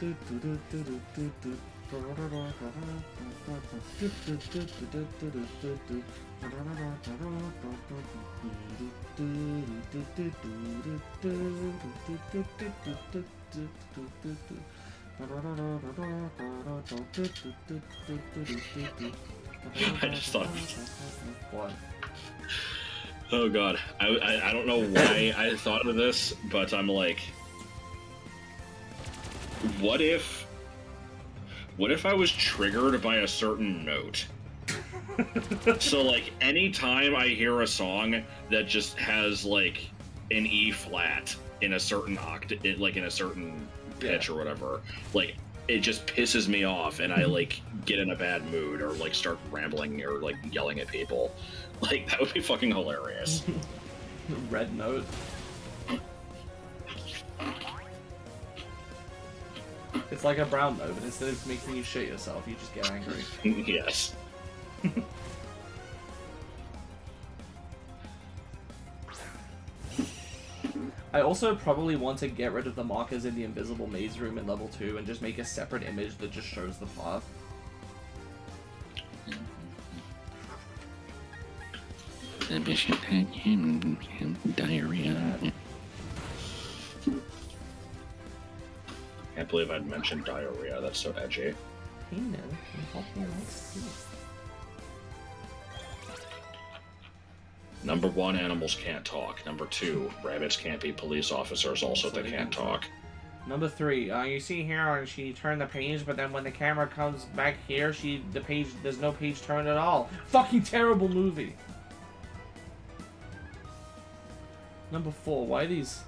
just thought... What? Oh god. I don't know why I thought of this, but I'm like... What if I was triggered by a certain note? So, like, anytime I hear a song that just has, like, an E flat in a certain octave, like, in a certain pitch or whatever, like, it just pisses me off, and I, like, get in a bad mood, or, like, start rambling, or, like, yelling at people. Like, that would be fucking hilarious. Red note. It's like a brown note, but instead of making you shit yourself, you just get angry. Yes. I also probably want to get rid of the markers in the invisible maze room in level 2 and just make a separate image that just shows the path. The bishop had diarrhea. Can't believe I'd mentioned diarrhea. That's so edgy. Hey, no, I'm helping out. Number 1, animals can't talk. Number 2, rabbits can't be police officers, also they can't talk. Number 3, you see here, she turned the page, but then when the camera comes back here, there's no page turned at all. Fucking terrible movie. Number 4, why are these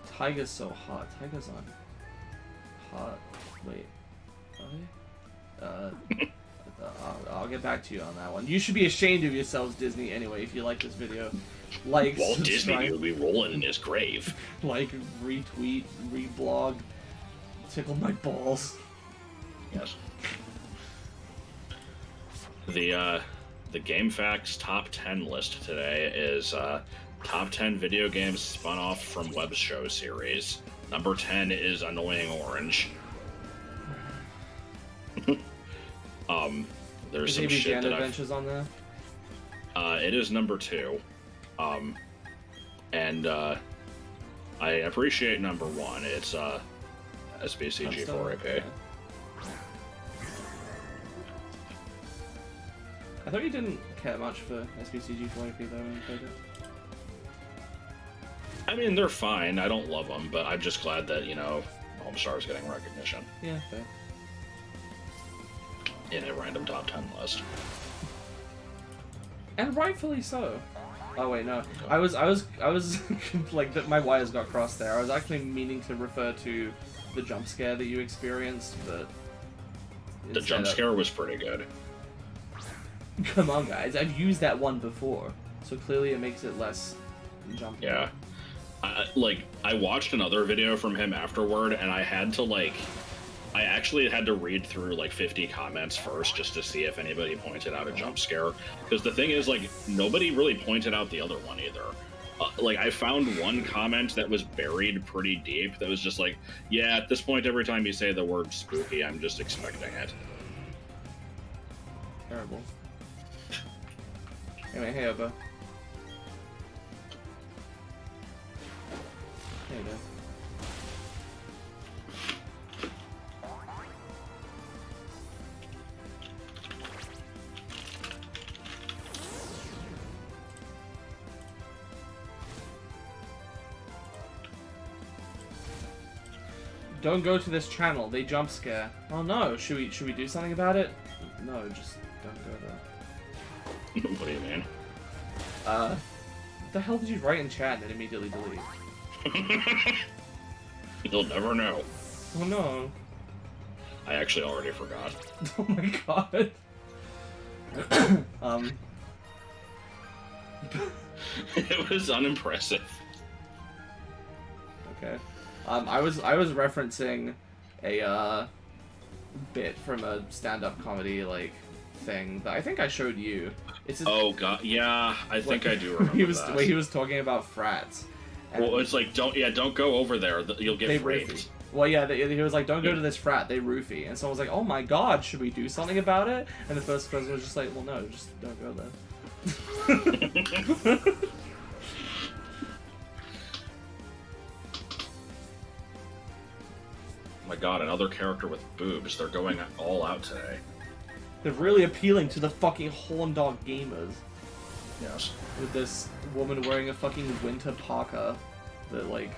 tigers so hot? Tigers aren't hot. Wait. Are they? I'll get back to you on that one. You should be ashamed of yourselves, Disney, anyway, if you like this video. Like, Walt subscribe, Disney will be rolling in his grave. like, retweet, reblog, tickle my balls. Yes. The Game Facts top 10 list today is top 10 video games spun off from web show series. Number 10 is Annoying Orange. There's some shit that Adventures on there. It is number 2. And I appreciate number 1. It's SBCG 4AP. I thought you didn't care much for SBCG 4AP though when you played it. I mean, they're fine. I don't love them, but I'm just glad that, Homestar's getting recognition Yeah, fair. in a random top 10 list. And rightfully so. Oh wait, no. I was like my wires got crossed there. I was actually meaning to refer to the jump scare that you experienced, but The jump scare was pretty good. Come on, guys! I've used that one before, so clearly it makes it less jumpy. Yeah. I watched another video from him afterward, and I actually had to read through like 50 comments first just to see if anybody pointed out a jump scare. Because the thing is, like, nobody really pointed out the other one either. I found one comment that was buried pretty deep that was just like, yeah, at this point, every time you say the word spooky, I'm just expecting it. Terrible. Anyway, hey, Oba. There you go. Don't go to this channel. They jump scare. Oh no! Should we do something about it? No, just don't go there. What do you mean? What the hell did you write in chat and immediately delete? You'll never know. Oh no! I actually already forgot. Oh my god. It was unimpressive. Okay. I was referencing a bit from a stand-up comedy thing that I think I showed you. Oh god, yeah, I think I do remember that. He was talking about frats. Well, it's like don't go over there. You'll get raped. Roofie. Well, yeah, he was like, don't go to this frat. They roofie. And someone was like, oh my god, should we do something about it? And the first person was just like, well, no, just don't go there. Oh my god, another character with boobs. They're going all out today. They're really appealing to the fucking horn dog gamers. Yes. With this woman wearing a fucking winter parka that,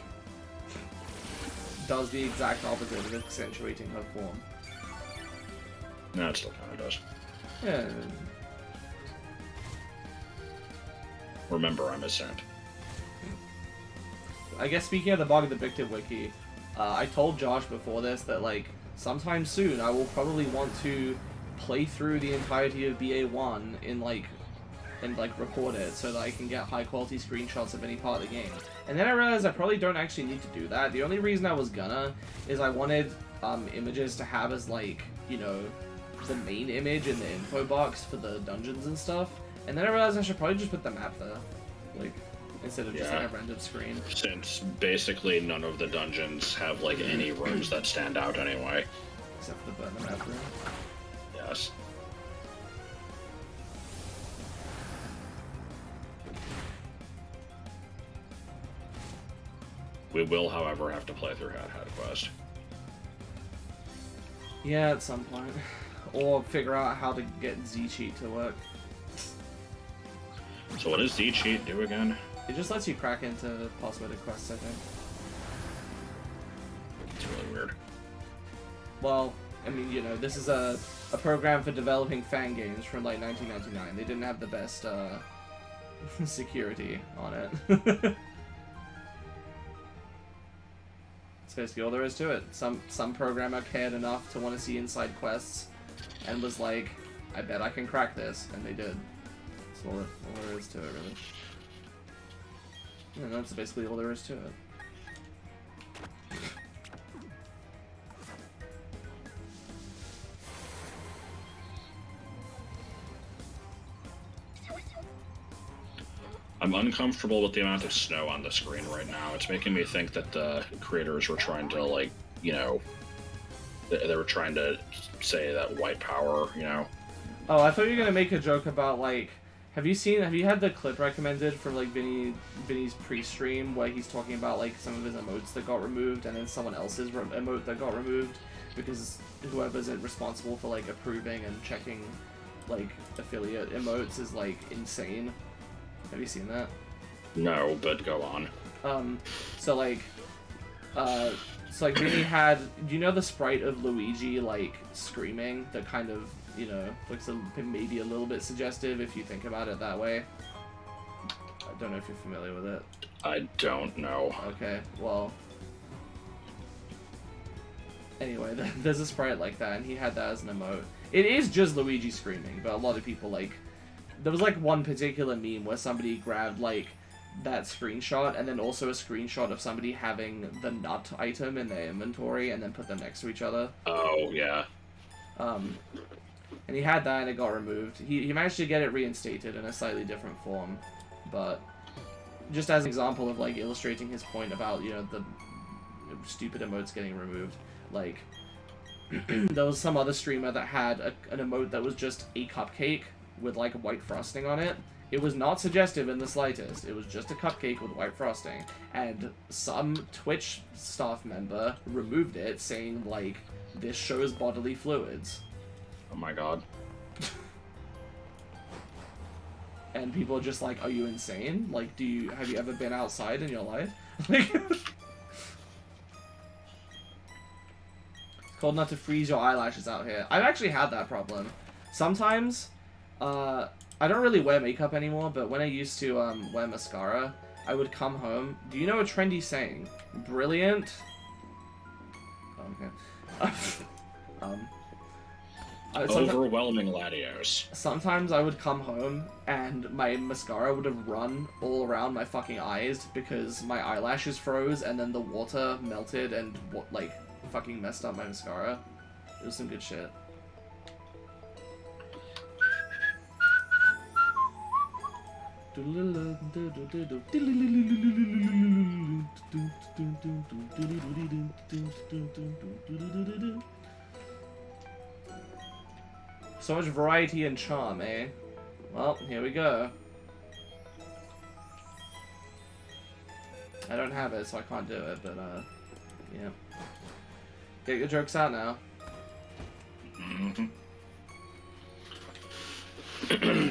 does the exact opposite of accentuating her form. No, it still kind of does. Yeah. Remember, I'm a simp. I guess speaking of the bug of the Bikdip wiki, I told Josh before this that, sometime soon I will probably want to play through the entirety of BA1 and record it so that I can get high quality screenshots of any part of the game. And then I realized I probably don't actually need to do that. The only reason I was gonna is I wanted images to have as the main image in the info box for the dungeons and stuff. And then I realized I should probably just put the map there, instead of just a random screen. Since basically none of the dungeons have any rooms that stand out anyway. Except for the button map room. Yes. We will, however, have to play through Hat Quest. Yeah, at some point. Or figure out how to get Z-Cheat to work. So what does Z-Cheat do again? It just lets you crack into passworded quests, I think. It's really Well, I mean, you know, this is a program for developing fan games from like 1999. They didn't have the best security on it. That's basically all there is to it. Some programmer cared enough to want to see inside quests, and was like, I bet I can crack this, and they did. That's all there is to it, really. Yeah, that's basically all there is to it. I'm uncomfortable with the amount of snow on the screen right now. It's making me think that the creators were trying to, like, you know, they were trying to say that white power, you know. Oh, I thought you were gonna make a joke about, like, have you had the clip recommended for, like, Vinny's pre-stream where he's talking about, like, some of his emotes that got removed and then someone else's emote that got removed because whoever's responsible for, like, approving and checking, like, affiliate emotes is, like, insane. Have you seen that? No, but go on. So Vinny had, do you know the sprite of Luigi, like, screaming that kind of, you know, looks maybe a little bit suggestive if you think about it that way? I don't know if you're familiar with it. I don't know. Okay, well... Anyway, there's a sprite like that, and he had that as an emote. It is just Luigi screaming, but a lot of people, like... There was, like, one particular meme where somebody grabbed, like, that screenshot, and then also a screenshot of somebody having the nut item in their inventory, and then put them next to each other. Oh, yeah. And he had that, and it got removed. He managed to get it reinstated in a slightly different form, but just as an example of, like, illustrating his point about, you know, the stupid emotes getting removed, like, there was some other streamer that had an emote that was just a cupcake with, like, white frosting on it. It was not suggestive in the slightest. It was just a cupcake with white frosting. And some Twitch staff member removed it, saying, like, this shows bodily fluids. Oh my god. And people are just like, are you insane? Like, have you ever been outside in your life? Like, it's called not to freeze your eyelashes out here. I've actually had that problem. Sometimes, I don't really wear makeup anymore, but when I used to wear mascara, I would come home. Do you know a trendy saying? Brilliant. Oh, okay. Overwhelming Latios. Sometimes I would come home and my mascara would have run all around my fucking eyes because my eyelashes froze and then the water melted and like fucking messed up my mascara. It was some good shit. So much variety and charm, eh? Well, here we go. I don't have it, so I can't do it, but, yeah. Get your jokes out now. Mm-hmm.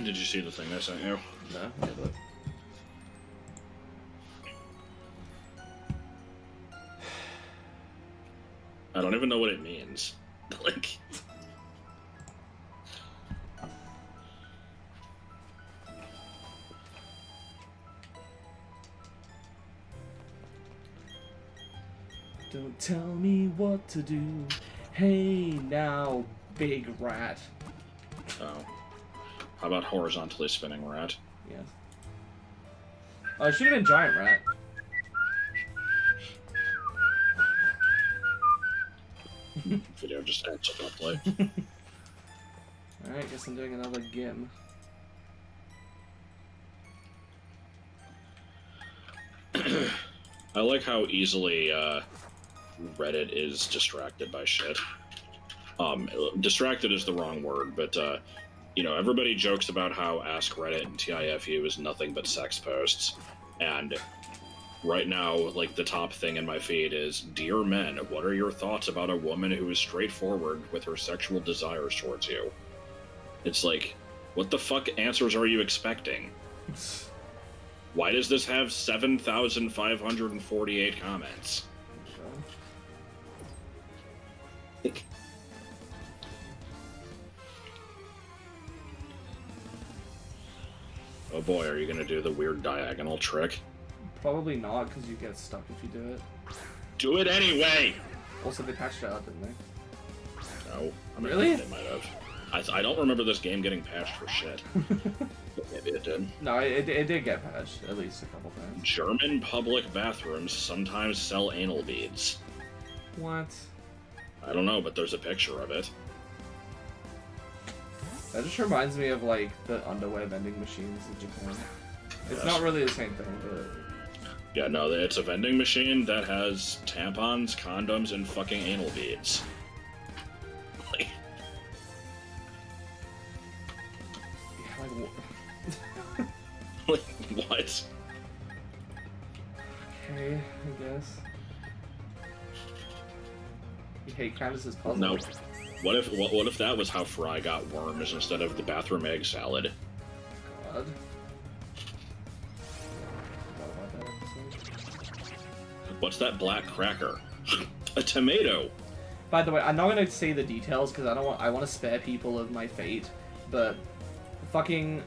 Did you see the thing I sent you? No, yeah, look. I don't even know what it means. Like... Don't tell me what to do. Hey now, big rat. Oh. How about horizontally spinning rat? Yes. Oh, it should have been giant rat. Video just ends abruptly. Alright, guess I'm doing another gim. I like how easily Reddit is distracted by shit. Distracted is the wrong word, but you know, everybody jokes about how Ask Reddit and TIFU is nothing but sex posts, and right now, like, the top thing in my feed is, Dear men, what are your thoughts about a woman who is straightforward with her sexual desires towards you? It's like, what the fuck answers are you expecting? Why does this have 7,548 comments? Oh boy, are you gonna do the weird diagonal trick? Probably not, because you get stuck if you do it. Do it anyway! Also, they patched it out, didn't they? No. I mean, Really? They might have. I don't remember this game getting patched for shit. But maybe it did. No, it did get patched, at least a couple times. German public bathrooms sometimes sell anal beads. What? I don't know, but there's a picture of it. That just reminds me of, like, the underwear vending machines in Japan. It's Yes. not really the same thing, but... Yeah, no, it's a vending machine that has tampons, condoms, and fucking anal beads. Like, Yeah, like, like what? okay, I guess. You hate Candace's puzzle. No. What if that was how Fry got worms instead of the bathroom egg salad? God. Forgot about that episode. What's that black cracker? A tomato. By the way, I'm not gonna say the details because I want to spare people of my fate, but fucking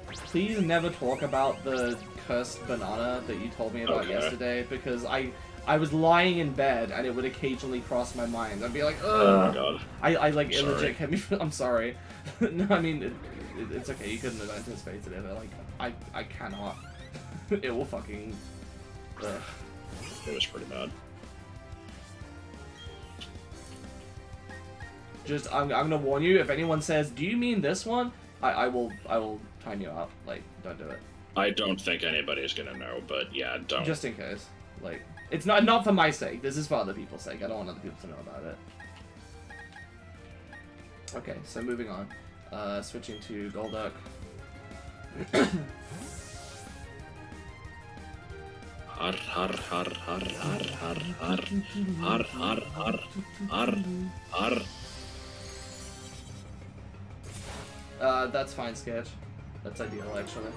please never talk about the cursed banana that you told me about Okay. yesterday because I was lying in bed and it would occasionally cross my mind. I'd be like, Oh my ugh. god. I like it Sorry. legit kept me. I'm sorry. No, I mean it's okay. You couldn't have anticipated it. But like I cannot. It will fucking. Ugh. It was pretty bad. Just I'm gonna warn you. If anyone says, "Do you mean this one?" I will time you out. Like, don't do it. I don't think anybody's gonna know, but yeah, don't. Just in case. Like, it's not for my sake. This is for other people's sake. I don't want other people to know about it. Okay, so moving on. Switching to Golduck. Har har har har har har har har har har har har. That's fine, Sketch. That's ideal, actually.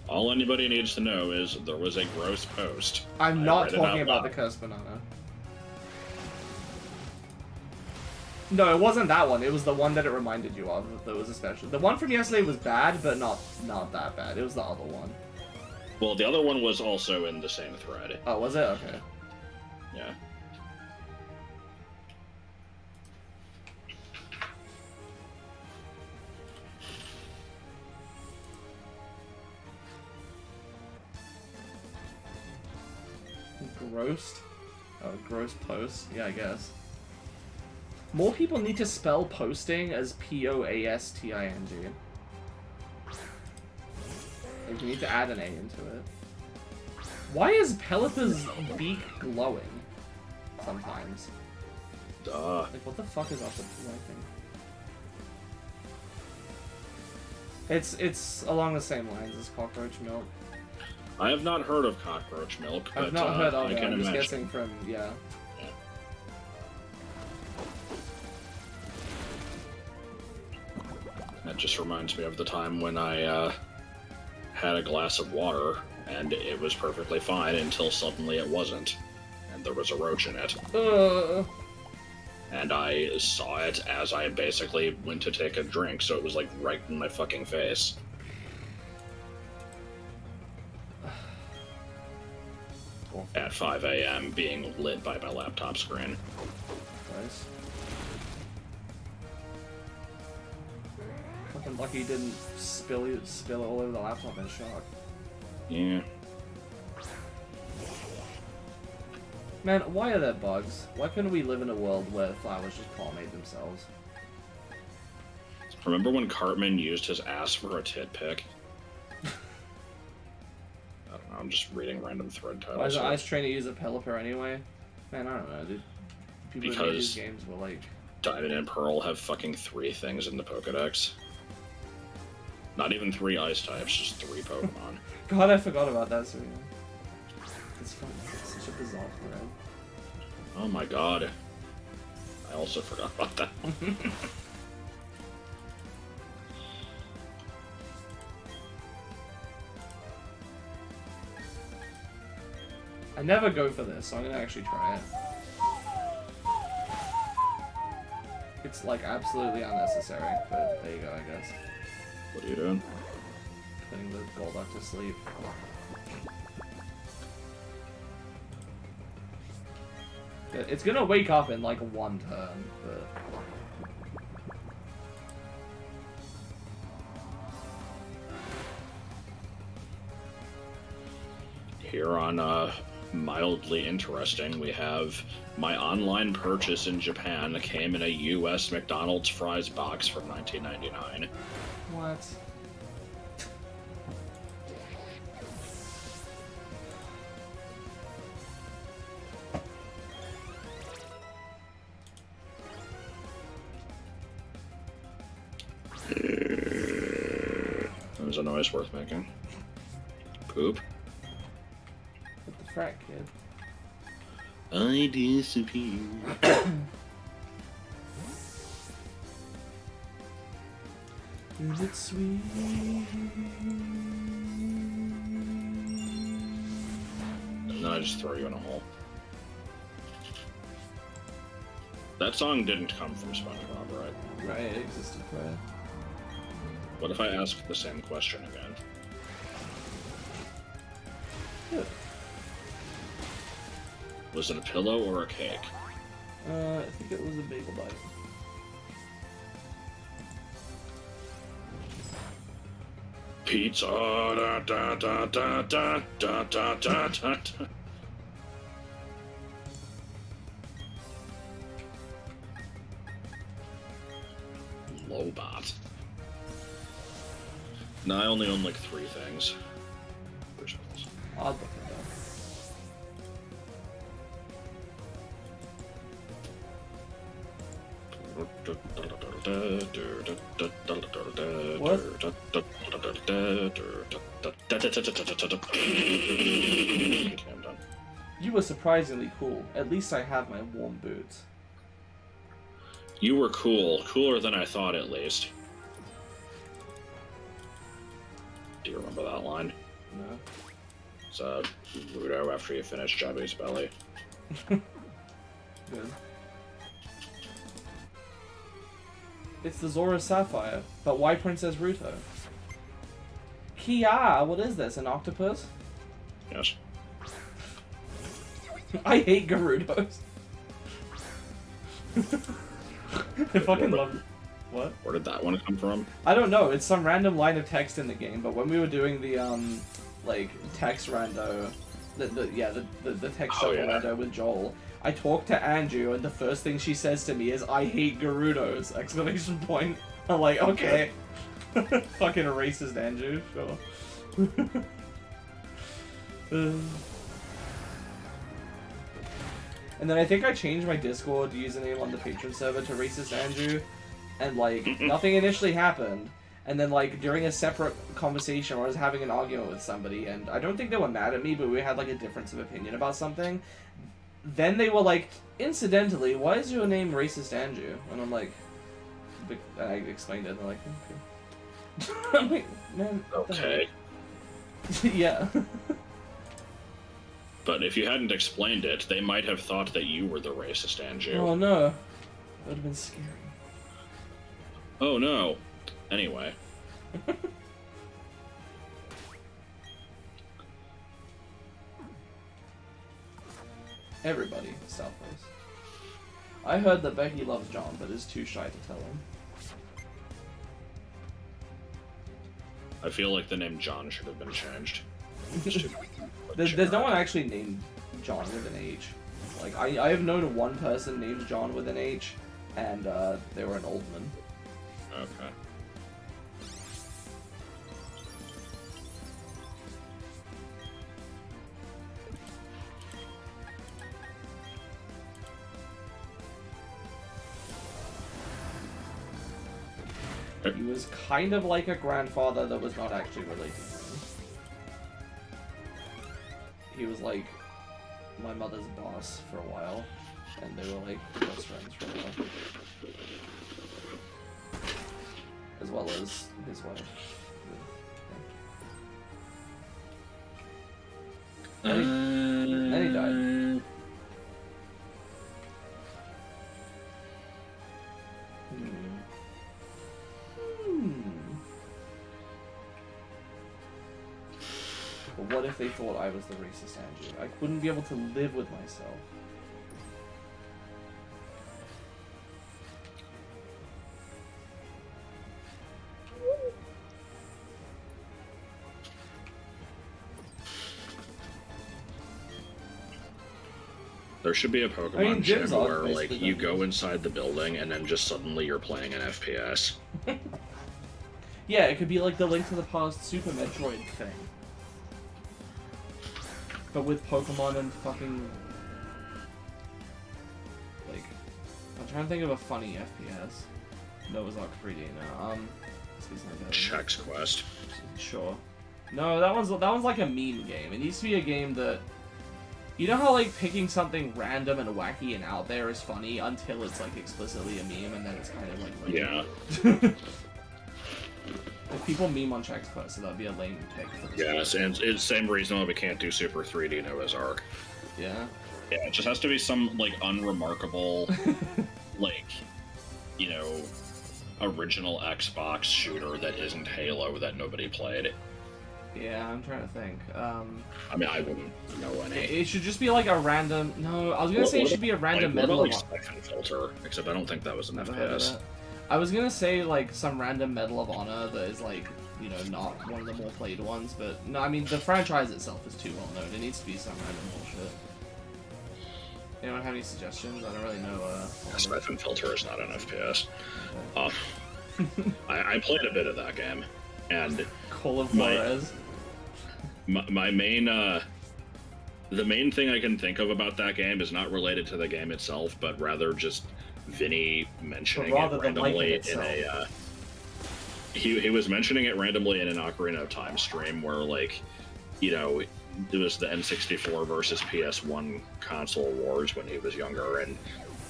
All anybody needs to know is there was a gross post. I'm I not read it talking out about loud. the cursed banana. No, it wasn't that one. It was the one that it reminded you of. That was especially the one from yesterday was bad, but not that bad. It was the other one. Well, the other one was also in the same thread. Oh, was it? Okay. Yeah. Grossed? Oh, gross post? Yeah, I guess. More people need to spell posting as P-O-A-S-T-I-N-G. Like, you need to add an A into it. Why is Pelipper's beak glowing? Sometimes. Duh. Like, what the fuck is up with the thing? It's along the same lines as cockroach milk. I have not heard of cockroach milk, but I've not heard of I it. can I'm just imagine. guessing from, yeah. That just reminds me of the time when I had a glass of water and it was perfectly fine until suddenly it wasn't, and there was a roach in it. And I saw it as I basically went to take a drink, so it was like right in my fucking face. At 5 a.m., being lit by my laptop screen. Nice. Fucking lucky you didn't spill all over the laptop in shock. Yeah. Man, why are there bugs? Why couldn't we live in a world where flowers just pollinate themselves? Remember when Cartman used his ass for a tit pic? I don't know, I'm just reading random thread titles. Why is here. Ice Train to use a Pelipper anyway? Man, I don't know, dude. People who made these Because- games were like... Diamond and Pearl have fucking 3 things in the Pokedex. Not even 3 ice types, just 3 Pokemon. God, I forgot about that, Serena. It's fun. It's such a bizarre thread. Oh my god. I also forgot about that. I never go for this, so I'm gonna actually try it. It's like absolutely unnecessary, but there you go, I guess. What are you doing? Putting the Golduck to sleep. It's gonna wake up in like one turn, but... Here on Mildly Interesting, we have my online purchase in Japan came in a US McDonald's fries box from 1999. What? That was a noise worth making. Poop. What the frack, kid? I disappear. Is it sweet? And then I just throw you in a hole. That song didn't come from SpongeBob, right? Right, it existed prior. What if I ask the same question again? Yeah. Was it a pillow or a cake? I think it was a bagel bite. Pizza da da da da da da da da da. Lobot. No, I only own like 3 things. Odd looking though. What? Okay, I'm done. You were surprisingly cool. At least I have my warm boots. You were cool. Cooler than I thought, at least. Do you remember that line? No. It's Rudo after you finish Chubby's belly. Good. It's the Zora Sapphire, but why Princess Ruto? Kia, what is this? An octopus? Yes. I hate Gerudos. I fucking love it. What? Where did that one come from? I don't know. It's some random line of text in the game, but when we were doing the like text rando, the text shuffle rando with Joel, I talked to Andrew, and the first thing she says to me is, "I hate Gerudos!" Exclamation point. I'm like, okay. Fucking racist Andrew, sure. And then I think I changed my Discord username on the patron server to Racist Andrew, and like, nothing initially happened. And then like, during a separate conversation where I was having an argument with somebody, and I don't think they were mad at me, but we had like a difference of opinion about something, then they were like, incidentally, why is your name Racist Andrew? And I'm like, I explained it, and they're like, okay. I'm like, man, what the Okay. heck? Yeah. But if you hadn't explained it, they might have thought that you were the racist Andrew. Oh no. That would have been scary. Oh no. Anyway. Everybody, Southwest. I heard that Becky loves John, but is too shy to tell him. I feel like the name John should have been changed. There's no one actually named John with an H. Like, I have known one person named John with an H, and they were an old man. Okay. He was kind of like a grandfather that was not actually related to him. He was like my mother's boss for a while, and they were like best friends for a while. As well as his wife. Yeah. Then he if they thought I was the racist Andrew. I wouldn't be able to live with myself. There should be a Pokemon gym where, like, you go inside the building and then just suddenly you're playing an FPS. Yeah, it could be like the Link to the Past Super Metroid thing. But with Pokemon and fucking... Like... I'm trying to think of a funny FPS. Noah's Ark 3D now. Chex Quest. Sure. No, that one's like a meme game. It needs to be a game that... You know how, like, picking something random and wacky and out there is funny until it's, like, explicitly a meme, and then it's kind of, like... Yeah. If people meme on Chex Quest, so that'd be a lame pick. Yes, and it's the same reason why we can't do Super 3D Noah's Ark. Yeah? Yeah, it just has to be some, like, unremarkable, like, you know, original Xbox shooter that isn't Halo that nobody played. Yeah, I'm trying to think. I mean, I wouldn't know any. It should just be like a random... No, I was gonna say it should be a random Medal of Honor. Siphon Filter, except I don't think that was an Never heard of FPS. that. I was gonna say, like, some random Medal of Honor that is, like, you know, not one of the more played ones, but no, I mean, the franchise itself is too well known. It needs to be some random bullshit. Anyone have any suggestions? I don't really know, Siphon Filter is not an FPS. Okay. I played a bit of that game, and Call of Juarez. My main, the main thing I can think of about that game is not related to the game itself, but rather just Vinny mentioning it randomly in a, he was mentioning it randomly in an Ocarina of Time stream where, like, you know, it was the N64 versus PS1 console wars when he was younger, and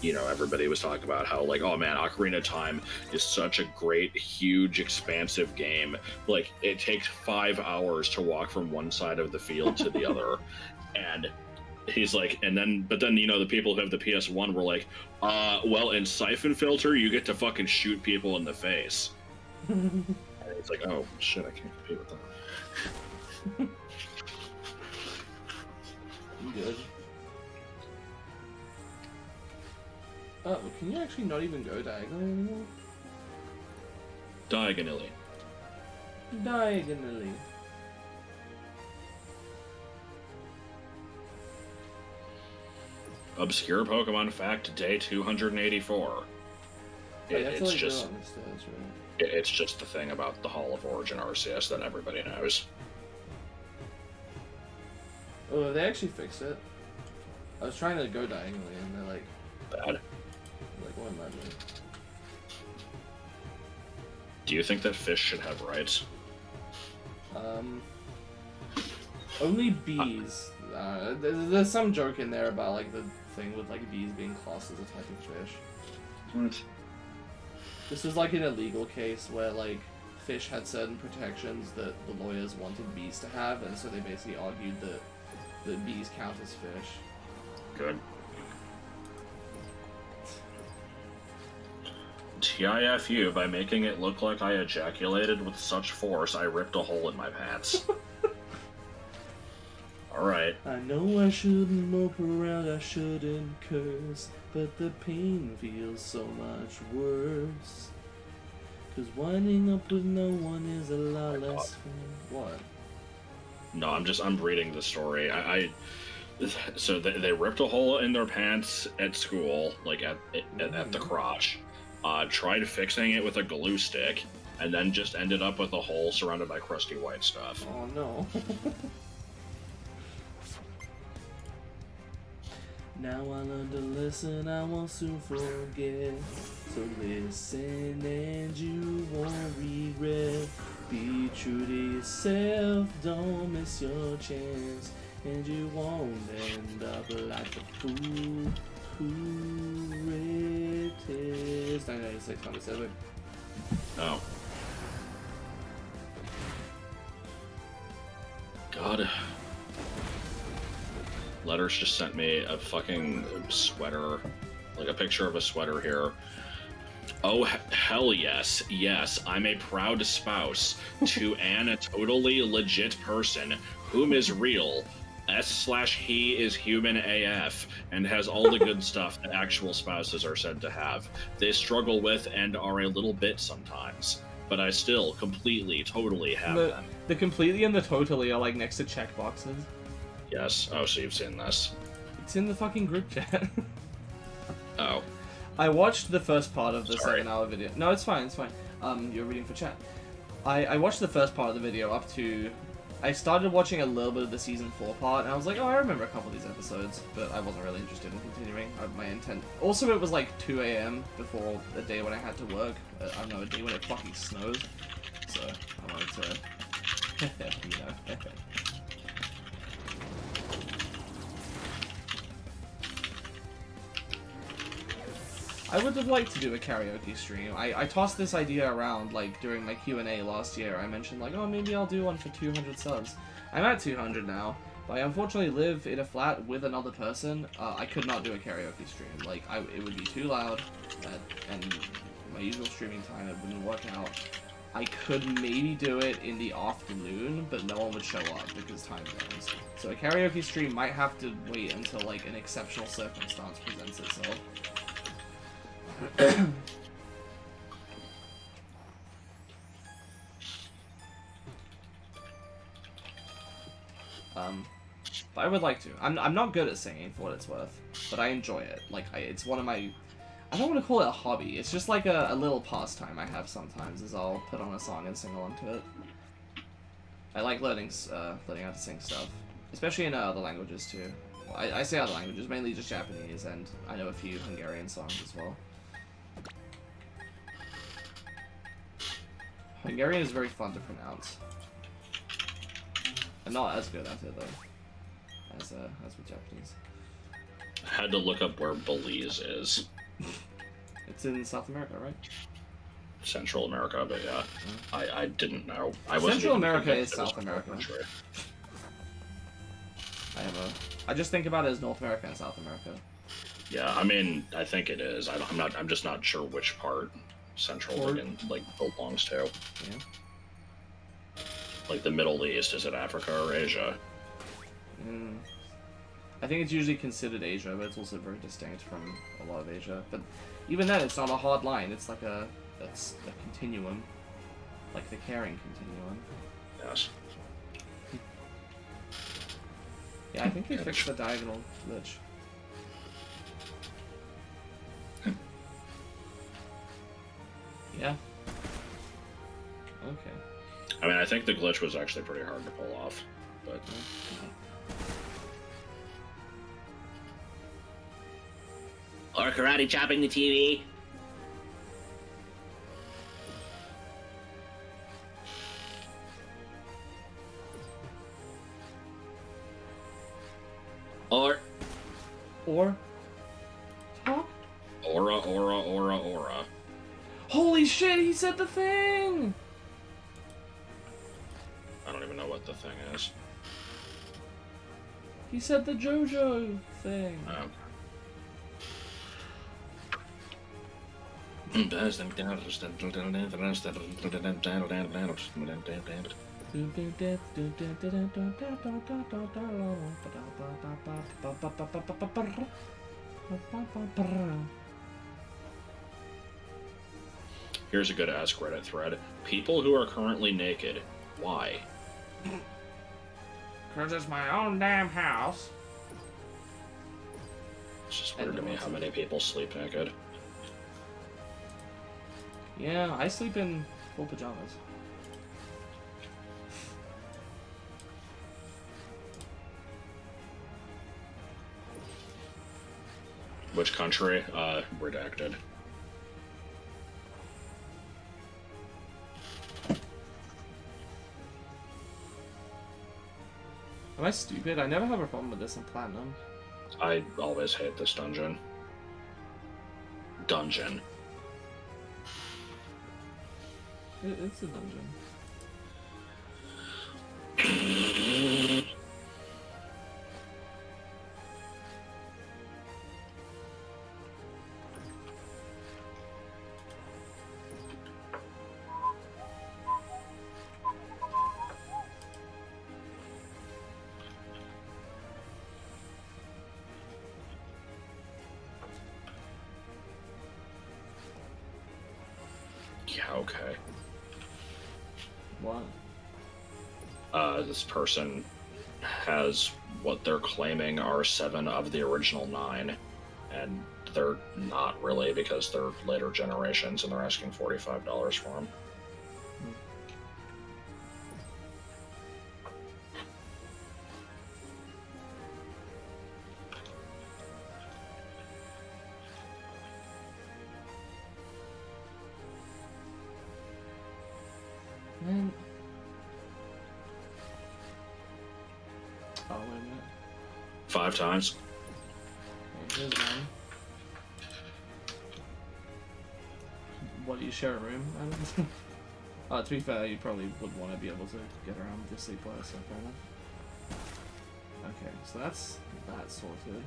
you know, everybody was talking about how, like, oh man, Ocarina of Time is such a great, huge, expansive game. Like, it takes 5 hours to walk from one side of the field to the other. And he's like, but then, you know, the people who have the PS1 were like, well, in Siphon Filter, you get to fucking shoot people in the face. And it's like, oh, shit, I can't compete with that. I'm good. Oh, can you actually not even go diagonally anymore? Diagonally. Diagonally. Obscure Pokemon fact, day 284. It's just... It's just the thing about the Hall of Origin RCS that everybody knows. Oh, they actually fixed it. I was trying to go diagonally and they're like... Bad. Like, what am I doing? Do you think that fish should have rights? Only bees. There's some joke in there about, like, the thing with, like, bees being classed as a type of fish. What? This was, like, an illegal case where, like, fish had certain protections that the lawyers wanted bees to have, and so they basically argued that the bees count as fish. Good. TIFU, by making it look like I ejaculated with such force, I ripped a hole in my pants. Alright. I know I shouldn't mope around, I shouldn't curse, but the pain feels so much worse. 'Cause winding up with no one is a lot less fun. What? No, I'm reading the story. So they ripped a hole in their pants at school, like at the crotch. Tried fixing it with a glue stick, and then just ended up with a hole surrounded by crusty white stuff. Oh no. Now I learned to listen, I won't soon forget. So listen and you won't regret. Be true to yourself, don't miss your chance. And you won't end up like a fool who it is. 1996, 97. Oh. God. Letters just sent me a fucking sweater, like a picture of a sweater here. Oh, hell yes, yes, I'm a proud spouse to a totally legit person whom is real. S/he is human AF and has all the good stuff that actual spouses are said to have. They struggle with and are a little bit sometimes, but I still completely, totally have them. The completely and the totally are like next to checkboxes. Yes. Oh, so you've seen this. It's in the fucking group chat. Oh. I watched the first part of the Sorry. 7-hour video. No, it's fine, it's fine. You're reading for chat. I watched the first part of the video up to... I started watching a little bit of the season 4 part, and I was like, oh, I remember a couple of these episodes, but I wasn't really interested in continuing. My intent... Also, it was like 2 a.m. before the day when I had to work. I don't know, a day when it fucking snows. So, I wanted to... you know. I would have liked to do a karaoke stream. I tossed this idea around, like, during my Q&A last year. I mentioned, like, oh, maybe I'll do one for 200 subs. I'm at 200 now, but I unfortunately live in a flat with another person. I could not do a karaoke stream. Like, it would be too loud, and my usual streaming time, it wouldn't work out. I could maybe do it in the afternoon, but no one would show up because time zones. So a karaoke stream might have to wait until, like, an exceptional circumstance presents itself. But I would like to. I'm not good at singing, for what it's worth, but I enjoy it. Like, it's one of my... I don't want to call it a hobby. It's just like a little pastime I have sometimes, is I'll put on a song and sing along to it. I like learning how to sing stuff, especially in other languages too. Well, I say other languages, mainly just Japanese, and I know a few Hungarian songs as well. Hungarian is very fun to pronounce. I'm not as good at it though, as with Japanese. I had to look up where Belize is. It's in South America, right? Central America, but yeah, I didn't know. Central America is South America. I just think about it as North America and South America. Yeah, I mean, I think it is. I'm just not sure which part Central like belongs to. Yeah. Like the Middle East, is it Africa or Asia? I think it's usually considered Asia, but it's also very distinct from a lot of Asia. But even then, it's not a hard line. It's like that's a continuum, like the caring continuum. Yes. Yeah, I think they fixed the diagonal glitch. Yeah. Okay. I mean, I think the glitch was actually pretty hard to pull off, but... Or karate chopping the TV. Or talk. Aura. Holy shit, he said the thing! I don't even know what the thing is. He said the JoJo thing. Here's a good Ask Reddit thread. People who are currently naked. Why? Cause it's my own damn house. It's just weird to me how many people sleep naked. Yeah, I sleep in full pajamas. Which country? Redacted. Am I stupid? I never have a problem with this in Platinum. I always hate this dungeon. It's a dungeon. Yeah, okay. What? This person has what they're claiming are 7 of the original 9, and they're not really because they're later generations, and they're asking $45 for them. Man. Oh, wait a minute. 5 times. Okay, here's one. What, do you share a room? To be fair, you probably would want to be able to get around with your sleepwear, so fair enough. Okay, so that's that sorted.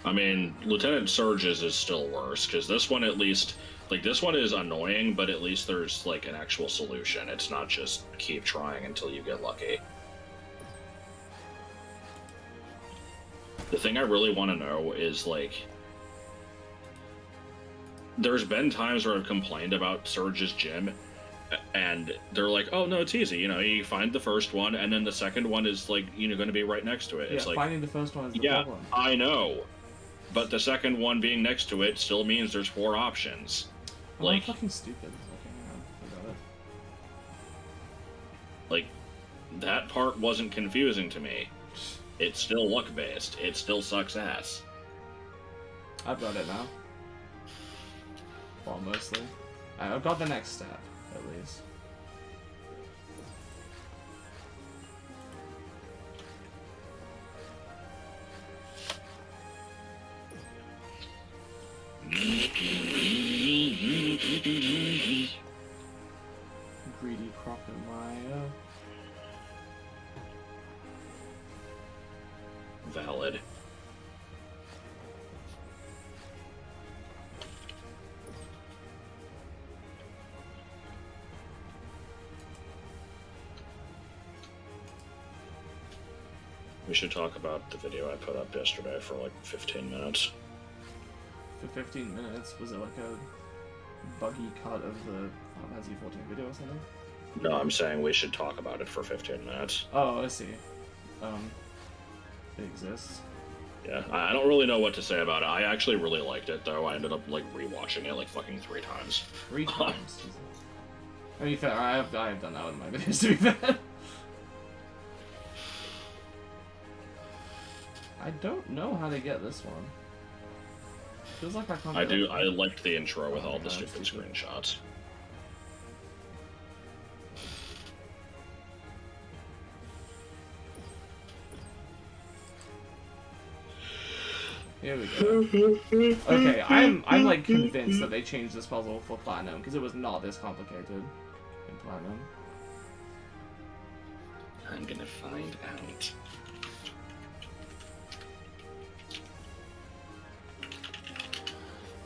I mean, Lieutenant Surge's is still worse, because this one at least, like, this one is annoying, but at least there's, like, an actual solution. It's not just keep trying until you get lucky. The thing I really want to know is, like, there's been times where I've complained about Surge's gym, and they're like, oh, no, it's easy. You know, you find the first one, and then the second one is, like, you know, going to be right next to it. Yeah, it's like, finding the first one is the yeah, problem. I know. But the second one being next to it still means there's 4 options. Oh, Like, I'm fucking stupid. Okay, I forgot it. like, that part wasn't confusing to me. It's still luck-based. It still sucks ass. I've got it now. Well, mostly. I've got the next step, at least. Greedy crocodile. Valid. We should talk about the video I put up yesterday for like 15 minutes. For 15 minutes, was it like a buggy cut of the Final Fantasy 14 video or something? No, I'm saying we should talk about it for 15 minutes. Oh, I see. It exists. Yeah, I don't really know what to say about it. I actually really liked it, though. I ended up, like, rewatching it, like, fucking 3 times. 3 times? I mean, fair, I have done that with my videos, to be fair. I don't know how to get this one. Feels like I can't. I liked the intro with all the stupid screenshots. Here we go. Okay, I'm like convinced that they changed this puzzle for Platinum, because it was not this complicated in Platinum. I'm gonna find out.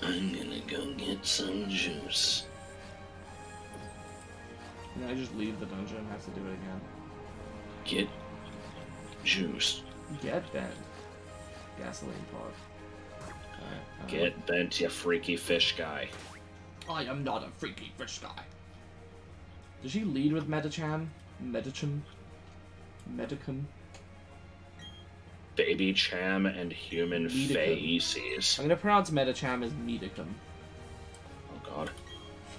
I'm gonna go get some juice. And then I just leave the dungeon and have to do it again. Get juice. Get bent. Gasoline pod. Alright. Get bent, you freaky fish guy. I am not a freaky fish guy. Does she lead with Medicham? Medicham? Medicum? Baby Cham and human Medicum. faeces. I'm gonna pronounce Medicham as Medicum. Oh god.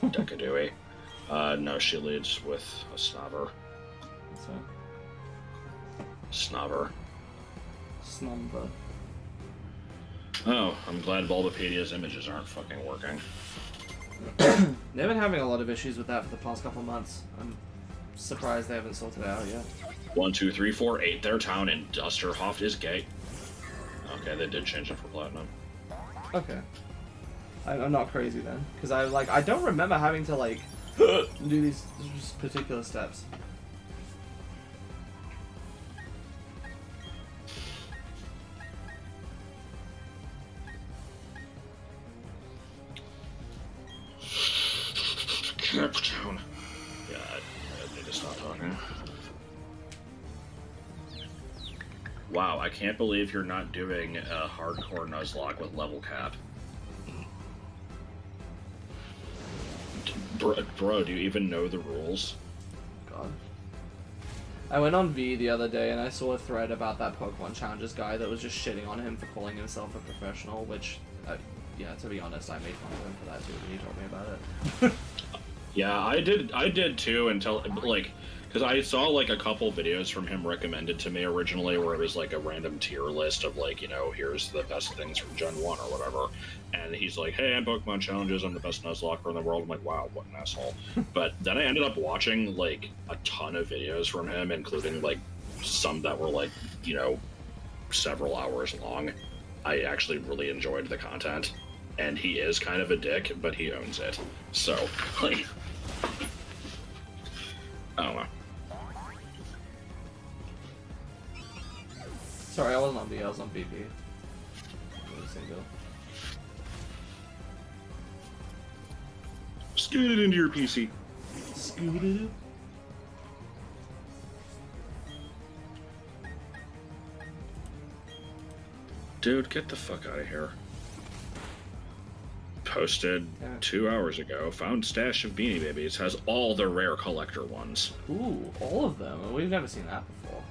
Decadooey. No, she leads with a snobber. What's that? Snobber. Snomber. Oh, I'm glad Bulbapedia's images aren't fucking working. They've been having a lot of issues with that for the past couple months. I'm surprised they haven't sorted it out yet. 1, 2, 3, 4, 8. Their town in Dusterhoft is gay. Okay, they did change it for Platinum. Okay. I'm not crazy then, because I don't remember having to like do these particular steps. Captown. Yeah, I need to stop talking. Wow, I can't believe you're not doing a hardcore Nuzlocke with level cap. Bro, do you even know the rules? God. I went on V the other day and I saw a thread about that Pokemon Challenges guy that was just shitting on him for calling himself a professional, which, yeah, to be honest, I made fun of him for that too when you told me about it. Yeah, I did too, until, like, because I saw, like, a couple videos from him recommended to me originally where it was, like, a random tier list of, like, you know, here's the best things from Gen 1 or whatever. And he's like, hey, I'm Pokemon Challenges, I'm the best Nuzlocker in the world. I'm like, wow, what an asshole. But then I ended up watching, like, a ton of videos from him, including, like, some that were, like, you know, several hours long. I actually really enjoyed the content. And he is kind of a dick, but he owns it. So, like, I don't know. Sorry, I wasn't on B, I was on BB. Scoot it into your PC. Scoot it. Dude, get the fuck out of here. Posted 2 hours ago. Found stash of Beanie Babies. Has all the rare collector ones. Ooh, all of them. We've never seen that before.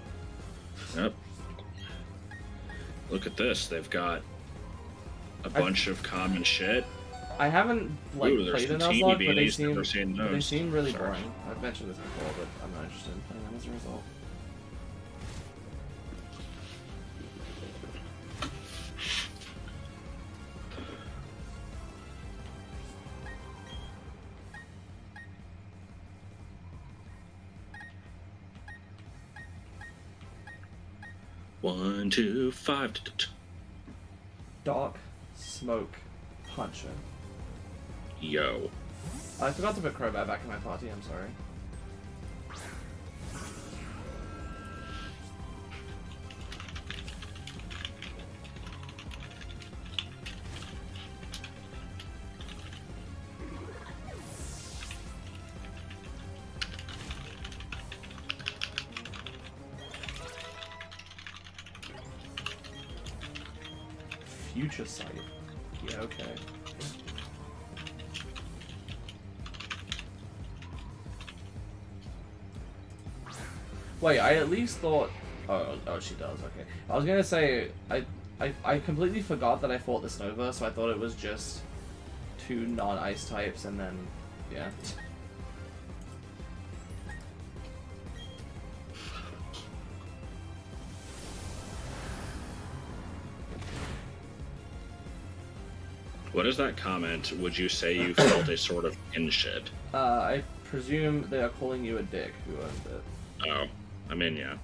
Yep. Look at this. They've got a bunch of common shit. I haven't like Ooh, played an teeny Nuzlocke, but beanies, they seem really Sorry. boring. I've mentioned this before, but I'm not interested in playing them as a result. One, two, five. Dark Smoke Puncher. Yo. I forgot to put Crobat back in my party, I'm sorry. Future Sight. Yeah, okay. Wait, I at least thought... Oh, she does, okay. I was gonna say, I completely forgot that I fought this Nova, so I thought it was just 2 non-ice types, and then, yeah. What is that comment? Would you say you felt a sort of kinship? I presume they are calling you a dick who owned it. Oh, I mean, yeah.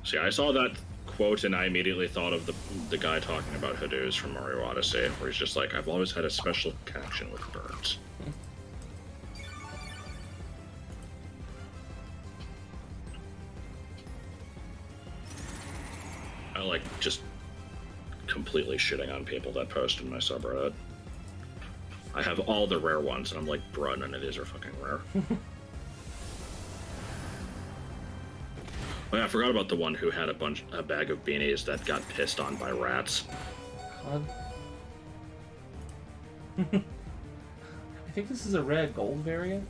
See, I saw that quote and I immediately thought of the guy talking about hoodoos from Mario Odyssey, where he's just like, I've always had a special connection with birds. I like just completely shitting on people that post in my subreddit. I have all the rare ones, and I'm like, bruh, none of these are fucking rare. Oh yeah, I forgot about the one who had a bag of beanies that got pissed on by rats. God. I think this is a rare gold variant.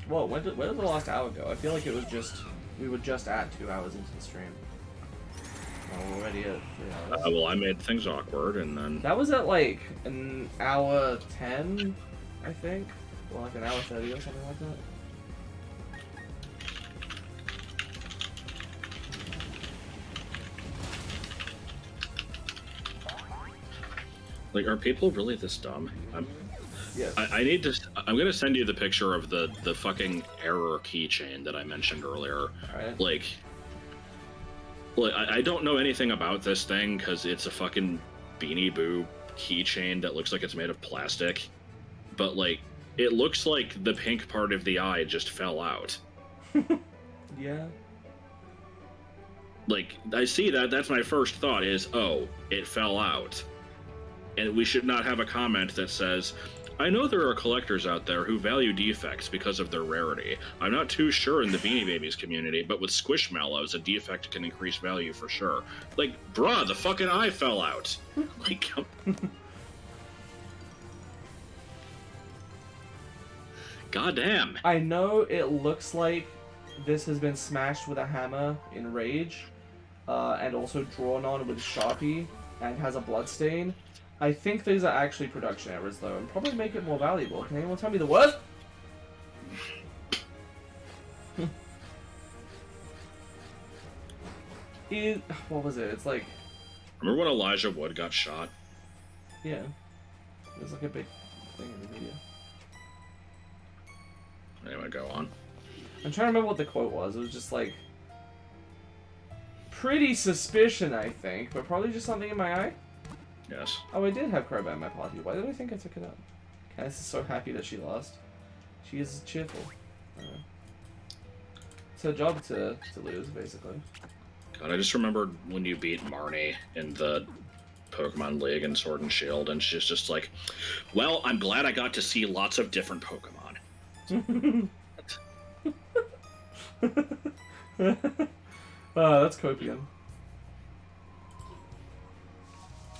Whoa, where did the last hour go? I feel like it was just... We were just at 2 hours into the stream. Well, we're already at 3 hours. Well, I made things awkward, and then... That was at like an hour 10, I think? Or like an hour 30 or something like that. Like, are people really this dumb? Yes. I need to... I'm gonna send you the picture of the fucking error keychain that I mentioned earlier. Alright. Like, I don't know anything about this thing, because it's a fucking Beanie Boo keychain that looks like it's made of plastic. But, like, it looks like the pink part of the eye just fell out. Yeah. Like, I see that, that's my first thought is, oh, it fell out. And we should not have a comment that says, I know there are collectors out there who value defects because of their rarity. I'm not too sure in the Beanie Babies community, but with Squishmallows, a defect can increase value for sure. Like, bruh, the fucking eye fell out. Like, goddamn. I know it looks like this has been smashed with a hammer in Rage, and also drawn on with Sharpie, and has a blood stain. I think these are actually production errors, though, and probably make it more valuable. Can anyone tell me the word? What was it? It's like... Remember when Elijah Wood got shot? Yeah. There's like a big thing in the video. Anyway, go on. I'm trying to remember what the quote was. It was just like... Pretty suspicion, I think, but probably just something in my eye. Yes. Oh, I did have Crowbat in my party. Why did I think I took it out? Candice is so happy that she lost. She is cheerful. It's her job to lose, basically. God, I just remembered when you beat Marnie in the Pokemon League and Sword and Shield, and she's just like, well, I'm glad I got to see lots of different Pokemon. That's copium.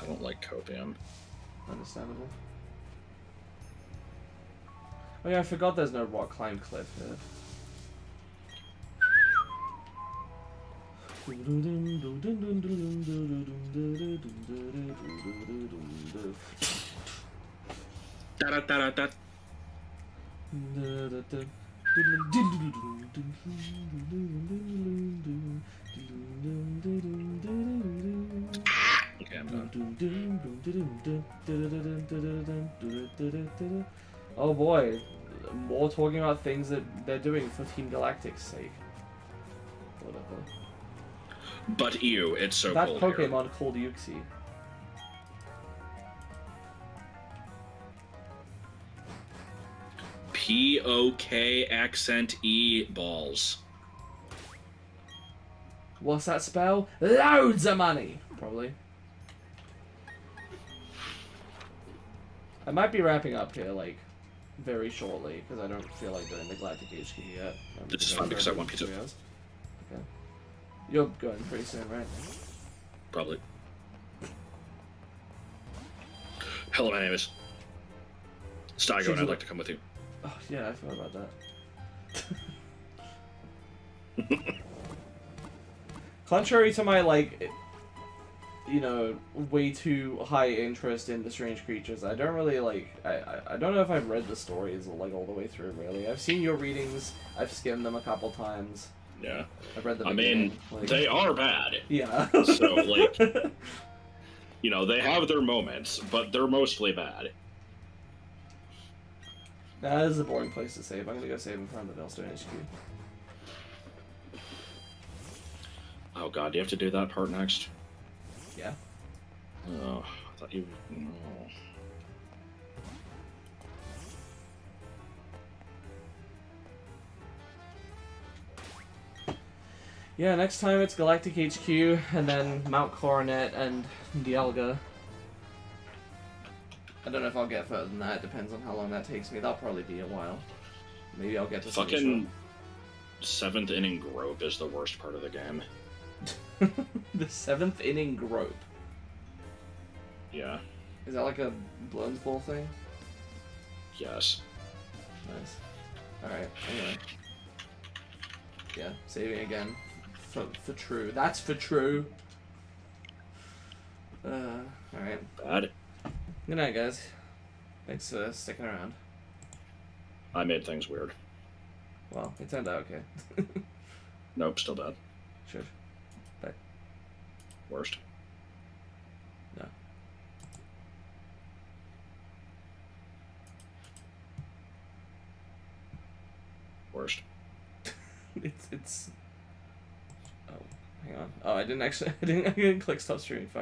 I don't like copium. Understandable. Oh yeah, I forgot there's no rock climb cliff here. Da-da-da-da-da. Okay, I'm done. Oh boy, more talking about things that they're doing for Team Galactic's sake. Whatever. But ew, it's so That cold Pokemon here. called Yuxi. P-O-K accent E balls. What's that spell? Loads of money! Probably. I might be wrapping up here, like, very shortly, because I don't feel like doing the Galactic HQ yet. This is fine because I want pizza. Okay. You're going pretty soon, right? Probably. Hello, my name is Stygo, and I'd like to come with you. Oh, yeah, I forgot about that. Contrary to my, like, you know, way too high interest in the strange creatures, I don't really, like, I don't know if I've read the stories, like, all the way through, really. I've seen your readings, I've skimmed them a couple times. Yeah. I've read them I again, mean, like... they are bad. Yeah. So, like, you know, they have their moments, but they're mostly bad. Nah, this is a boring place to save. I'm gonna go save in front of the Veilstone HQ. Oh god, do you have to do that part next? Yeah. Oh, I thought you... No. Yeah, next time it's Galactic HQ, and then Mount Coronet and Dialga. I don't know if I'll get further than that. It depends on how long that takes me. That'll probably be a while. Maybe I'll get to Fucking 7th inning grope is the worst part of the game. The 7th inning grope. Yeah. Is that like a Bloons Ball thing? Yes. Nice. Alright, anyway. Yeah, saving again. For true. That's for true. Alright. Bad. Good night, guys. Thanks for sticking around. I made things weird. Well, it turned out okay. Nope, still bad. Sure. Bye. Worst. No. Worst. It's... Oh, hang on. Oh, I didn't click stop streaming. Fuck.